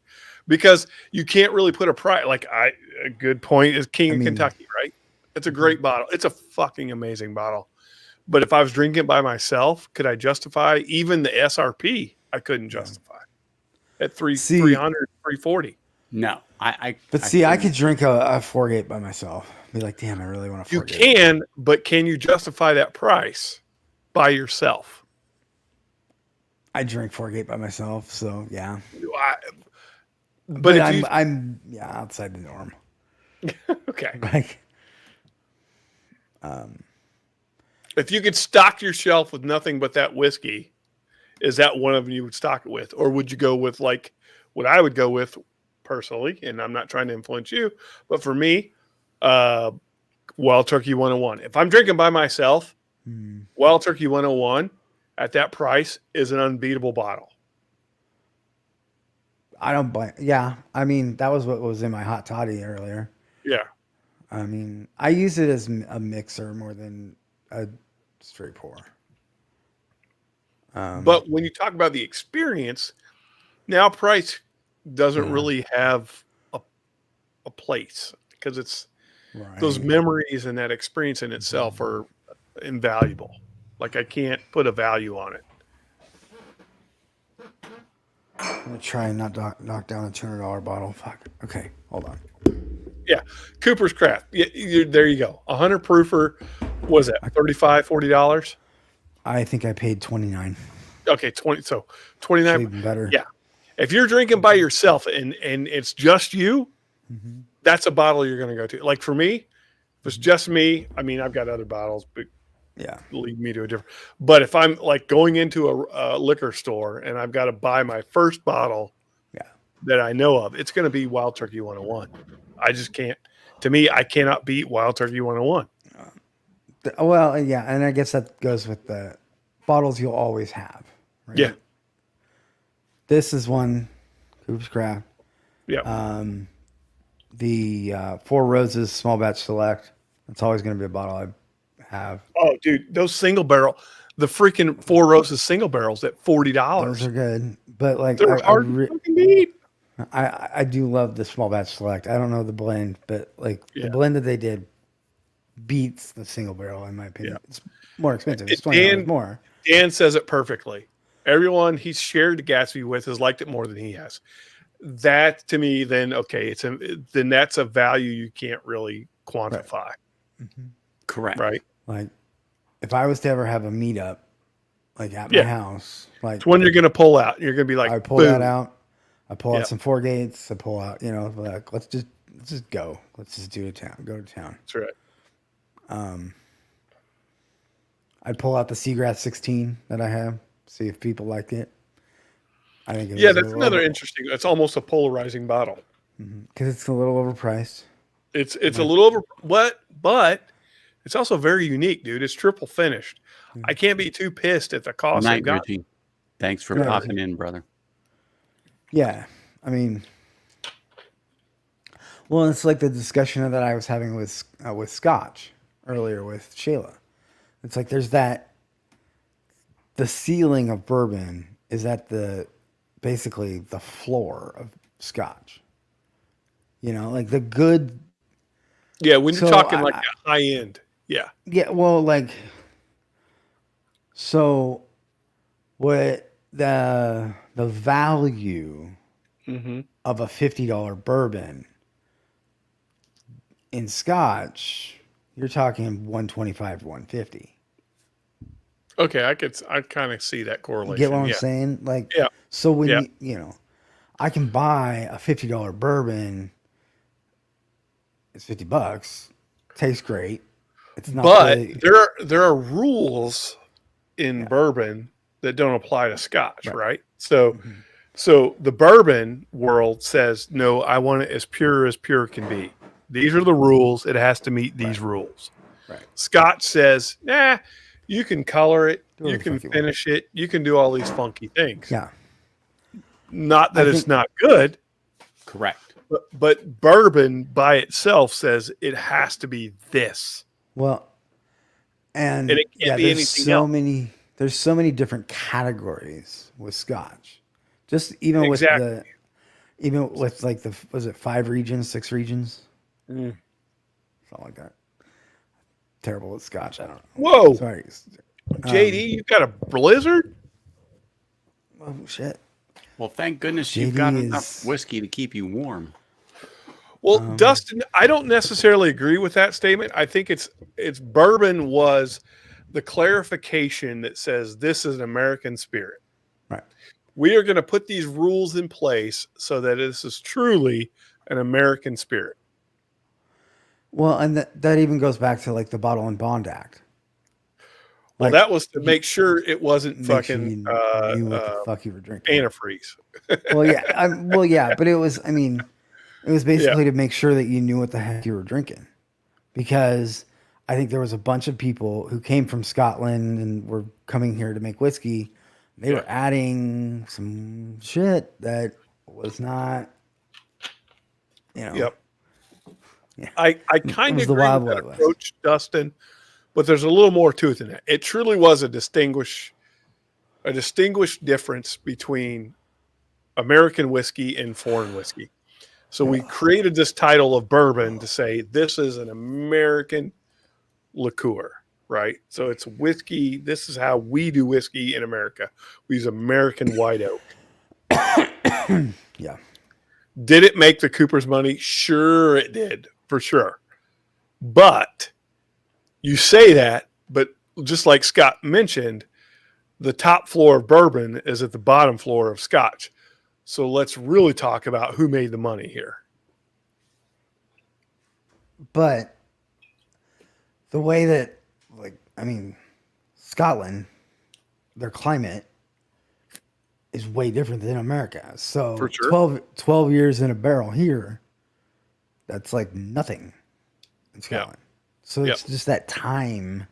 because you can't really put a price. A good point is King of Kentucky, right? It's a great bottle. It's a fucking amazing bottle. But if I was drinking it by myself, could I justify even the SRP? I couldn't justify at 300, 340. No, I could drink a Forgate by myself. Be like, damn, I really want to. You can, but can you justify that price by yourself? I drink Forgate by myself, so yeah. But I'm outside the norm. Okay. Like, if you could stock your shelf with nothing but that whiskey, is that one of them you would stock it with, or would you go with like what I would go with? Personally, and I'm not trying to influence you, but for me, Wild Turkey 101. If I'm drinking by myself, Wild Turkey 101 at that price is an unbeatable bottle. I don't buy. Yeah, I mean that was what was in my hot toddy earlier. Yeah, I mean I use it as a mixer more than a straight pour. But when you talk about the experience, now price doesn't really have a place because it's those memories and that experience in itself are invaluable. Like I can't put a value on it. I'm gonna try and not knock down a $200 bottle. Fuck. Okay, hold on. Yeah, Cooper's Craft. Yeah, there you go. 100 proofer. What was that $35, $40? I think I paid $29. Okay, 20. So 29. Even better. Yeah. If you're drinking by yourself and it's just you, that's a bottle you're going to go to. Like for me, if it's just me, I mean, I've got other bottles, but lead me to a different. But if I'm like going into a liquor store and I've got to buy my first bottle that I know of, it's going to be Wild Turkey 101. I just can't. To me, I cannot beat Wild Turkey 101. Well, yeah, and I guess that goes with the bottles you'll always have. Right? Yeah. This is one, Cooper's Craft. Yeah. The Four Roses Small Batch Select. That's always going to be a bottle I have. Oh, dude, those single barrel, the freaking Four Roses single barrels at $40. Those are good, but like they're hard to fucking beat. I do love the Small Batch Select. I don't know the blend, but like the blend that they did beats the single barrel in my opinion. Yeah. It's more expensive. It's $20 more. Dan says it perfectly. Everyone he's shared the Gatsby with has liked it more than he has. That to me, then okay, then that's a value you can't really quantify. Right. Correct. Right. Like if I was to ever have a meetup, like at my house, like it's when you're gonna pull out. You're gonna be like, I pull that out. I pull out some Four Gates. I pull out, like let's just let's just go. Let's just do a town. Go to town. That's right. I'd pull out the Seagrass 16 that I have. See if people liked it. I think it Yeah, was that's another interesting. It's almost a polarizing bottle. because it's a little overpriced. It's a little over but it's also very unique, dude. It's triple finished. I can't be too pissed at the Good cost night, they've got. Richie. Thanks for Good night, popping in, brother. Yeah, I mean, well, it's like the discussion that I was having with Scotch earlier with Shayla. It's like there's that the ceiling of bourbon is at basically the floor of Scotch. You know, like the good. Yeah, when you're So talking like a high end. Yeah. Yeah, well, like, so what the value of a $50 bourbon in Scotch, you're talking 125 to 150. Okay, I kind of see that You correlation. get what I'm yeah. saying? Like, Yeah. so when Yeah. you know, I can buy a $50 bourbon. It's $50. Tastes great. It's not. But the- there are rules in bourbon that don't apply to Scotch, right? So so the bourbon world says, no, I want it as pure can be. These are the rules. It has to meet these rules. Right. Scotch says, nah, you can color it, Do you whatever the can fuck you finish it, you can do all these funky things. Yeah. Not that I it's think- not good, Correct. but bourbon by itself says it has to be this. Well, and And it can't be there's anything so else. many. There's so many different categories with Scotch. Just even Exactly. with like was it 5 regions, 6 regions, Mm. something like that. Terrible at Scotch. I don't know. Whoa, Sorry. JD, you got a blizzard? Oh shit. Well, thank goodness JD you've got is- enough whiskey to keep you warm. Well, Dustin, I don't necessarily agree with that statement. I think it's bourbon was the clarification that says this is an American spirit. Right. We are going to put these rules in place so that this is truly an American spirit. Well, and that even goes back to like the Bottle and Bond Act. Well, Like, that was to make sure it wasn't make sure fucking you knew what the fuck you were drinking. antifreeze. Well, yeah, but it was. I mean, it was basically to make sure that you knew what the heck you were drinking, because I think there was a bunch of people who came from Scotland and were coming here to make whiskey. They were adding some shit that was not, you know. Yep. Yeah. I It kind was of the agree Wild with that Wild West. approach, Dustin, but there's a little more to it than that. It truly was a distinguished difference between American whiskey and foreign whiskey. So we created this title of bourbon to say this is an American liqueur, right? So it's whiskey. This is how we do whiskey in America. We use American white oak. Yeah. Did it make the Coopers money? Sure, it did, for sure. But you say that, but just like Scott mentioned, the top floor of bourbon is at the bottom floor of Scotch. So let's really talk about who made the money here. But the way that, like, I mean, Scotland, their climate is way different than America. So For sure. 12 years in a barrel here, that's like nothing in Scotland. So it's just that time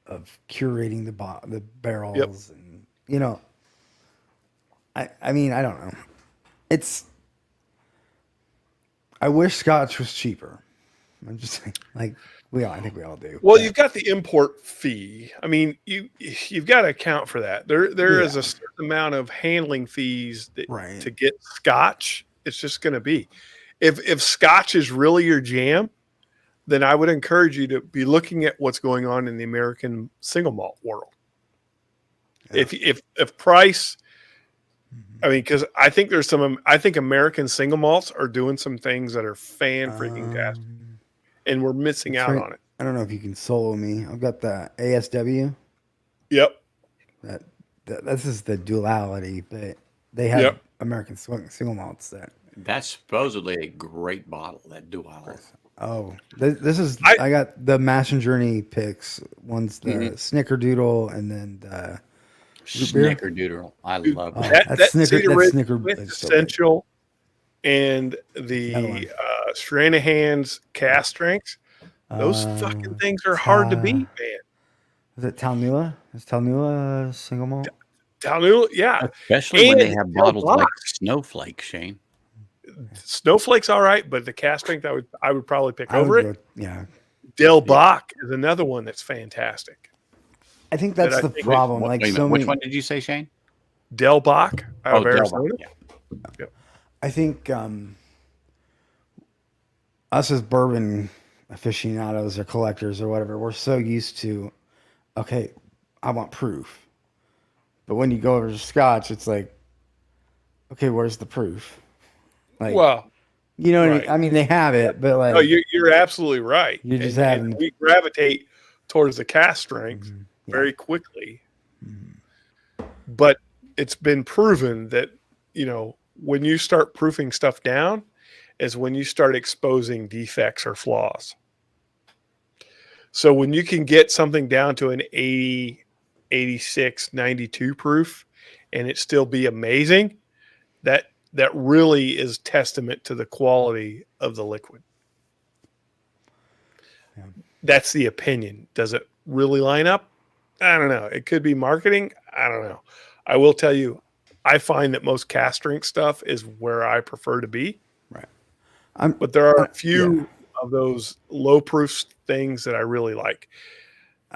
of curating the barrels and, you know, I mean, I don't know. I wish Scotch was cheaper. I'm just saying, like, I think we all do. Well, but- you've got the import fee. I mean, you've got to account for that. There is a certain amount of handling fees that, to get Scotch. It's just going to be. If Scotch is really your jam, then I would encourage you to be looking at what's going on in the American single malt world. Yeah. If price, I mean, because I think I think American single malts are doing some things that are fan-freaking-tastic, and we're missing out on it. I don't know if you can solo me. I've got the ASW. Yep. This is the duality, but they have American single malts that That's supposedly a great bottle, that Dual. Oh, this is. I- I got the Mash and Journey picks. One's the Mhm. Snickerdoodle, and then the root beer. Snickerdoodle. I Dude, love Oh, that. that Snicker. Cedar That Ridge Snicker with is so good. Essential and Another the one. Stranahan's cast strengths, those fucking things are hard to beat, man. Is it Talnula? Is Talnula a single malt? Talnula, yeah. Especially when they And have Del bottles like Box. Snowflake, Shane. Snowflake's all right, but the cast strength I would probably pick I over would it. go, yeah. Del Bach is another one that's fantastic. I think that's I the think- problem. Wait Like a minute, so which many. one did you say, Shane? Del Bach out of Del Arizona. Bach, yeah. I think us as bourbon aficionados or collectors or whatever, we're so used to, okay, I want proof. But when you go over to Scotch, it's like, okay, where's the proof? Like, Well, you know what right. I mean? They have it, but like, no, you're absolutely right. You're just and having- we gravitate towards the cast strength yeah. very quickly. But it's been proven that, when you start proofing stuff down is when you start exposing defects or flaws. So when you can get something down to an 80, 86, 92 proof and it still be amazing, that really is testament to the quality of the liquid. Yeah. That's the opinion. Does it really line up? I don't know. It could be marketing. I don't know. I will tell you, I find that most cast drink stuff is where I prefer to be. Right. But there are a few of those low proof things that I really like.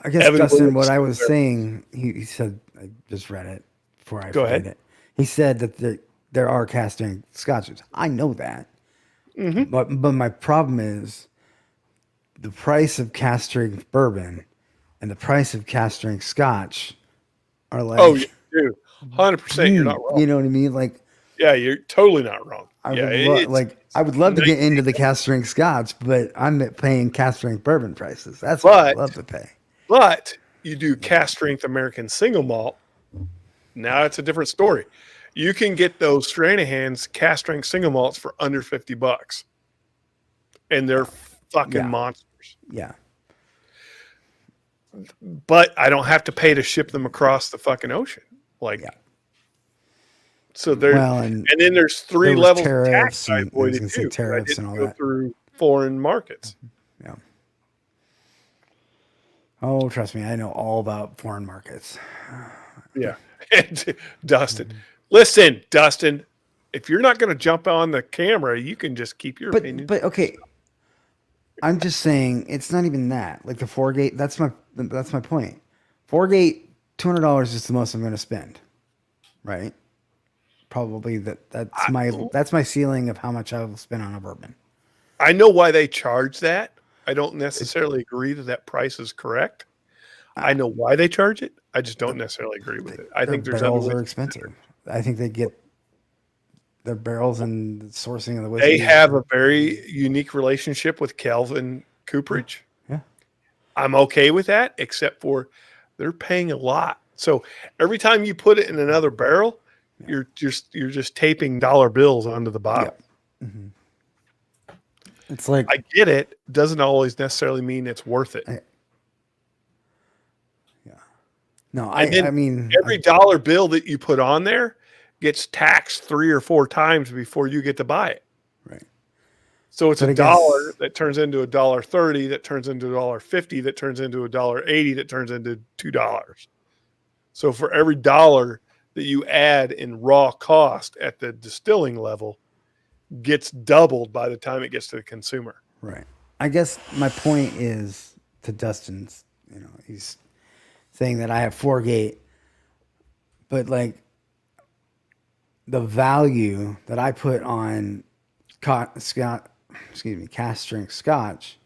I guess Evan Dustin, Williams what I was there. saying, he said, I just read it before I Go forget ahead. it. He said that there are cast strength scotches. I know that, but my problem is the price of cast strength bourbon and the price of cast strength scotch are like, Oh, you do. 100%. You're not wrong. You know what I mean? Like, Yeah, you're totally not wrong. I Yeah, would love to get into the cast strength scotch, but I'm paying cast strength bourbon prices. That's what I'd But- love to pay. But you do cast strength American single malt. Now it's a different story. You can get those Stranahan's cast strength single malts for under $50, and they're fucking Yeah. monsters. Yeah. But I don't have to pay to ship them across the fucking ocean. Like, Yeah. so there. Well, and then there's three there was levels of tariffs tax I and- I was avoided gonna say too. 'cause I tariffs didn't and all go that. through foreign markets. Yeah. Oh, trust me, I know all about foreign markets. Yeah. And Dustin, listen, Dustin, if you're not going to jump on the camera, you can just keep your opinion. But okay, I'm just saying it's not even that. Like the 4-gate, that's my point. 4-gate, $200 is the most I'm going to spend, right? Probably that's my ceiling of how much I will spend on a bourbon. I know why they charge that. I don't necessarily agree that price is correct. I know why they charge it. I just don't necessarily agree with it. I think there's other barrels ways. are expensive. I think they get their barrels and the sourcing of the whiskey. They have a very unique relationship with Calvin Cooperage. Yeah. I'm okay with that, except for they're paying a lot. So every time you put it in another barrel, you're just taping dollar bills onto the bottom. Yep. Mm-hmm. It's like I get it. Doesn't always necessarily mean it's worth it. no, And then I mean every dollar bill that you put on there gets taxed 3 or 4 times before you get to buy it. right. So it's But I a dollar guess- that turns into $1.30, that turns into $1.50, that turns into $1.80, that turns into $2. So for every dollar that you add in raw cost at the distilling level, gets doubled by the time it gets to the consumer. Right. I guess my point is to Dustin's, he's saying that I have 4-gate, but like the value that I put on cast strength scotch,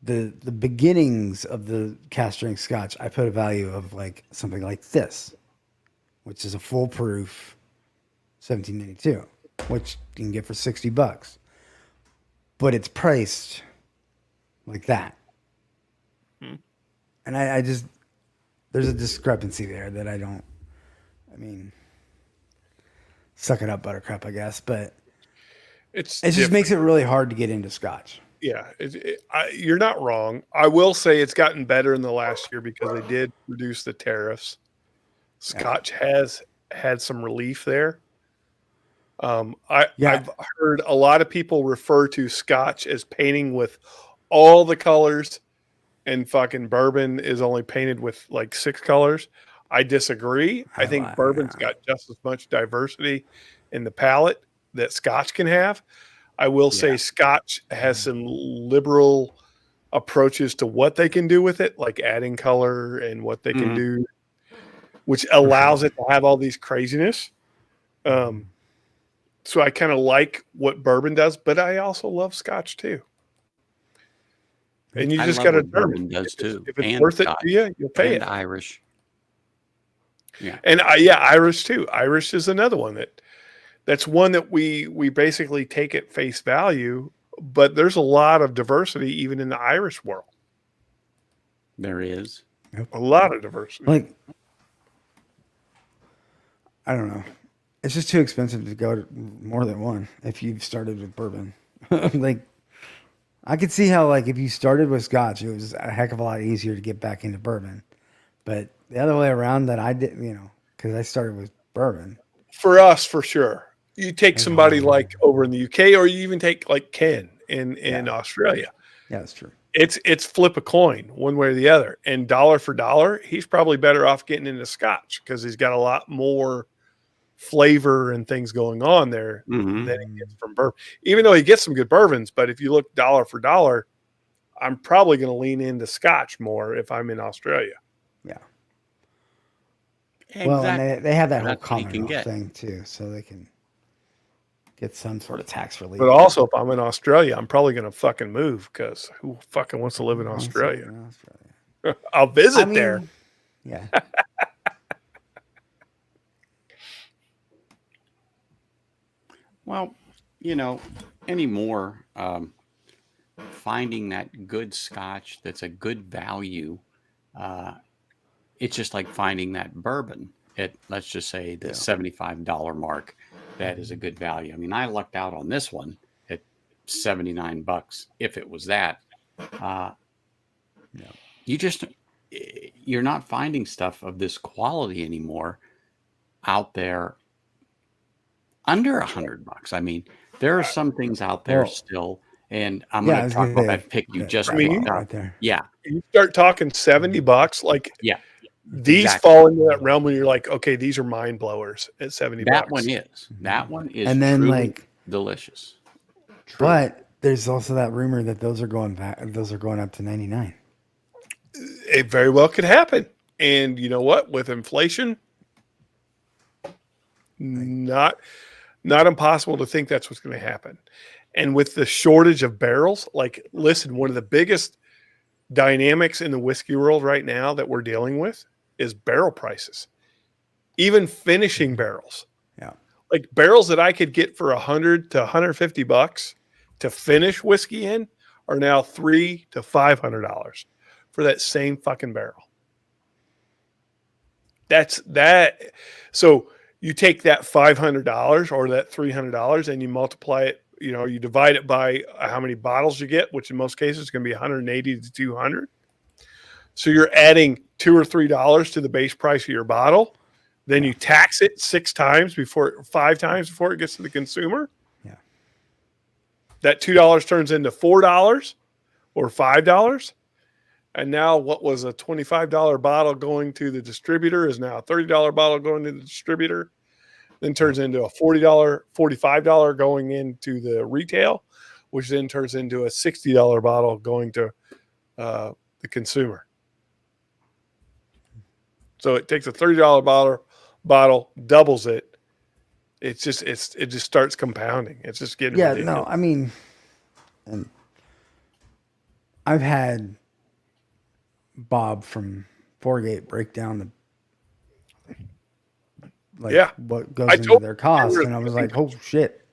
the beginnings of the cast strength scotch, I put a value of like something like this, which is a full proof 1792, which you can get for $60, but it's priced like that. And I just, there's a discrepancy there that suck it up, Buttercup, I guess. But It just makes it really hard to get into Scotch. Yeah, you're not wrong. I will say it's gotten better in the last year because they did reduce the tariffs. Scotch has had some relief there. I've heard a lot of people refer to Scotch as painting with all the colors, and fucking bourbon is only painted with like 6 colors. I disagree. I think bourbon's got just as much diversity in the palate that Scotch can have. I will say Scotch has some liberal approaches to what they can do with it, like adding color and what they can do, which allows it to have all these craziness. So I kind of like what bourbon does, but I also love Scotch too. And you just got to bourbon does too. If it's worth Scotch, it to you, you'll pay it. Irish. Yeah. And Irish too. Irish is another one that's one that we basically take at face value, but there's a lot of diversity even in the Irish world. There is a lot of diversity. Like, I don't know. It's just too expensive to go to more than one if you've started with bourbon. Like, I could see how, like, if you started with Scotch, it was a heck of a lot easier to get back into bourbon. But the other way around, that I did, because I started with bourbon. For us, for sure. You take somebody like over in the UK, or you even take like Ken in Australia. Yeah, that's true. It's flip a coin one way or the other. And dollar for dollar, he's probably better off getting into Scotch because he's got a lot more flavor and things going on there than he gets from bourbon. Even though he gets some good bourbons, but if you look dollar for dollar, I'm probably going to lean into Scotch more if I'm in Australia. Yeah. Exactly. Well, and they have that whole Commonwealth thing too, so they can get some sort of tax relief. But also, if I'm in Australia, I'm probably going to fucking move because who fucking wants to live in Australia? I'll visit there. Yeah. Well, anymore, finding that good Scotch that's a good value, it's just like finding that bourbon at, let's just say, the $75 mark. That is a good value. I mean, I lucked out on this one at $79 if it was that. You're not finding stuff of this quality anymore out there under $100. I mean, there are some things out there still, and I'm going to talk about that pick you just picked up. Right there. Yeah, you start talking $70, like these fall into that realm when you're like, okay, these are mind blowers at $70. That one is, and then like delicious. True. But there's also that rumor that those are going back. Those are going up to 99. It very well could happen, and you know what? With inflation, not impossible to think that's what's going to happen. And with the shortage of barrels, like, listen, one of the biggest dynamics in the whiskey world right now that we're dealing with is barrel prices. Even finishing barrels. Yeah. Like barrels that I could get for $100 to $150 to finish whiskey in are now $300 to $500 for that same fucking barrel. That's that. So you take that $500 or that $300 and you multiply it, you divide it by how many bottles you get, which in most cases is going to be 180 to 200. So you're adding $2 or $3 to the base price of your bottle. Then you tax it 5 times before it gets to the consumer. Yeah. That $2 turns into $4 or $5. And now what was a $25 bottle going to the distributor is now a $30 bottle going to the distributor. Then turns into a $40, $45 going into the retail, which then turns into a $60 bottle going to the consumer. So it takes a $30 bottle, doubles it. It just starts compounding. It's just getting ridiculous. No, I mean, and I've had Bob from Foregate break down what goes into their cost, and I was like, oh shit.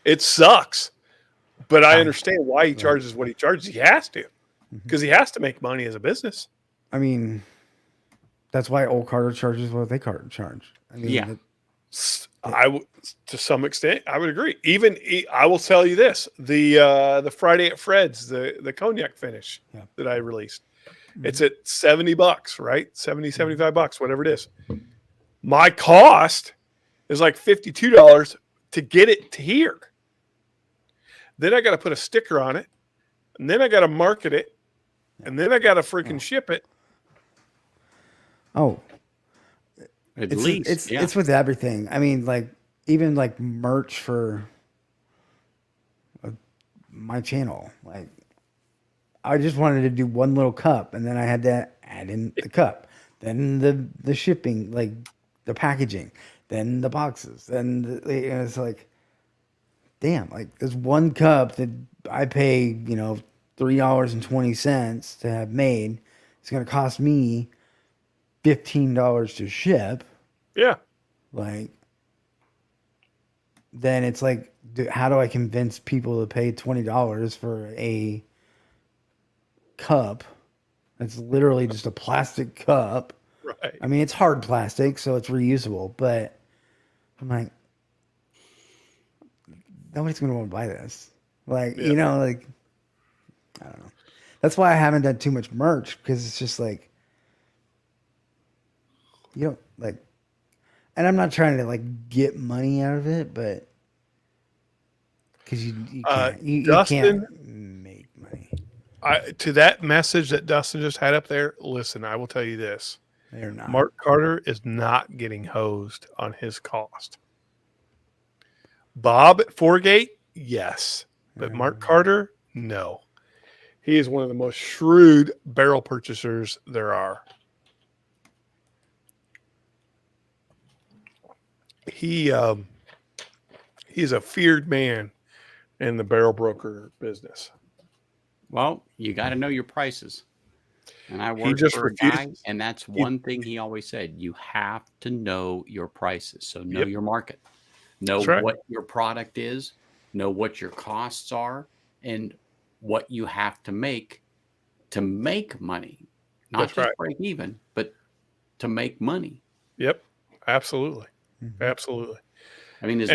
It sucks. But I understand why he charges what he charges. He has to. Because he has to make money as a business. I mean, that's why Old Carter charges what they charge. I mean, To some extent, I would agree. Even I will tell you this: the Friday at Fred's, the cognac finish that I released, it's at $70, right? 70, $75, whatever it is. My cost is like $52 to get it to here. Then I got to put a sticker on it, and then I got to market it, and then I got to freaking ship it. Oh, At least it's with everything. I mean, like even like merch for my channel. Like I just wanted to do one little cup, and then I had to add in the cup, then the shipping, like the packaging, then the boxes, then and it's like, damn, like there's one cup that I pay, $3.20 to have made. It's gonna cost me $15 to ship. Yeah. Like, then it's like, how do I convince people to pay $20 for a cup? It's literally just a plastic cup. Right. I mean, it's hard plastic, so it's reusable, but I'm like, nobody's going to want to buy this. Like, like, I don't know. That's why I haven't done too much merch, because it's just like, you don't like, and I'm not trying to like get money out of it, but because you can't, you Dustin, can't make money. To that message that Dustin just had up there, listen, I will tell you this. They're not. Mark Carter is not getting hosed on his cost. Bob at Foregate, yes. But Mark Carter, no. He is one of the most shrewd barrel purchasers there are. He's a feared man in the barrel broker business. Well, you got to know your prices. And I work just for a guy, refuses- and that's one thing he always said. You have to know your prices. So know your market. Know right. what your product is. Know what your costs are, and what you have to make money. Not That's just right. break even, but to make money. Yep, absolutely, absolutely. I mean,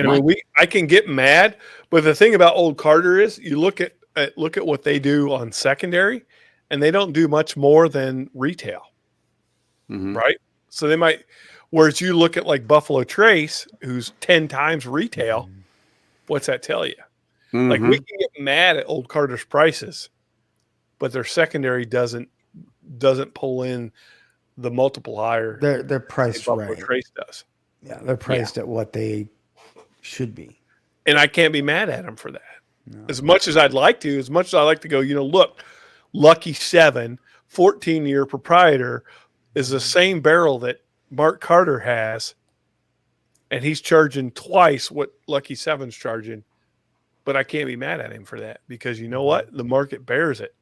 I can get mad, but the thing about old Carter is, you look at what they do on secondary, and they don't do much more than retail, right? So they might, whereas you look at like Buffalo Trace, who's 10 times retail. What's that tell you? Like, we can get mad at old Carter's prices, but their secondary doesn't pull in the multiplier. They're priced Buffalo right. Trace does. Yeah, they're priced at what they should be. And I can't be mad at them for that. No. As much as I'd like to, go, look, Lucky 7, 14-year proprietor, is the same barrel that Mark Carter has, and he's charging twice what Lucky 7's charging. But I can't be mad at him for that, because you know what? The market bears it.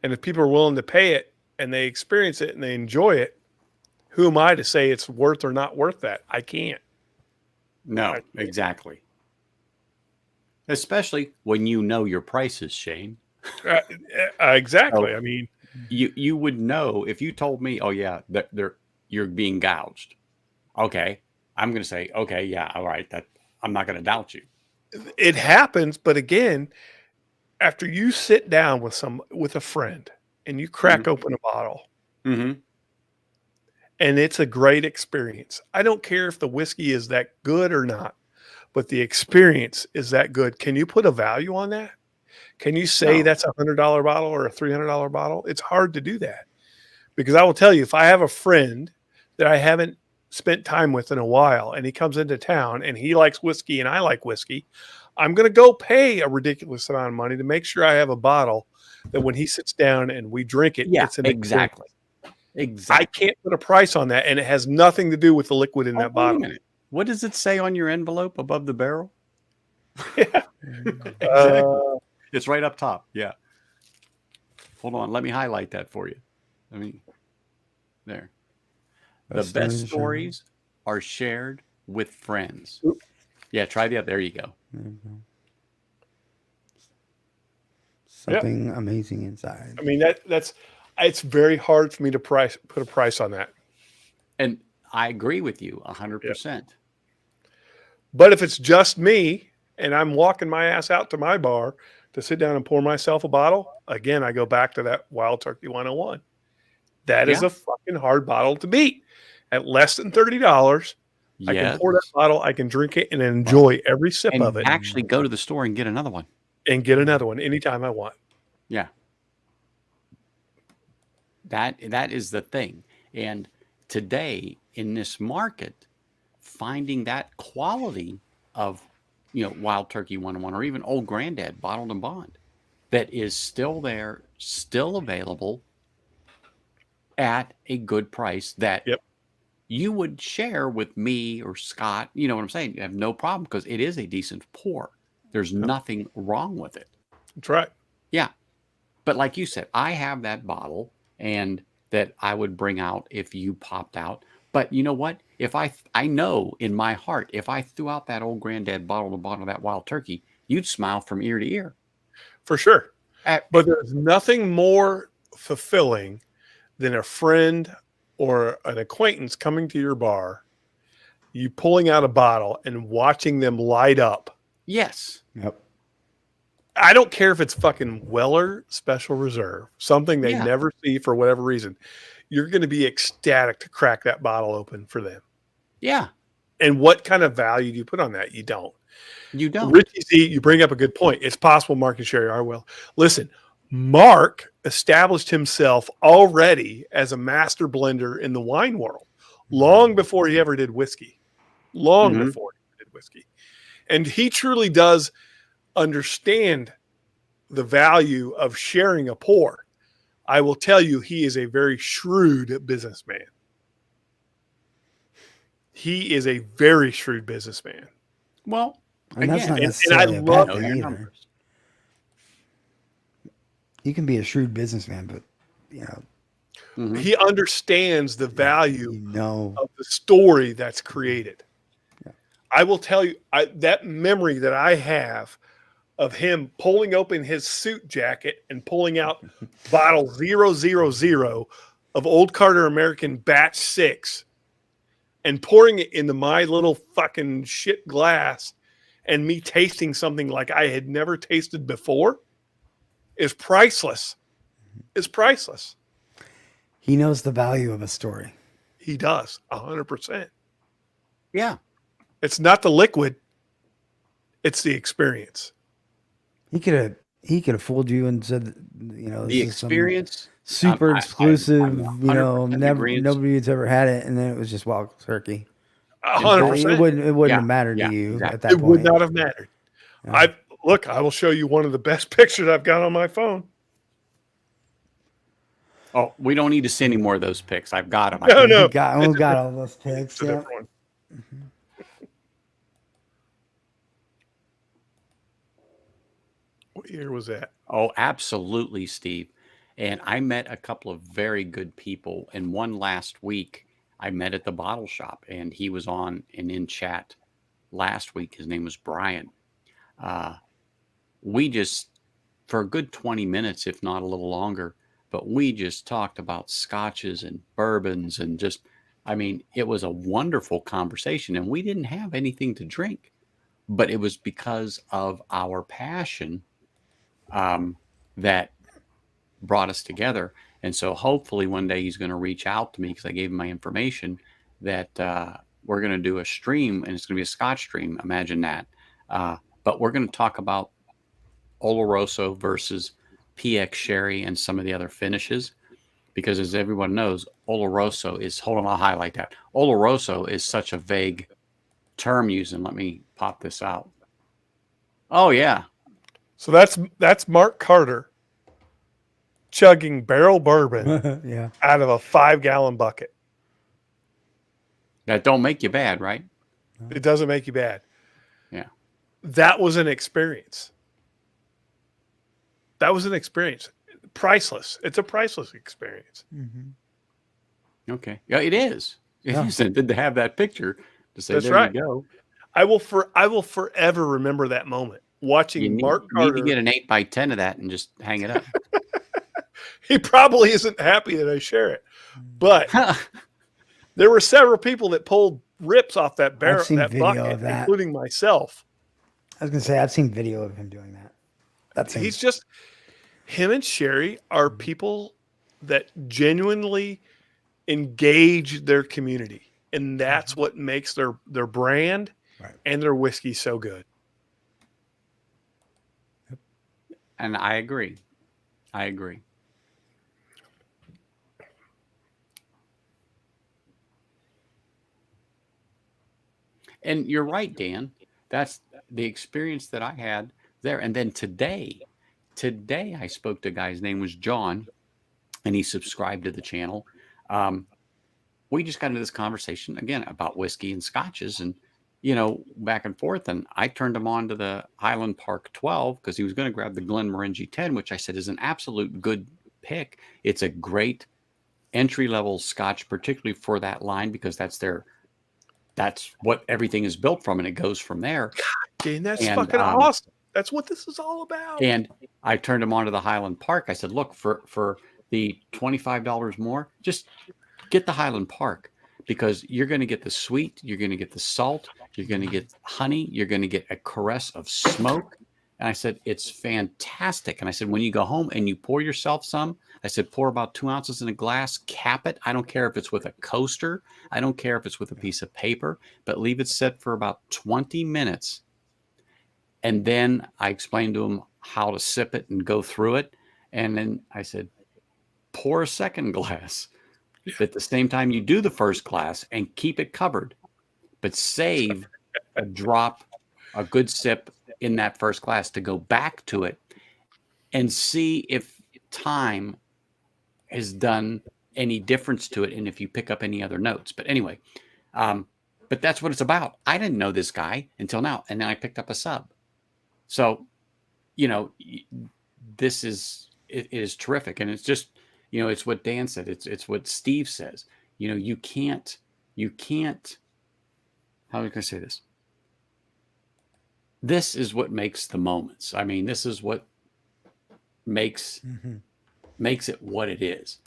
And if people are willing to pay it and they experience it and they enjoy it, who am I to say it's worth or not worth that? I can't. No, exactly. Especially when you know your prices, Shane. Exactly. So I mean, you would know if you told me, oh yeah, you're being gouged. Okay, I'm going to say, okay, yeah, all right. That I'm not going to doubt you. It happens, but again, after you sit down with a friend and you crack open a bottle, and it's a great experience. I don't care if the whiskey is that good or not, but the experience is that good. Can you put a value on that? Can you say that's $100 bottle or a $300 bottle? It's hard to do that, because I will tell you, if I have a friend that I haven't spent time with in a while and he comes into town and he likes whiskey and I like whiskey, I'm going to go pay a ridiculous amount of money to make sure I have a bottle that when he sits down and we drink it, it's an exactly. I can't put a price on that, and it has nothing to do with the liquid in that bottle. What does it say on your envelope above the barrel? Yeah. Exactly. It's right up top. Yeah. Hold on. Let me highlight that for you. There. The best stories are shared with friends. Yeah, try the other. There you go. Something amazing inside. I mean, it's very hard for me to put a price on that. And I agree with you 100%. But if it's just me and I'm walking my ass out to my bar to sit down and pour myself a bottle, again, I go back to that Wild Turkey 101. That is Yeah. a fucking hard bottle to beat. At less than $30, I can pour that bottle, I can drink it and enjoy every sip and of it actually go to the store and get another one. and get another one anytime I want. Yeah. That is the thing. And today in this market, finding that quality of, Wild Turkey 101 or even Old Granddad Bottled and Bond that is still there, still available at a good price that you would share with me or Scott. You know what I'm saying? You have no problem because it is a decent pour. There's nothing wrong with it. That's right. Yeah. But like you said, I have that bottle and that I would bring out if you popped out. But you know what? If I know in my heart, if I threw out that Old Granddad bottle of that Wild Turkey, you'd smile from ear to ear. For sure. But there's nothing more fulfilling than a friend or an acquaintance coming to your bar, you pulling out a bottle and watching them light up. Yes. Yep. I don't care if it's fucking Weller Special Reserve, something they never see for whatever reason. You're going to be ecstatic to crack that bottle open for them. Yeah. And what kind of value do you put on that? You don't. You don't. Richie Z, you bring up a good point. It's possible Mark and Sherry are well. Listen, Mark established himself already as a master blender in the wine world long before he ever did whiskey. Long before he did whiskey. And he truly does understand the value of sharing a pour. I will tell you, he is a very shrewd businessman. He is a very shrewd businessman. Well, and that's not and necessarily I a love bad thing either. You can be a shrewd businessman, but he understands the value of the story that's created. Yeah. I will tell you that memory that I have of him pulling open his suit jacket and pulling out bottle 000 of Old Carter American Batch 6 and pouring it into my little fucking shit glass and me tasting something like I had never tasted before is priceless. It's priceless. He knows the value of a story. He does 100%. Yeah. It's not the liquid. It's the experience. He could have fooled you and said, the experience, super exclusive. I'm Nobody's ever had it, and then it was just Wild Turkey. 100%. It wouldn't have mattered to you at that point. It would not have mattered. Yeah. I will show you one of the best pictures I've got on my phone. Oh, we don't need to see any more of those pics. I've got them. We've got all those pics. Yeah. What year was that? Oh, absolutely, Steve. And I met a couple of very good people. And one last week, I met at the bottle shop, and he was on and in chat last week. His name was Brian. We just, for a good 20 minutes, if not a little longer, but we just talked about scotches and bourbons and just, it was a wonderful conversation. And we didn't have anything to drink, but it was because of our passion that brought us together. And so hopefully one day he's going to reach out to me because I gave him my information that we're going to do a stream, and it's going to be a Scotch stream. Imagine that. But we're going to talk about Oloroso versus PX Sherry and some of the other finishes, because as everyone knows, Oloroso is, hold on, I'll highlight that. Oloroso is such a vague term used, and let me pop this out. Oh yeah. So that's Mark Carter chugging barrel bourbon out of a 5-gallon bucket. That don't make you bad, right? It doesn't make you bad. Yeah. That was an experience. That was an experience. Priceless. It's a priceless experience. Mm-hmm. Okay. Yeah, it is. It is. And to have that picture to say, that's there right. you go. I will forever remember that moment. Watching Mark Carter. You need to get an 8x10 of that and just hang it up. He probably isn't happy that I share it, but There were several people that pulled rips off that barrel, seen that video bucket, of that. including myself. I was gonna say I've seen video of him doing that. That's He's just him and Sherry are people that genuinely engage their community, and that's what makes their brand and their whiskey so good. And I agree. And you're right, Dan. That's the experience that I had there. And then today I spoke to a guy. His name was John, and he subscribed to the channel. We just got into this conversation again about whiskey and scotches, and back and forth. And I turned him on to the Highland Park 12 because he was going to grab the Glenmorangie 10, which I said is an absolute good pick. It's a great entry level scotch, particularly for that line, because that's what everything is built from, and it goes from there. And that's fucking awesome. That's what this is all about. And I turned him on to the Highland Park. I said, look, for the $25 more, just get the Highland Park, because you're going to get the sweet, you're going to get the salt, you're going to get honey, you're going to get a caress of smoke. And I said, it's fantastic. And I said, when you go home and you pour yourself some, I said, pour about 2 ounces in a glass, cap it. I don't care if it's with a coaster. I don't care if it's with a piece of paper, but leave it set for about 20 minutes. And then I explained to him how to sip it and go through it. And then I said, pour a second glass at the same time you do the first glass, and keep it covered, but save a drop, a good sip in that first glass to go back to it and see if time has done any difference to it and if you pick up any other notes. But anyway, but that's what it's about. I didn't know this guy until now, and then I picked up a sub. So, this is terrific, and it's just, it's what Dan said. It's what Steve says. You can't. How can I say this? This is what makes the moments. I mean, this is what makes it what it is.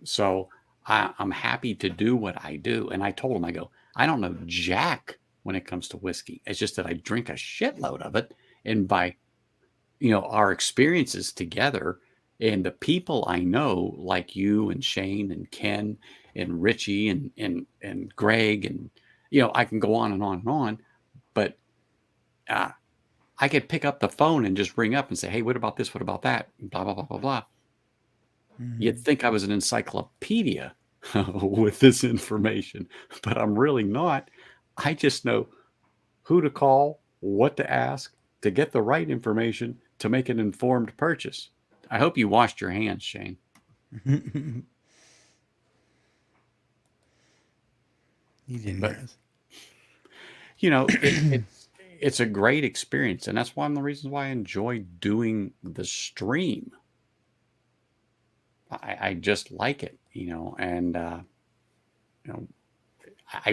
So I'm happy to do what I do. And I told him, I go, I don't know jack when it comes to whiskey. It's just that I drink a shitload of it. And by, our experiences together and the people I know, like you and Shane and Ken and Richie and Greg, and, I can go on and on and on, but I could pick up the phone and just ring up and say, hey, what about this? What about that? Blah, blah, blah, blah, blah. You'd think I was an encyclopedia with this information, but I'm really not. I just know who to call, what to ask, to get the right information to make an informed purchase. I hope you washed your hands, Shane. You didn't. But, it's a great experience, and that's one of the reasons why I enjoy doing the stream. I just like it, and I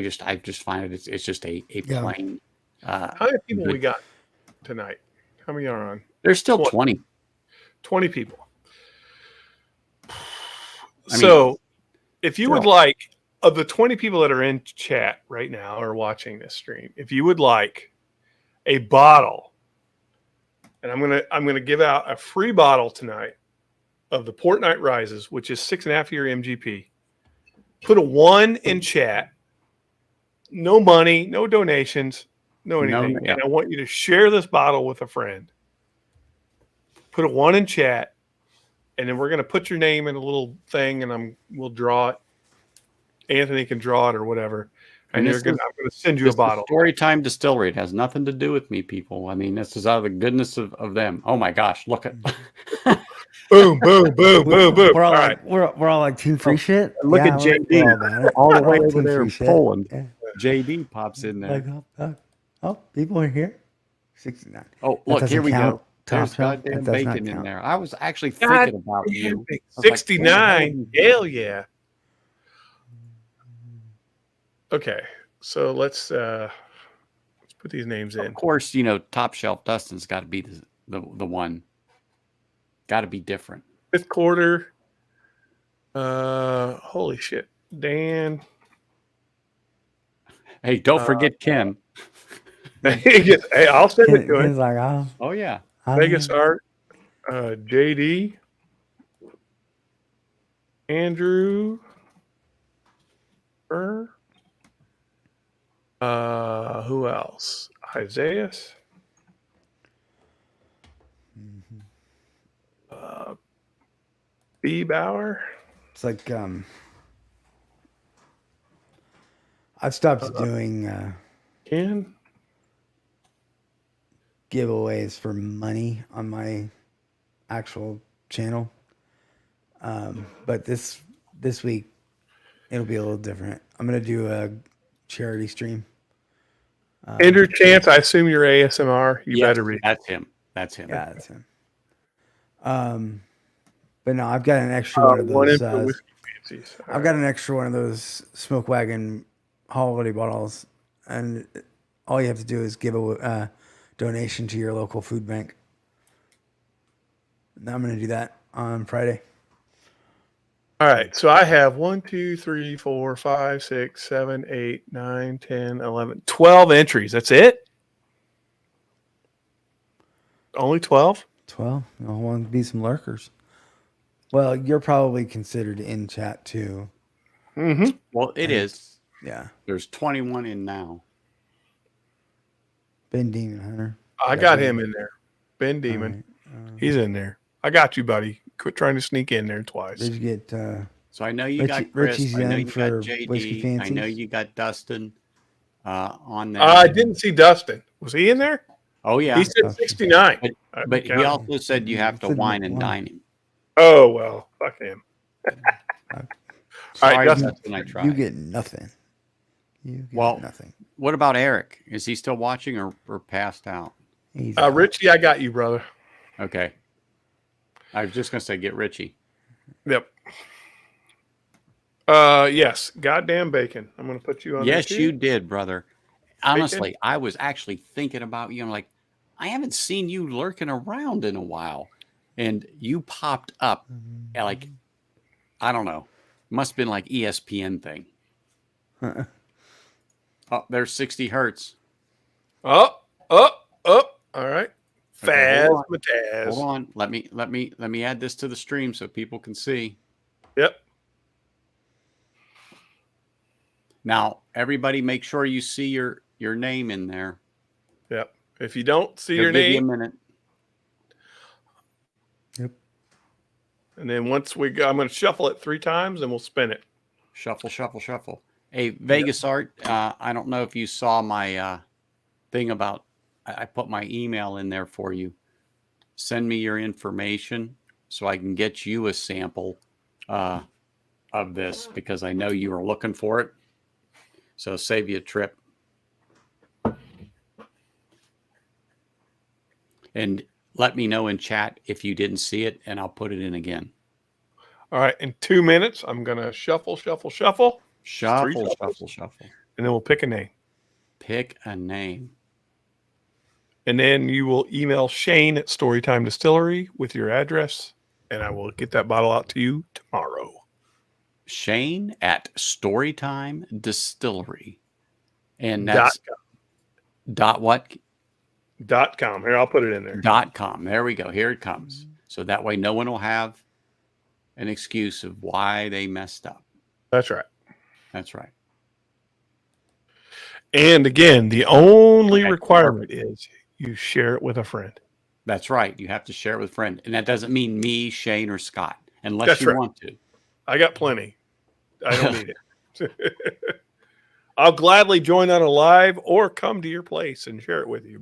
just find it's just a plain. How many people we got tonight? How many are on? There's still 20. 20 people. So, if you would like, of the 20 people that are in chat right now or watching this stream, if you would like a bottle, and I'm gonna give out a free bottle tonight of the Port Night Rises, which is 6.5 year MGP. Put a 1 in chat. No money, no donations, no anything. No, yeah. And I want you to share this bottle with a friend. Put a 1 in chat, and then we're going to put your name in a little thing, and we'll draw it. Anthony can draw it or whatever. And I'm going to send you a bottle. Storytime Distillery. It has nothing to do with me, people. I mean, this is out of the goodness of them. Oh my gosh, look at boom, boom, boom, boom, boom. We're all like, we're all like team free shit. Look at JD all the way over Team there free in shit. Poland. Yeah. JD pops in there. Like, people are here. 69. Oh, look, here we go. There's Top goddamn that does not bacon in count. there. I was actually thinking about you. I was 69. like, Hell yeah. Okay, so let's put these names in. Of course, Top Shelf Dustin's got to be the one. Got to be different. Fifth quarter. Holy shit. Dan. Hey, don't forget Ken. Hey, I'll send it to him. Ken's like, Oh yeah. Vegas Art, JD, Andrew, Burr, who else? Isaiah, B. Bauer. it's like I've stopped doing Ken. giveaways for money on my actual channel. But this week it'll be a little different. I'm gonna do a charity stream. Andrew Chance, I assume you're ASMR. You Yes, better be. That's him. That's him. Yeah, that's him. But no, I've got an extra one of One those. in for Whiskey Fancies. I've got an extra one of those Smoke Wagon holiday bottles, and all you have to do is give a donation to your local food bank. And I'm going to do that on Friday. All right, so I have 1, 2, 3, 4, 5, 6, 7, 8, 9, 10, 11, 12 entries. That's it? Only 12? 12. I want to be some lurkers. Well, you're probably considered in chat too. Mm-hmm. Well, it is. Yeah. There's 21 in now. Ben Demon Hunter. I got him in there. Ben Demon. Right. He's in there. I got you, buddy. Quit trying to sneak in there twice. Did you get So I know you got Chris. Richie's I know in you got for Whiskey JD. I know Fancies? you got Dustin on there. I didn't see Dustin. Was he in there? Oh yeah. He said 69. But he also said you have to wine and dine him. Oh, well, fuck him. Sorry, All right, Dustin, I tried. You get nothing. You get nothing. What about Eric? Is he still watching or passed out? He's Richie, I got you, brother. Okay. I was just gonna say get Richie. Yep. Yes. Goddamn bacon. I'm gonna put you on. Yes, there too. you did, brother. Honestly, I was actually thinking about you. I'm like, I haven't seen you lurking around in a while, and you popped up like, I don't know, must have been like ESPN thing. Oh, there's 60 hertz. Up. All right. Okay, Faz Mataz. Hold on. Let me add this to the stream so people can see. Yep. Now, everybody, make sure you see your name in there. Yep. If you don't see It'll your give you a name, minute. Yep. And then once I'm going to shuffle it 3 times, and we'll spin it. Shuffle, shuffle, shuffle. Hey, Vegas Art, I don't know if you saw my thing about, I put my email in there for you. Send me your information so I can get you a sample of this because I know you were looking for it. So save you a trip. And let me know in chat if you didn't see it, and I'll put it in again. All right. In 2 minutes, I'm going to shuffle. Shuffle, shuffle, shuffle. And then we'll pick a name. Pick a name. And then you will email Shane at Storytime Distillery with your address, and I will get that bottle out to you tomorrow. Shane at Storytime Distillery. And that's dot what? .com. Here, I'll put it in there. .com. There we go. Here it comes. So that way no one will have an excuse of why they messed up. That's right. That's right. And again, the only requirement is you share it with a friend. That's right. You have to share it with a friend. And that doesn't mean me, Shane, or Scott, unless you want to. I got plenty. I don't need it. I'll gladly join on a live or come to your place and share it with you.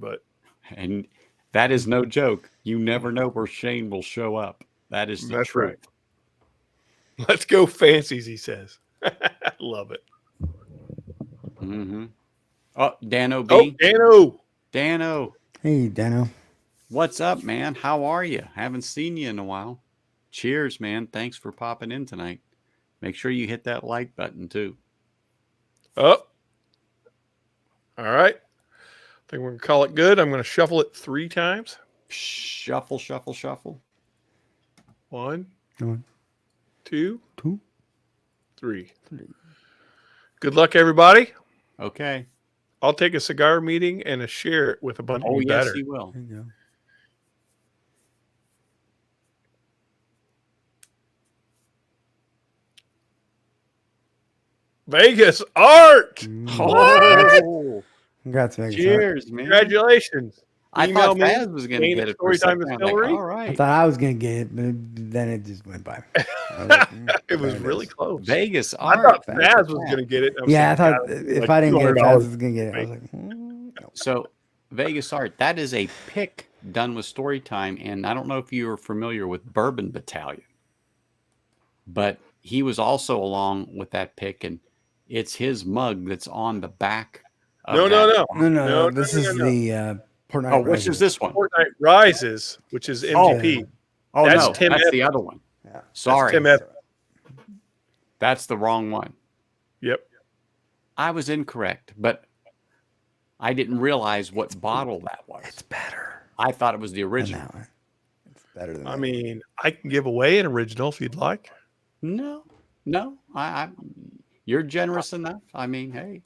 And that is no joke. You never know where Shane will show up. That is the truth. Right. Let's go fancies, he says. Love it. Mm-hmm. Oh, Dano B. Oh, Dano. Dano. Hey, Dano. What's up, man? How are you? Haven't seen you in a while. Cheers, man. Thanks for popping in tonight. Make sure you hit that like button, too. Oh. All right. I think we're going to call it good. I'm going to shuffle it 3 times. Shuffle, shuffle, shuffle. 1, 1, 2, 2, 3. Good luck, everybody. Okay. I'll take a cigar meeting and a share it with a bunch of Oh, you yes, better. he will. There you go. Vegas Art. Oh, Congrats, Vegas. cheers, man. Congratulations. I Email thought me, Faz was going to Shane get at it for a Storytime second. I was like, Distillery. all I right. thought I was gonna get it, but then it just went by. I was like, It was there really is. close. Vegas I art. thought look at Faz was that. going to get it. and I was Yeah, I thinking, thought God, if like I didn't get it, Faz $200 was gonna get it. I was like, no. So, Vegas art, that is a pick done with Storytime. And I don't know if you are familiar with Bourbon Battalion, but he was also along with that pick, and it's his mug that's on the back. Of No. No. This is the Port Oh, Night which is Rising. this one? Fortnite Rises, which is MGP. Oh, That's no, Tim that's the Evans. other one. Yeah. Sorry, Tim Evans. that's the wrong one. Yep. I was incorrect, but I didn't realize what bottle that was. It's better I thought it was the than original. that one. It's better than I that. mean, I can give away an original if you'd like. No, I you're generous enough. I mean, hey,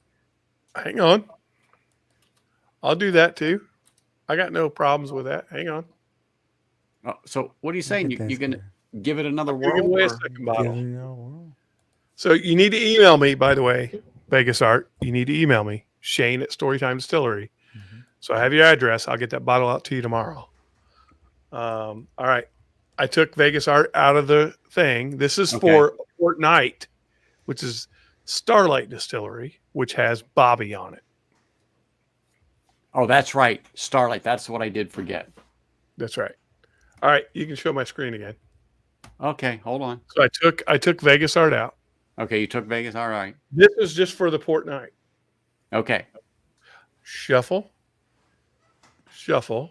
Hang on. I'll do that too. I got no problems with that. Hang on. so what are you saying? Look at You're this gonna give it another I'll give whirl? away a or- second guy. bottle. Giving it a whirl. So you need to email me, by the way, Vegas Art. You need to email me, Shane at Storytime Distillery. So I have your address. I'll get that bottle out to you tomorrow. All right. I took Vegas Art out of the thing. This is for Fortnite, which is Starlight Distillery, which has Bobby on it. Oh, that's right, Starlight. That's what I did forget. That's right. All right. You can show my screen again. Okay, hold on. So I took Vegas Art out. Okay, you took Vegas. All right. This is just for the Port Night. Okay, Shuffle. Shuffle.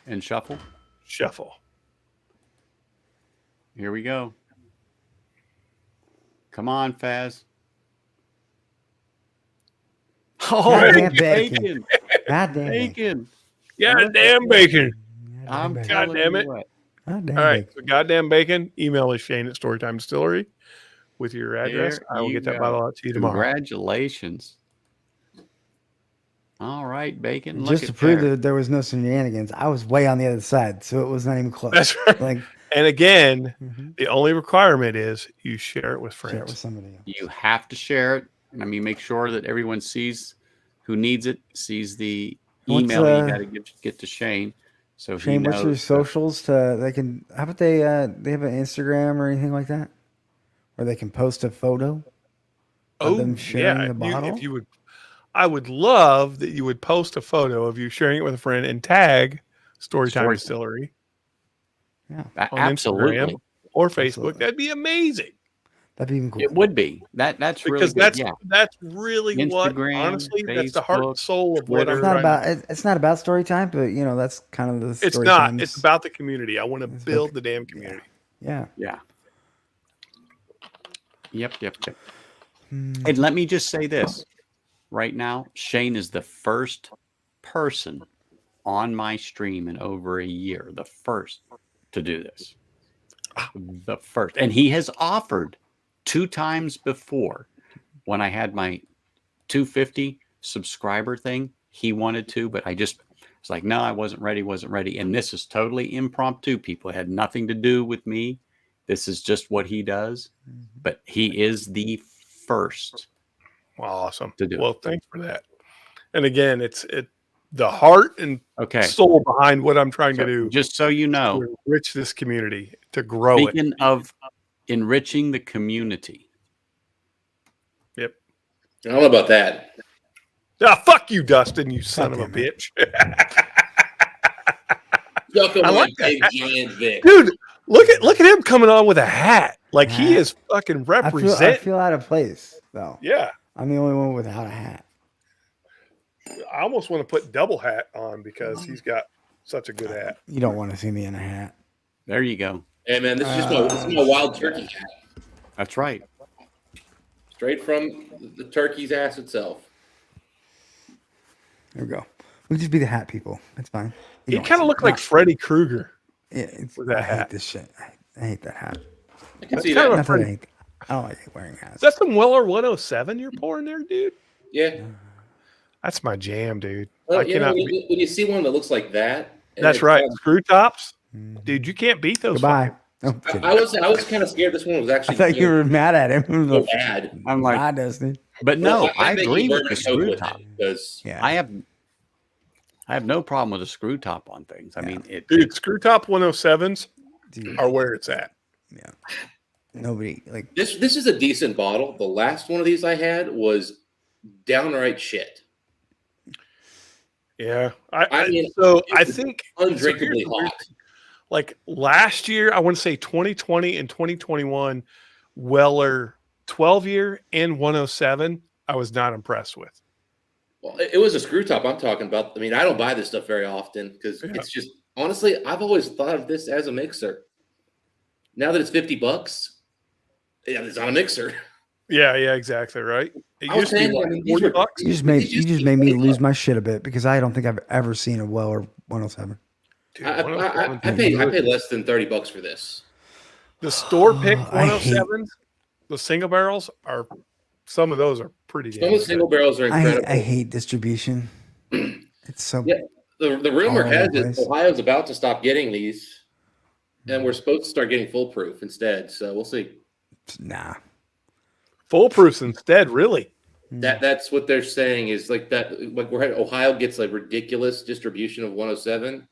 and shuffle. Shuffle. Here we go. Come on, Faz. Oh, Goddamn bacon. God damn it. Bacon. Goddamn bacon. I'm bacon. telling damn you it. what. God damn All right. bacon. So goddamn bacon. Email us Shane at Storytime Distillery with your address. There I will you get that go. bottle out to you tomorrow. Congratulations. All right, bacon. Look Just to at prove there. that there was no shenanigans, I was way on the other side, so it was not even close. That's right. Like, And again, mhm. the only requirement is you share it with Share it with friends. somebody else. You have to share it. I mean, make sure that everyone sees who needs it, sees the What's, email you got to get to Shane. So Shane, he what's your knows. socials they can? How about they have an Instagram or anything like that, where they can post a photo of them sharing the bottle? If you would, I would love that you would post a photo of you sharing it with a friend and tag Storytime Storytime. Distillery Yeah, on Absolutely. Instagram or Facebook. Absolutely. That'd be amazing. that'd be even cool. It would be. That's really Because good. Yeah. that's really what, Instagram, honestly, that's the heart and Facebook, soul of what I'm It's not trying about to do. it's not about story time, but that's kind of the It's story not. times. It's about the community. I want to It's build about- the damn community. Yeah. Yeah. Yep. Mm. And let me just say this right now. Shane is the first person on my stream in over a year, the first to do this. The first. And he has offered 2 times before when I had my 250 subscriber thing. He wanted to, but I just was like, no, I wasn't ready. And this is totally impromptu, people. It had nothing to do with me. This is just what he does. But he is the first. Awesome. To do Well, it. thanks for that. And again, it's the heart and Okay. soul behind what I'm trying So, to do just so you know, to enrich this community, to grow speaking of enriching the community, it. Yep. I don't know about that. Ah, fuck you, Dustin, you son of a damn it. bitch. Suck on I my like that. big giant Vic. Dude, look at him coming on with a hat. Like he Hat. is fucking I represent. feel out of place though. Yeah. I'm the only one without a hat. I almost want to put double hat on because he's got such a good hat. You don't want to see me in a hat. there you go. Hey man, this is just my wild turkey hat. That's right. Straight from the turkey's ass itself. There we go. We'll just be the hat people. It's fine. You He don't kind of see looked it. like Freddy Krueger. Yeah, it's, with that I hat. hate this shit. I hate that hat. I can That's see kind that. of Not that I hate. I don't like wearing hats. Is that some Weller 107 you're pouring there, dude? Yeah. That's my jam, dude. Well, I cannot. when you see one that looks like that, and That's it's right. on- Screw tops, dude. You can't beat those. Goodbye. fucking- Oh, kidding. I was kind of scared this one was I actually thought you were mad at him. so bad. I'm like, Bye, Dusty. but Well, no, I may eat agree with bourbon the and Coke screw with top. it, because Yeah. I have no problem with a screw top on things. I mean, Dude, screw top 107s Dude, are where it's at. yeah. Nobody like this is a decent bottle. The last one of these I had was downright shit. Yeah. I mean, I think undrinkably so here's the weird hot. thing. Like last year, I want to say 2020 and 2021, Weller 12 year and 107, I was not impressed with. Well, it was a screw top I'm talking about. I mean, I don't buy this stuff very often because it's just honestly, I've always thought of this as a mixer. Now that it's $50, yeah, it's not a mixer. Yeah, exactly. Right. It I was used to be saying, what, I mean, these 40 were- bucks? you just made me lose my shit a bit because I don't think I've ever seen a Weller 107. Dude, I 107 's paid good. less than $30 for this. The store pick I hate- 107s, the single barrels are some of those are pretty Some damn of the single good. barrels are incredible. I hate distribution. It's so Yeah. The rumor all over has the it place. Ohio's about to stop getting these, and we're supposed to start getting foolproof instead. So we'll see. nah. Foolproofs instead, really. That's what they're saying is like that. Like Ohio gets like ridiculous distribution of 107.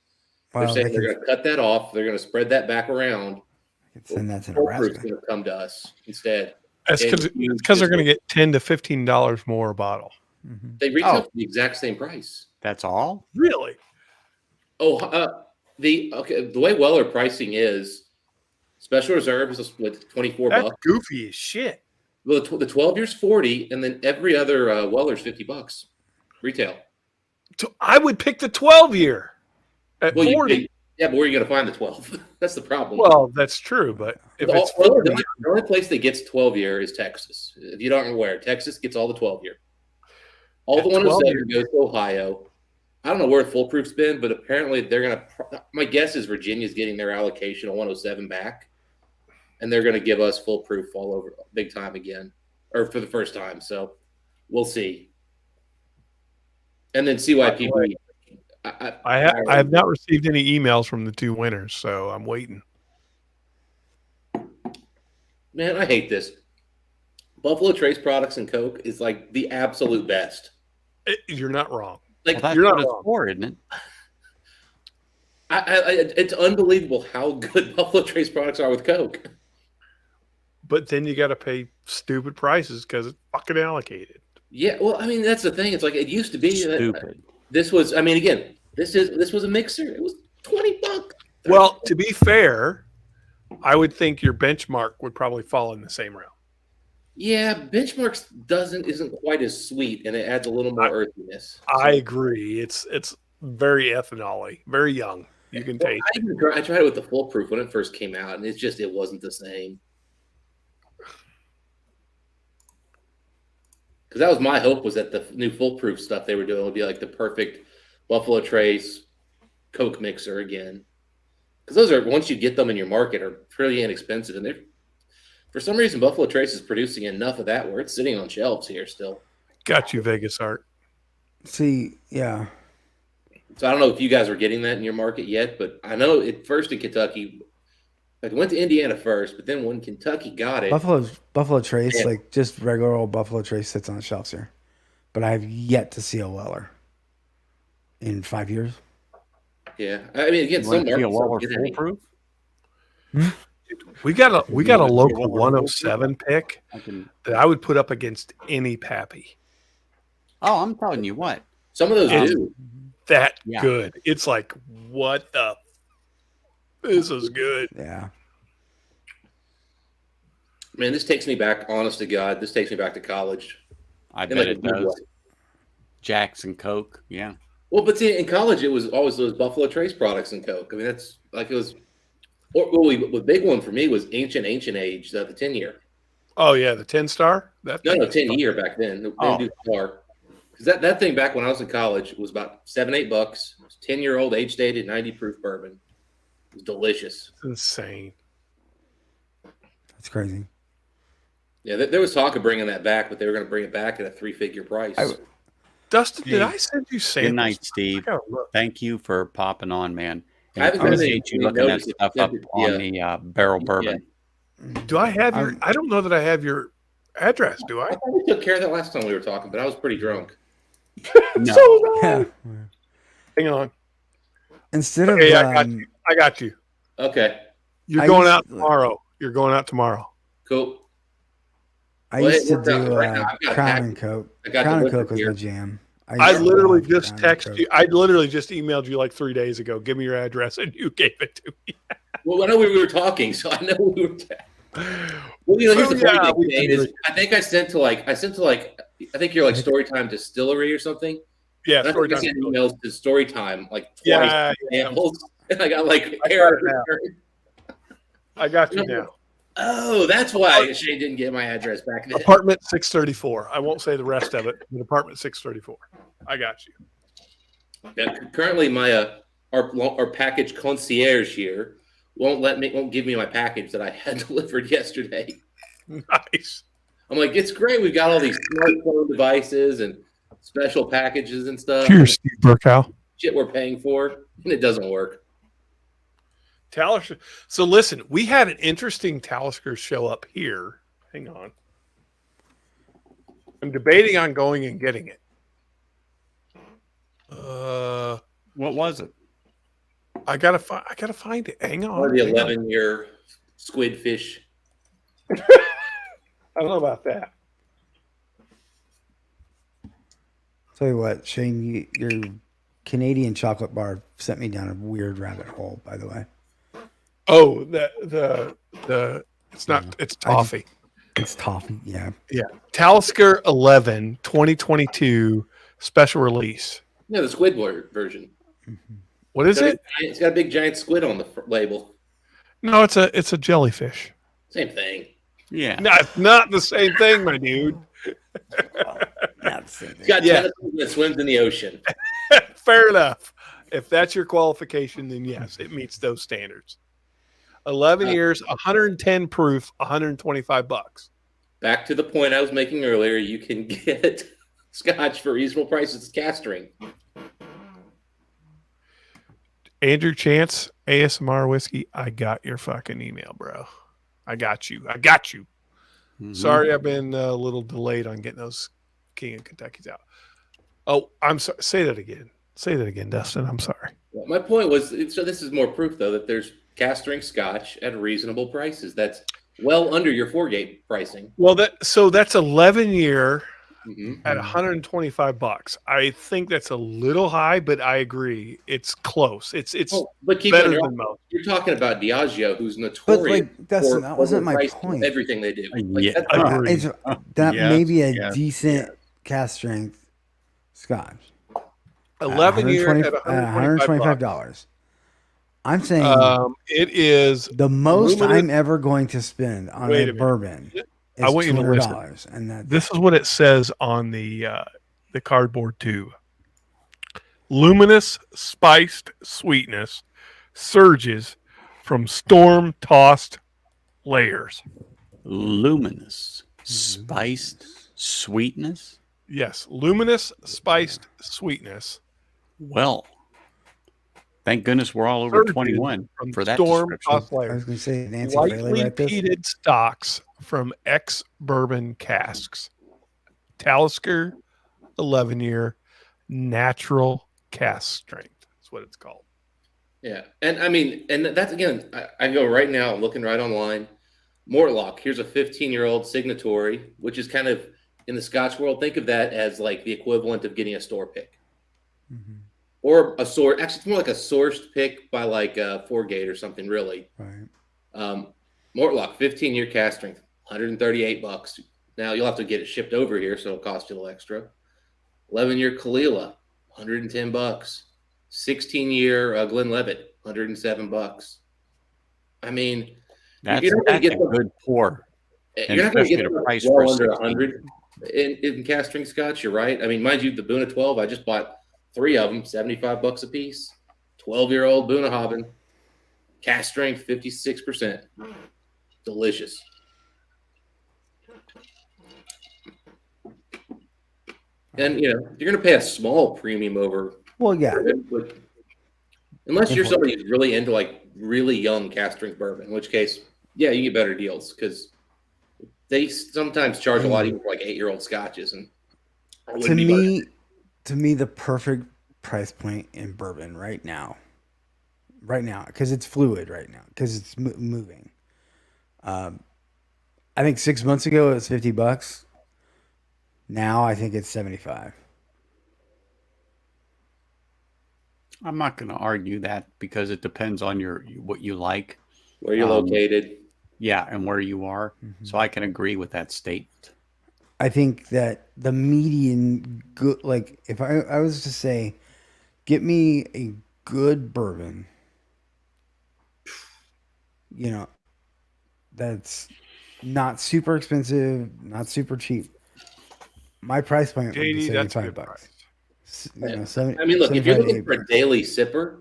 They're Well, saying they they're can, going to cut that off. They're going to spread that back around. send that to Foolproof's Nebraska. going to come to us instead. That's And because they're going to get $10 to $15 more a bottle. Mhm. They retail Oh. for the exact same price. That's all. Really? Oh, the way Weller pricing is special reserve is like 24 That's bucks. goofy as shit. Well, the 12 years 40, and then every other Weller's $50 retail. So I would pick the 12 year at Well, 40. yeah, but where are you going to find the 12? That's the problem. Well, that's true, but if it's 40, The only place that gets 12 year is Texas. If you don't know where, Texas gets all the 12 year. All the 107 goes to Ohio. I don't know where Foolproof's been, but apparently they're going to. My guess is Virginia's getting their allocation of 107 back, and they're going to give us Foolproof all over big time again, or for the first time. So we'll see. And then CYPB. I have not received any emails from the two winners, so I'm waiting. Man, I hate this. Buffalo Trace products and Coke is like the absolute best. You're not wrong. Like Well, that's you're what not it's wrong. for, isn't it? It's unbelievable how good Buffalo Trace products are with Coke. But then you got to pay stupid prices because it's fucking allocated. Yeah, well, I mean that's the thing. It's like it used to be. Stupid. This was. I mean, again, this was a mixer. It was $20. Well, to be fair, I would think your benchmark would probably fall in the same realm. Yeah, Benchmarks isn't quite as sweet, and it adds a little more earthiness. I agree. It's very ethanol-y, very young. You can taste it. I tried it with the Foolproof when it first came out, and it wasn't the same. Because that was my hope, was that the new Foolproof stuff they were doing would be like the perfect Buffalo Trace Coke mixer again. Because those are, once you get them in your market, are pretty inexpensive, and they're, for some reason, Buffalo Trace is producing enough of that where it's sitting on shelves here still. Got you, Vegas Art. See, yeah. So I don't know if you guys are getting that in your market yet, but I know it first in Kentucky. Like it went to Indiana first, but then when Kentucky got it, Buffalo Trace, Yeah. like just regular old Buffalo Trace sits on the shelves here. But I've yet to see a Weller in 5 years. yeah. I mean, again, You some want to see a markets don't Weller get any. foolproof? We got a You wanna see a local Weller 107 pick I can. that I would put up against any Pappy. Oh, I'm telling you what. Some of those It's- do. That Yeah. good. It's like, what the? This is good. Yeah. Man, this takes me back. Honest to God, this takes me back to college. I In bet like a it good does. way. Jackson Coke. Yeah. Well, but see, in college, it was always those Buffalo Trace products and Coke. I mean, that's like it was. Or the big one for me was Ancient Age, the 10-year. Oh yeah, the 10-star. That No, thing no, is 10-year back then. They Oh. didn't do star. Because that thing back when I was in college was about $7-8. It was 10-year-old, age-dated, 90 proof bourbon. It was delicious. insane. That's crazy. Yeah, there was talk of bringing that back, but they were going to bring it back at a 3-figure price. Dustin, did Hey, I send you samples? Good night, I Steve. gotta look. Thank you for popping on, man. I And haven't I got any appreciate you looking that notice if stuff you up sent it. on Yeah. the Barrel Bourbon. Do I have your? I don't know that I have your address. Do I? I thought we took care of that last time we were talking, but I was pretty drunk. No. So Yeah. hang on. Instead of Hey, I got you. Okay, You're I going used- out tomorrow. You're going out tomorrow. cool. I Well, used it to worked out. do Right now, I've got a Crown package. and Coke. I got Crown and delivered Coke was here. my jam. I used to literally love just Crown and texted Coke. you. I literally just emailed you like 3 days ago. Give me your address, and you gave it to me. Well, I know we were talking, so I know we were. Well, you know, here's So, the funny yeah, thing, we Shane, can is I think I sent to like I think you're like Storytime Distillery or something. Yeah, And I think I Storytime. sent emails to Storytime like twice. Yeah, Samples, and I got like I error. got it now. I got you now. Oh, that's why Shane didn't get my address back then. Apartment 634. I won't say the rest of it, but apartment 634. I got you. Yeah, currently, my our package concierge here won't give me my package that I had delivered yesterday. Nice. I'm like, it's great. We've got all these smartphone devices and special packages and stuff. Cheers, Steve Burkow. Shit we're paying for, and it doesn't work. Talisker. So listen, we had an interesting Talisker show up here. Hang on. I'm debating on going and getting it. What was it? I gotta find it. Hang on. Or the hang on. 11-year squid fish. I don't know about that. Tell you what, Shane, your Canadian chocolate bar sent me down a weird rabbit hole. By the way, Oh, the it's not it's toffee. it's toffee. Yeah, Yeah. Talisker 11 2022 special release. Yeah, the squid version. What is it? It's got a big giant squid on the label. No, it's a jellyfish. Same thing. Yeah. No, it's not the same thing, my dude. not the same It's got Yeah. tentacles that swims in the ocean. Fair enough. If that's your qualification, then yes, it meets those standards. 11 years, 110 proof, $125. Back to the point I was making earlier, you can get scotch for reasonable prices. Cask strength. Andrew Chance, ASMR whiskey. I got your fucking email, bro. I got you. Mhm. Sorry, I've been a little delayed on getting those King of Kentucky's out. Oh, I'm sorry. Say that again. Say that again, Dustin. I'm sorry. Well, my point was, so this is more proof, though, that there's cask strength scotch at reasonable prices. That's well under your 4-gate pricing. Well, that's 11 year Mhm. at $125. I think that's a little high, but I agree. It's close. It's Oh, but keep better on than most. you're talking about Diageo, who's but notorious like Dustin, for that wasn't my overpricing point. everything they do. Yeah. That's Agreed. It's, that Yes, may be a yes, decent cast strength scotch. 11 year at $125. $125. I'm saying It is. the most luminous- I'm ever going to spend on Wait a a minute. bourbon is I want you to listen. $200, and that's This is what it says on the cardboard tube. Luminous spiced sweetness surges from storm tossed layers. Luminous, spiced sweetness. Yes, luminous spiced sweetness. Well, thank goodness we're all over Surges 21 from for that storm description. tossed I was layers. going to say Nancy Bailey Lightly wrote this. peated stocks from ex-bourbon casks. Talisker 11-year natural cask strength. That's what it's called. Yeah, and I mean, and that's again, I go right now, I'm looking right online. Mortlock, here's a 15-year-old signatory, which is kind of in the Scotch world. Think of that as like the equivalent of getting a store pick, or a source. Actually, it's more like a sourced pick by like a 4-gate or something. Really, Right. Mortlock, 15-year cask strength, $138. Now you'll have to get it shipped over here, so it'll cost you a little extra. 11-year Kalila, $110. 16-year Glenlivet, $107. I mean, That's you're not going to a get the, good pour. you're not going to especially get at a the price well for under 16. 100 in cask strength scotch. You're right. I mean, mind you, the Boona 12, I just bought 3 of them, $75 a piece. 12-year-old Boona Hobbin, cask strength 56%. Delicious. And you're going to pay a small premium over. Well, yeah. But unless you're somebody who's really into like really young cask strength bourbon, in which case, yeah, you get better deals because they sometimes charge a lot even for like 8-year-old scotches. And to me, the perfect price point in bourbon right now, because it's fluid right now, because it's moving. I think 6 months ago it was $50. Now I think it's 75. I'm not going to argue that because it depends on what you like, where you're located. Yeah, and where you are. Mm-hmm. So I can agree with that statement. I think that the median good, like if I was to say, get me a good bourbon, that's not super expensive, not super cheap. My price point would be $75. I mean, look, if you're looking for a daily sipper,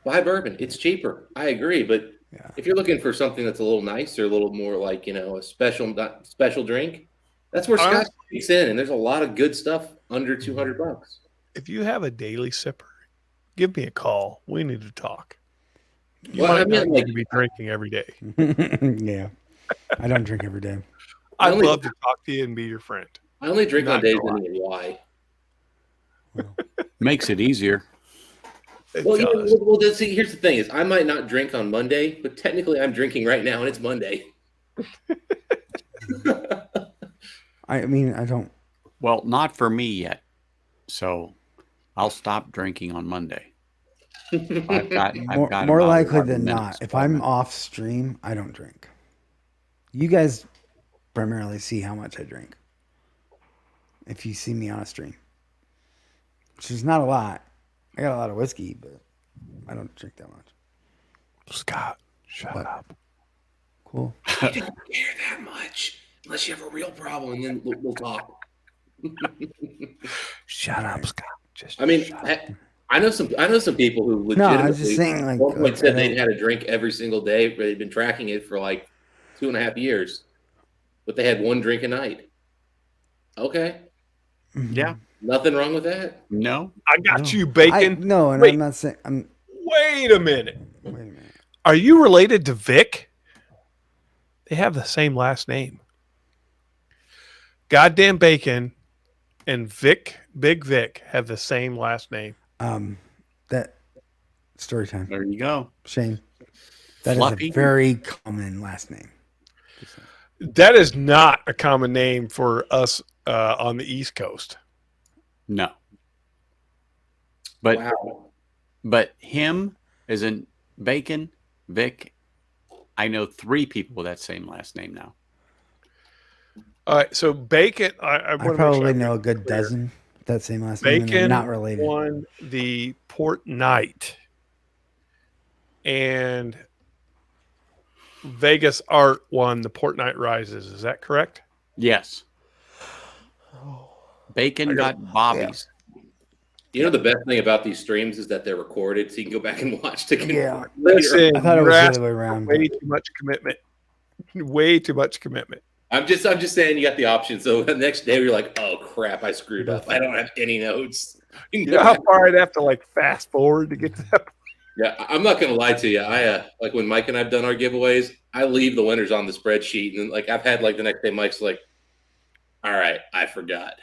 buy bourbon. It's cheaper. I agree, but if you're looking for something that's a little nicer, a little more like a special drink, that's where Scotch kicks in, and there's a lot of good stuff under $200. If you have a daily sipper, give me a call. We need to talk. You might not need to be drinking every day. Yeah, I don't drink every day. I'd love to talk to you and be your friend. I only drink on days when you why. Makes it easier. Well, see, here's the thing: is I might not drink on Monday, but technically I'm drinking right now, and it's Monday. I mean, I don't. Well, not for me yet. So I'll stop drinking on Monday. I've got more likely than not. If I'm off stream, I don't drink. You guys primarily see how much I drink. If you see me on a stream, which is not a lot. I got a lot of whiskey, but I don't drink that much. Scott, shut up. Cool. You don't care that much unless you have a real problem, and then we'll talk. Shut up, Scott. I know some people who legitimately I was just saying, like, one point said they had a drink every single day, but they'd been tracking it for like 2.5 years, but they had one drink a night. Okay. Yeah. Nothing wrong with that. No. I got you, Bacon. I'm not saying. Wait a minute. Are you related to Vic? They have the same last name. Goddamn Bacon and Big Vic have the same last name. That story time. There you go. Shane. That Fluffy. is a very common last name. That is not a common name for us on the East Coast. No. But wow. But him as in Bacon, Vic, I know 3 people with that same last name now. All right, so Bacon, I probably know a good dozen with that same last name. Bacon not related. Won the Port Night, and Vegas Art won the Port Night Rises. Is that correct? Yes. Bacon got Bobby's. You know the best thing about these streams is that they're recorded, so you can go back and watch to Yeah. Listen, I thought it was the other way around. Way too much commitment. Way too much commitment. I'm just saying you got the option. So the next day you're like, oh crap, I screwed up. I don't have any notes. You know how far I'd have to like fast forward to get to that point? Yeah, I'm not gonna lie to you. I like when Mike and I've done our giveaways, I leave the winners on the spreadsheet, and then like I've had like the next day Mike's like, all right, I forgot.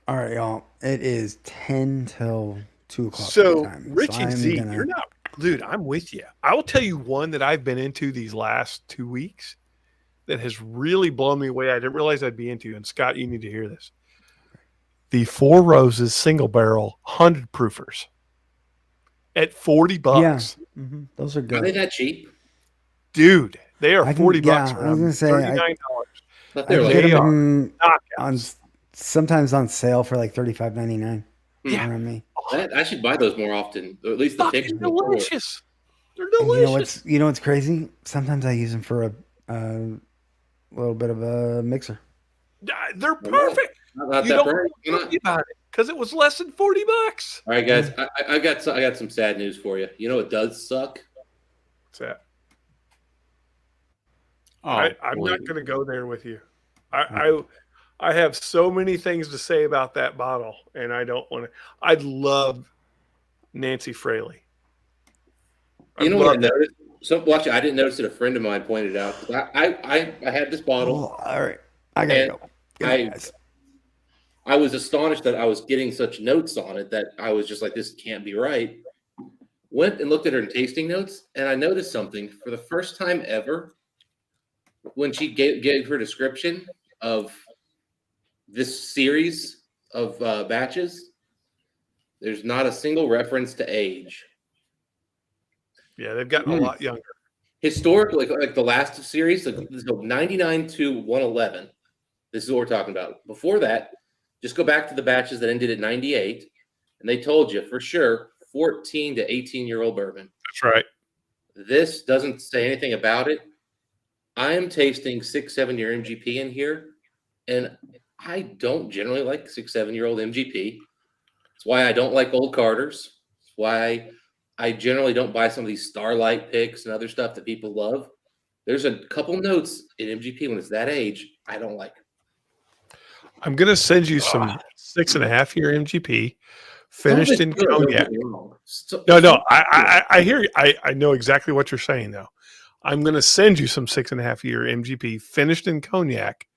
All right, y'all. It is 10 till 2 o'clock. So Richie Z, you're not, dude. I'm with you. I will tell you one that I've been into these last 2 weeks that has really blown me away. I didn't realize I'd be into. And Scott, you need to hear this. The Four Roses single barrel 100 proofers at $40. Yeah, those are good. Are they that cheap, dude? They are $40. Yeah, I was gonna say $39. they on sometimes on sale for like $35.99. Yeah, around me. I should buy those more often. Or at least the pictures. Delicious. They're And delicious. you know what's crazy? Sometimes I use them for a little bit of a mixer. They're perfect. Not You that don't burn. think about it because it was less than $40. All right, guys. I got some sad news for you. You know what does suck? What's that? Oh, I'm not going to go there with you. I have so many things to say about that bottle, and I don't want to. I'd love Nancy Fraley. You know what I noticed? So, watch it. I didn't notice it. A friend of mine pointed out. 'Cause I had this bottle. Oh, all right. I gotta and go. Good night, guys. I was astonished that I was getting such notes on it that I was just like, this can't be right. Went and looked at her tasting notes, and I noticed something for the first time ever. When she gave her description of this series of batches, there's not a single reference to age. Yeah, they've gotten a lot younger. Historically, like the last series, so 99 to 111. This is what we're talking about. Before that, just go back to the batches that ended at 98, and they told you for sure 14 to 18-year-old bourbon. That's right. This doesn't say anything about it. I am tasting 6-7-year MGP in here, and I don't generally like 6-7-year-old MGP. That's why I don't like old Carters. That's why I generally don't buy some of these Starlight picks and other stuff that people love. There's a couple notes in MGP when it's that age I don't like. I'm going to send you some 6.5-year MGP finished in cognac. No, I hear you. I know exactly what you're saying, though. I'm going to send you some 6.5-year MGP finished in cognac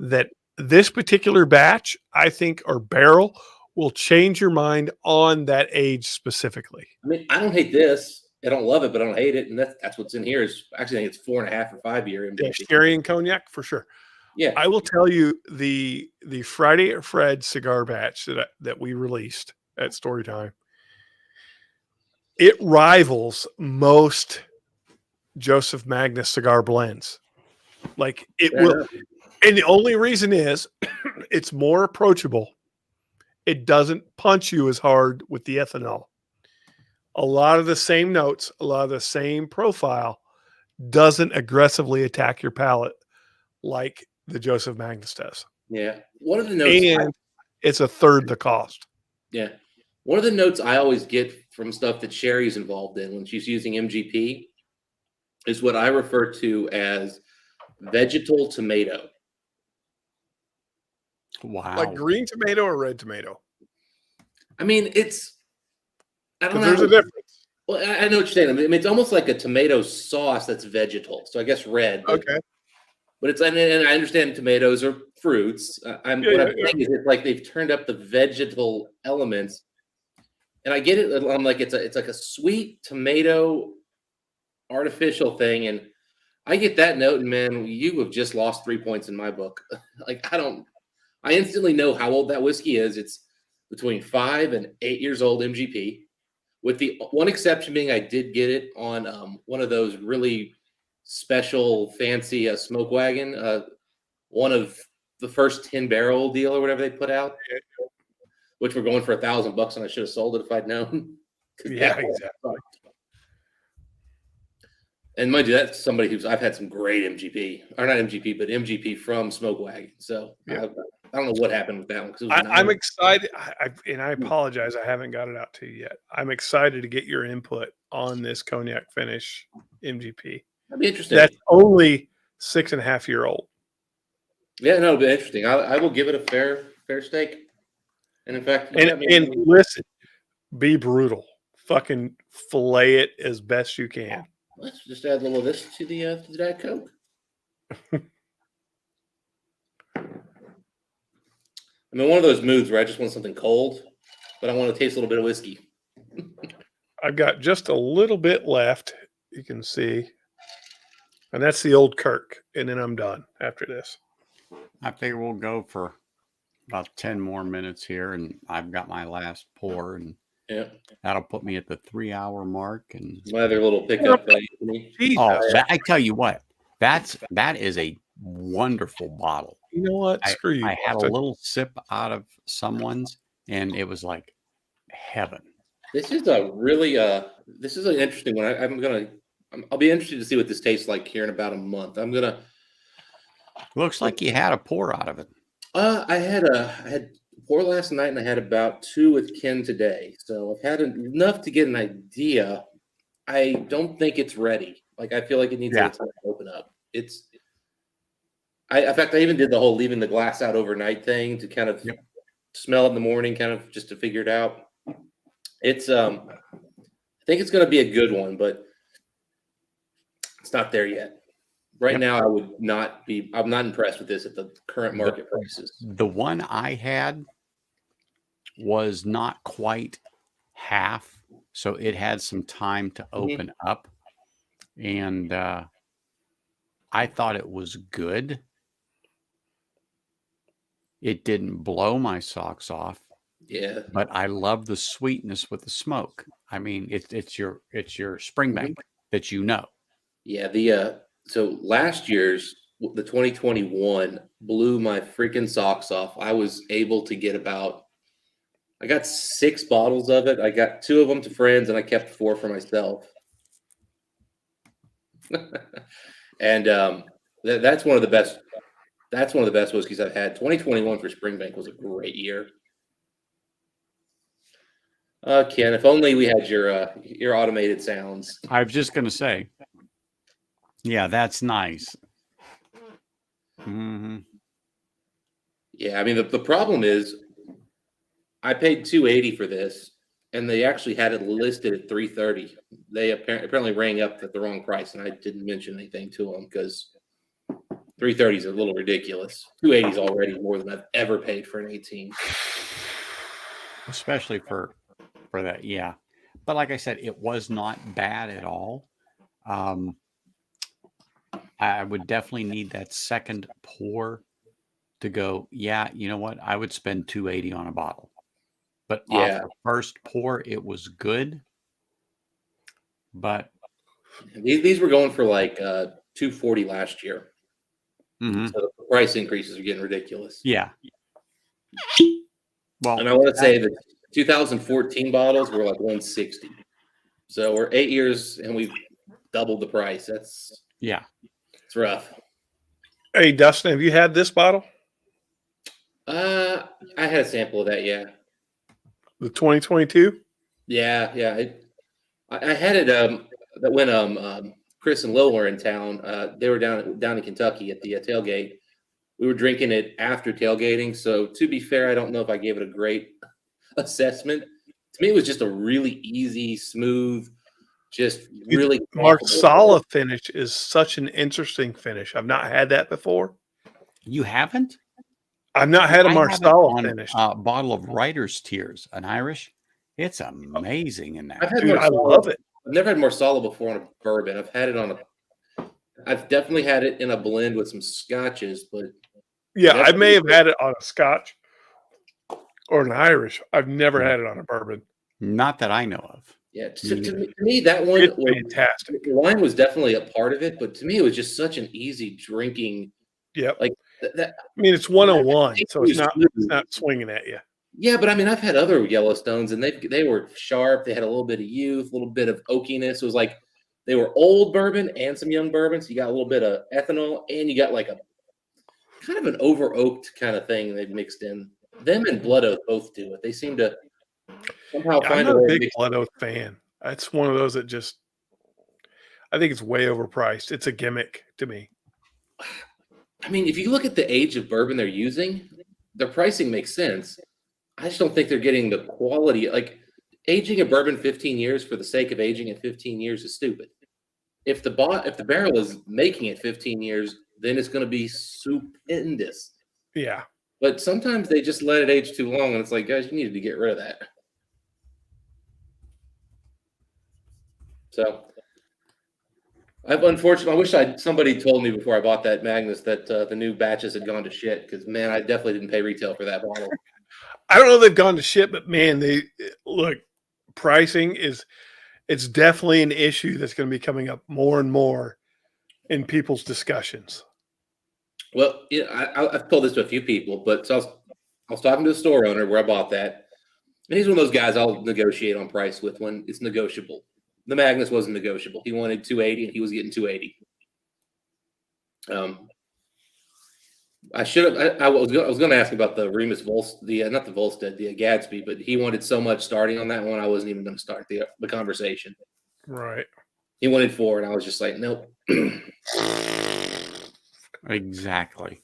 that this particular batch, I think, or barrel will change your mind on that age specifically. I mean, I don't hate this. I don't love it, but I don't hate it. And that's what's in here is actually I think it's 4.5 or 5-year MGP. Yeah, sherry and cognac for sure. Yeah. I will tell you the Friday at Fred cigar batch that we released at Storytime. It rivals most Joseph Magnus cigar blends. Like it will. And the only reason is it's more approachable. It doesn't punch you as hard with the ethanol. A lot of the same notes, a lot of the same profile doesn't aggressively attack your palate like the Joseph Magnus does. Yeah. One of the notes. And it's a third the cost. Yeah. One of the notes I always get from stuff that Sherry's involved in when she's using MGP is what I refer to as vegetal tomato. Wow. Like green tomato or red tomato? I mean, I don't know. There's a difference. Well, I know what you're saying. I mean, it's almost like a tomato sauce that's vegetal. So I guess red. Okay. But and I understand tomatoes are fruits. I'm saying is it's like they've turned up the vegetal elements. And I get it. I'm like, it's like a sweet tomato artificial thing. And I get that note, and man, you have just lost 3 points in my book. Like, I instantly know how old that whiskey is. It's between 5 and 8 years old MGP, with the one exception being I did get it on one of those really special fancy smoke wagon, one of the first 10 barrel deal or whatever they put out, which were going for $1,000, and I should have sold it if I'd known. Yeah, exactly. And mind you, that's somebody I've had some great MGP, or not MGP, but MGP from Smoke Wagon. So yeah. I don't know what happened with that one. I'm excited, and I apologize, I haven't got it out to you yet. I'm excited to get your input on this cognac finish MGP. That'd be interesting. That's only 6.5-year-old. Yeah, no, it'll be interesting. I will give it a fair stake. And in fact, and listen, be brutal. Fucking fillet it as best you can. Let's just add a little of this to the Diet Coke. I'm in one of those moods where I just want something cold, but I want to taste a little bit of whiskey. I've got just a little bit left, you can see. And that's the old Kirk. And then I'm done after this. I figure we'll go for about 10 more minutes here, and I've got my last pour, and that'll put me at the 3-hour mark. And my other little pickup for me. I tell you what, that is a wonderful bottle. You know what? Screw you. I had a little sip out of someone's, and it was like heaven. This is a really this is an interesting one. I'll be interested to see what this tastes like here in about a month. Looks like you had a pour out of it. I had pour last night, and I had about 2 with Ken today. So I've had enough to get an idea. I don't think it's ready. Like, I feel like it needs to open up. In fact, I even did the whole leaving the glass out overnight thing to kind of smell it in the morning, kind of just to figure it out. It's I think it's going to be a good one, but it's not there yet. Right now, I would not be. I'm not impressed with this at the current market prices. The one I had was not quite half, so it had some time to open up, and I thought it was good. It didn't blow my socks off. Yeah, but I love the sweetness with the smoke. I mean, it's your Springbank that you know. Yeah, the so last year's the 2021 blew my freaking socks off. I was able to get I got 6 bottles of it. I got 2 of them to friends, and I kept 4 for myself. And that's one of the best. That's one of the best whiskeys I've had. 2021 for Springbank was a great year. Ken, if only we had your automated sounds. I was just going to say, yeah, that's nice. Mm-hmm. Yeah, I mean the problem is, I paid $280 for this, and they actually had it listed at $330. They apparently rang up at the wrong price, and I didn't mention anything to them because $330 is a little ridiculous. $280 is already more than I've ever paid for an 18. Especially for that, yeah. But like I said, it was not bad at all. I would definitely need that second pour to go, yeah, you know what? I would spend $280 on a bottle. But off the first pour, it was good. But these were going for like $240 last year. Mm-hmm. So the price increases are getting ridiculous. Yeah. Well, and I want to say that 2014 bottles were like $160. So we're 8 years and we've doubled the price. It's rough. Hey, Dustin, have you had this bottle? I had a sample of that. Yeah. The 2022. Yeah. I had it. That when Chris and Lil were in town, they were down in Kentucky at the tailgate. We were drinking it after tailgating. So to be fair, I don't know if I gave it a great assessment. To me, it was just a really easy, smooth, just really Marsala finish is such an interesting finish. I've not had that before. You haven't? I've not had a Marsala finish. Bottle of Writer's Tears, an Irish. It's amazing in that. Dude, I love it. I've never had Marsala before on a bourbon. I've had it I've definitely had it in a blend with some scotches, but yeah, I may have had it on a scotch or an Irish. I've never had it on a bourbon. Not that I know of. Yeah, to me, that one was fantastic. The wine was definitely a part of it, but to me, it was just such an easy drinking. Yeah, like that. I mean, it's 101, so it's not swinging at you. Yeah, but I mean, I've had other Yellowstones, and they were sharp. They had a little bit of youth, a little bit of oakiness. It was like they were old bourbon and some young bourbon. So you got a little bit of ethanol, and you got like a kind of an over oaked kind of thing they've mixed in. Them and Blood Oath both do it. They seem to somehow find a way. I'm not a big Blood Oath fan. It's one of those that just, I think it's way overpriced. It's a gimmick to me. I mean, if you look at the age of bourbon they're using, their pricing makes sense. I just don't think they're getting the quality. Like aging a bourbon 15 years for the sake of aging it 15 years is stupid. If the barrel is making it 15 years, then it's going to be stupendous. Yeah. But sometimes they just let it age too long, and it's like, guys, you needed to get rid of that. So, I wish somebody told me before I bought that Magnus that the new batches had gone to shit, because man, I definitely didn't pay retail for that bottle. I don't know if they've gone to shit, but man, pricing it's definitely an issue that's going to be coming up more and more in people's discussions. Well, I've told this to a few people, but so I was talking to a store owner where I bought that, and he's one of those guys I'll negotiate on price with when it's negotiable. The Magnus wasn't negotiable. He wanted $280, and he was getting $280. I should have. I was going to ask about the Remus not the Volstead, the Gadsby, but he wanted so much starting on that one. I wasn't even going to start the conversation. Right. He wanted $4, and I was just like, nope. Exactly.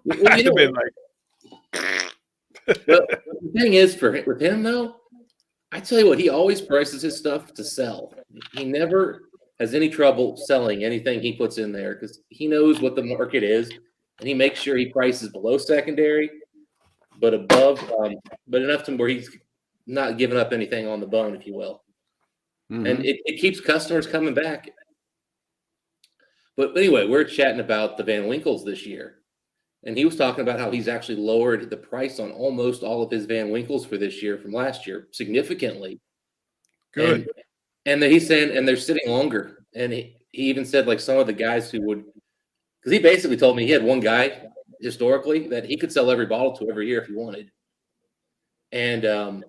Well, you I'd have know, been like, well, the thing is, with him though, I tell you what, he always prices his stuff to sell. He never has any trouble selling anything he puts in there because he knows what the market is, and he makes sure he prices below secondary, but above, but enough to where he's not giving up anything on the bone, if you will. Mhm. And it keeps customers coming back. But anyway, we're chatting about the Van Winkles this year. And he was talking about how he's actually lowered the price on almost all of his Van Winkles for this year from last year significantly. good. And then he's saying, and they're sitting longer. And he even said, like, some of the guys who would, because he basically told me he had one guy historically that he could sell every bottle to every year if he wanted. And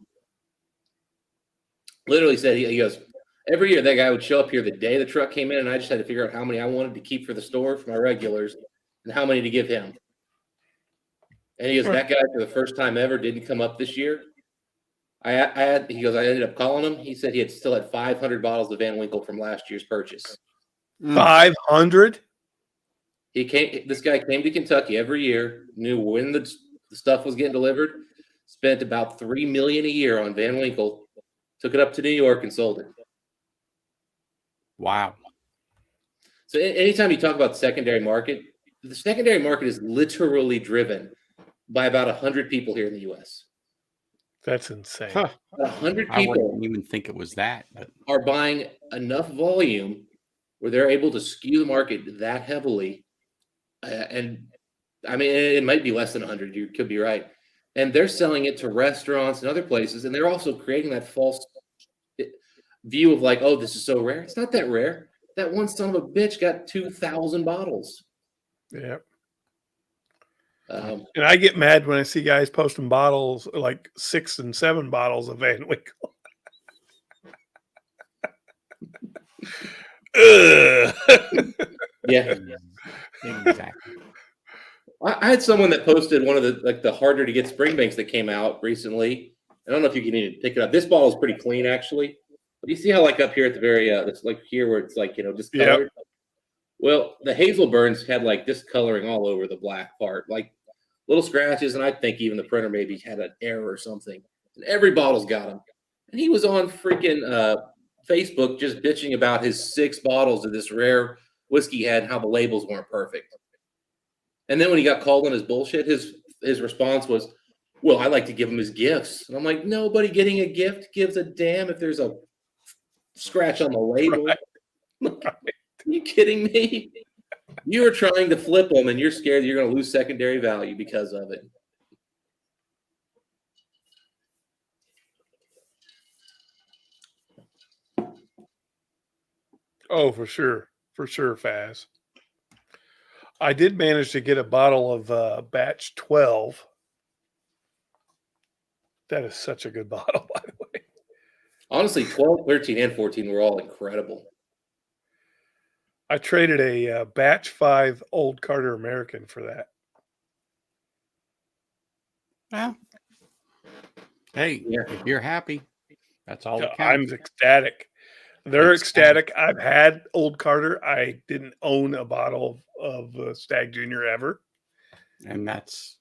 literally said, he goes, every year that guy would show up here the day the truck came in, and I just had to figure out how many I wanted to keep for the store for my regulars and how many to give him. And he goes, that guy for the first time ever didn't come up this year. He goes, I ended up calling him. He said he still had 500 bottles of Van Winkle from last year's purchase. 500? This guy came to Kentucky every year, knew when the stuff was getting delivered, spent about $3 million a year on Van Winkle, took it up to New York and sold it. Wow. So anytime you talk about secondary market, the secondary market is literally driven by about 100 people here in the U.S. That's insane. Huh. 100 I people wouldn't even think it was that. But are buying enough volume where they're able to skew the market that heavily. And I mean, it might be less than 100. You could be right. And they're selling it to restaurants and other places. And they're also creating that false view of like, oh, this is so rare. It's not that rare. That one son of a bitch got 2,000 bottles. Yeah. Um, And I get mad when I see guys posting bottles, like 6 and 7 bottles of Van Winkle. yeah. exactly. I had someone that posted one of the harder to get spring banks that came out recently. I don't know if you can even pick it up. This bottle is pretty clean, actually. But you see how, like, up here at the very, it's like here where it's like, discolored. Yep. Well, the Hazel Burns had like discoloring all over the black part, like little scratches. And I think even the printer maybe had an error or something. And every bottle's got them. And he was on freaking Facebook just bitching about his 6 bottles of this rare whiskey he had and how the labels weren't perfect. And then when he got called on his bullshit, his response was, well, I like to give him his gifts. And I'm like, nobody getting a gift gives a damn if there's a scratch on the label. Right. Are you kidding me? You're trying to flip them and you're scared you're going to lose secondary value because of it. Oh, for sure. For sure, Faz. I did manage to get a bottle of batch 12. That is such a good bottle, by the way. Honestly, 12, 13, and 14 were all incredible. I traded a batch 5 Old Carter American for that. Well, hey, if you're happy, that's all that I'm counts. ecstatic. They're ecstatic. I've had Old Carter. I didn't own a bottle of Stag Junior ever. And that's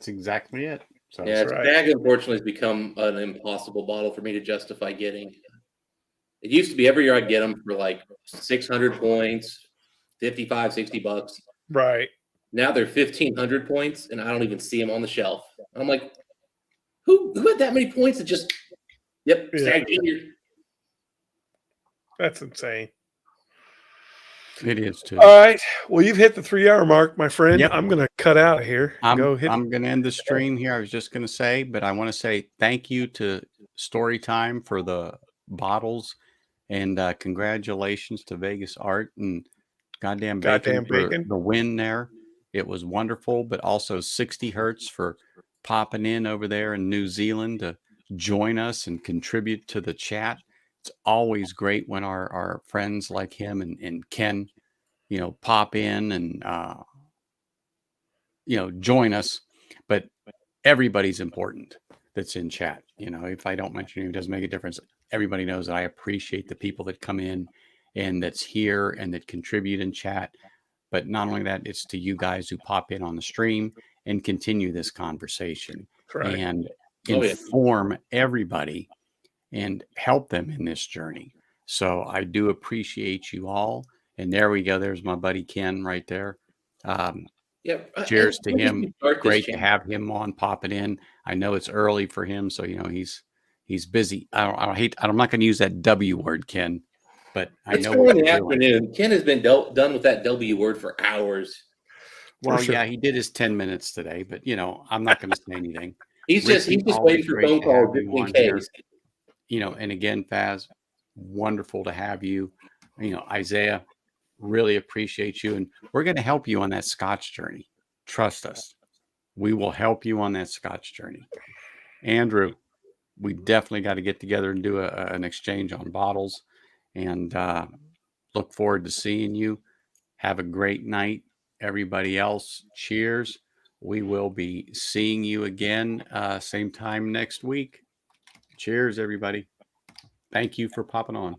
exactly it. So yeah, Stag unfortunately has become an impossible bottle for me to justify getting. It used to be every year I'd get them for like 600 points, 55, 60 bucks. Right. Now they're 1,500 points, and I don't even see them on the shelf. I'm like, who had that many points that just, Stag Junior. That's insane. It is too. All right. Well, you've hit the 3-hour mark, my friend. Yep. I'm going to cut out of here. I'm going to end the stream here. I was just going to say, but I want to say thank you to Storytime for the bottles, and congratulations to Vegas Art and Goddamn Bacon for the win there. It was wonderful, but also 60 Hertz for popping in over there in New Zealand to join us and contribute to the chat. It's always great when our friends like him and Ken, pop in and, join us. But everybody's important that's in chat. If I don't mention you, it doesn't make a difference. Everybody knows that I appreciate the people that come in and that's here and that contribute in chat. But not only that, it's to you guys who pop in on the stream and continue this conversation Right. and Oh, yeah. inform everybody and help them in this journey. So I do appreciate you all. And there we go. There's my buddy Ken right there. Yeah. Cheers and to when did him. you start this Great to channel? have him on, popping in. I know it's early for him, so he's busy. I'm not going to use that W word, Ken, but I It's know 4 what in the you're doing. afternoon. Ken has been done with that W word for hours. Well, sure. yeah, he did his 10 minutes today, but I'm not going to say anything. He's just Ricky, waiting always for great phone to have calls just you in on here. case. And again, Faz, wonderful to have you. Isaiah, really appreciate you. And we're going to help you on that Scotch journey. Trust us. We will help you on that Scotch journey. Andrew, we definitely got to get together and do an exchange on bottles, and look forward to seeing you. Have a great night, everybody else. Cheers. We will be seeing you again, same time next week. Cheers, everybody. Thank you for popping on.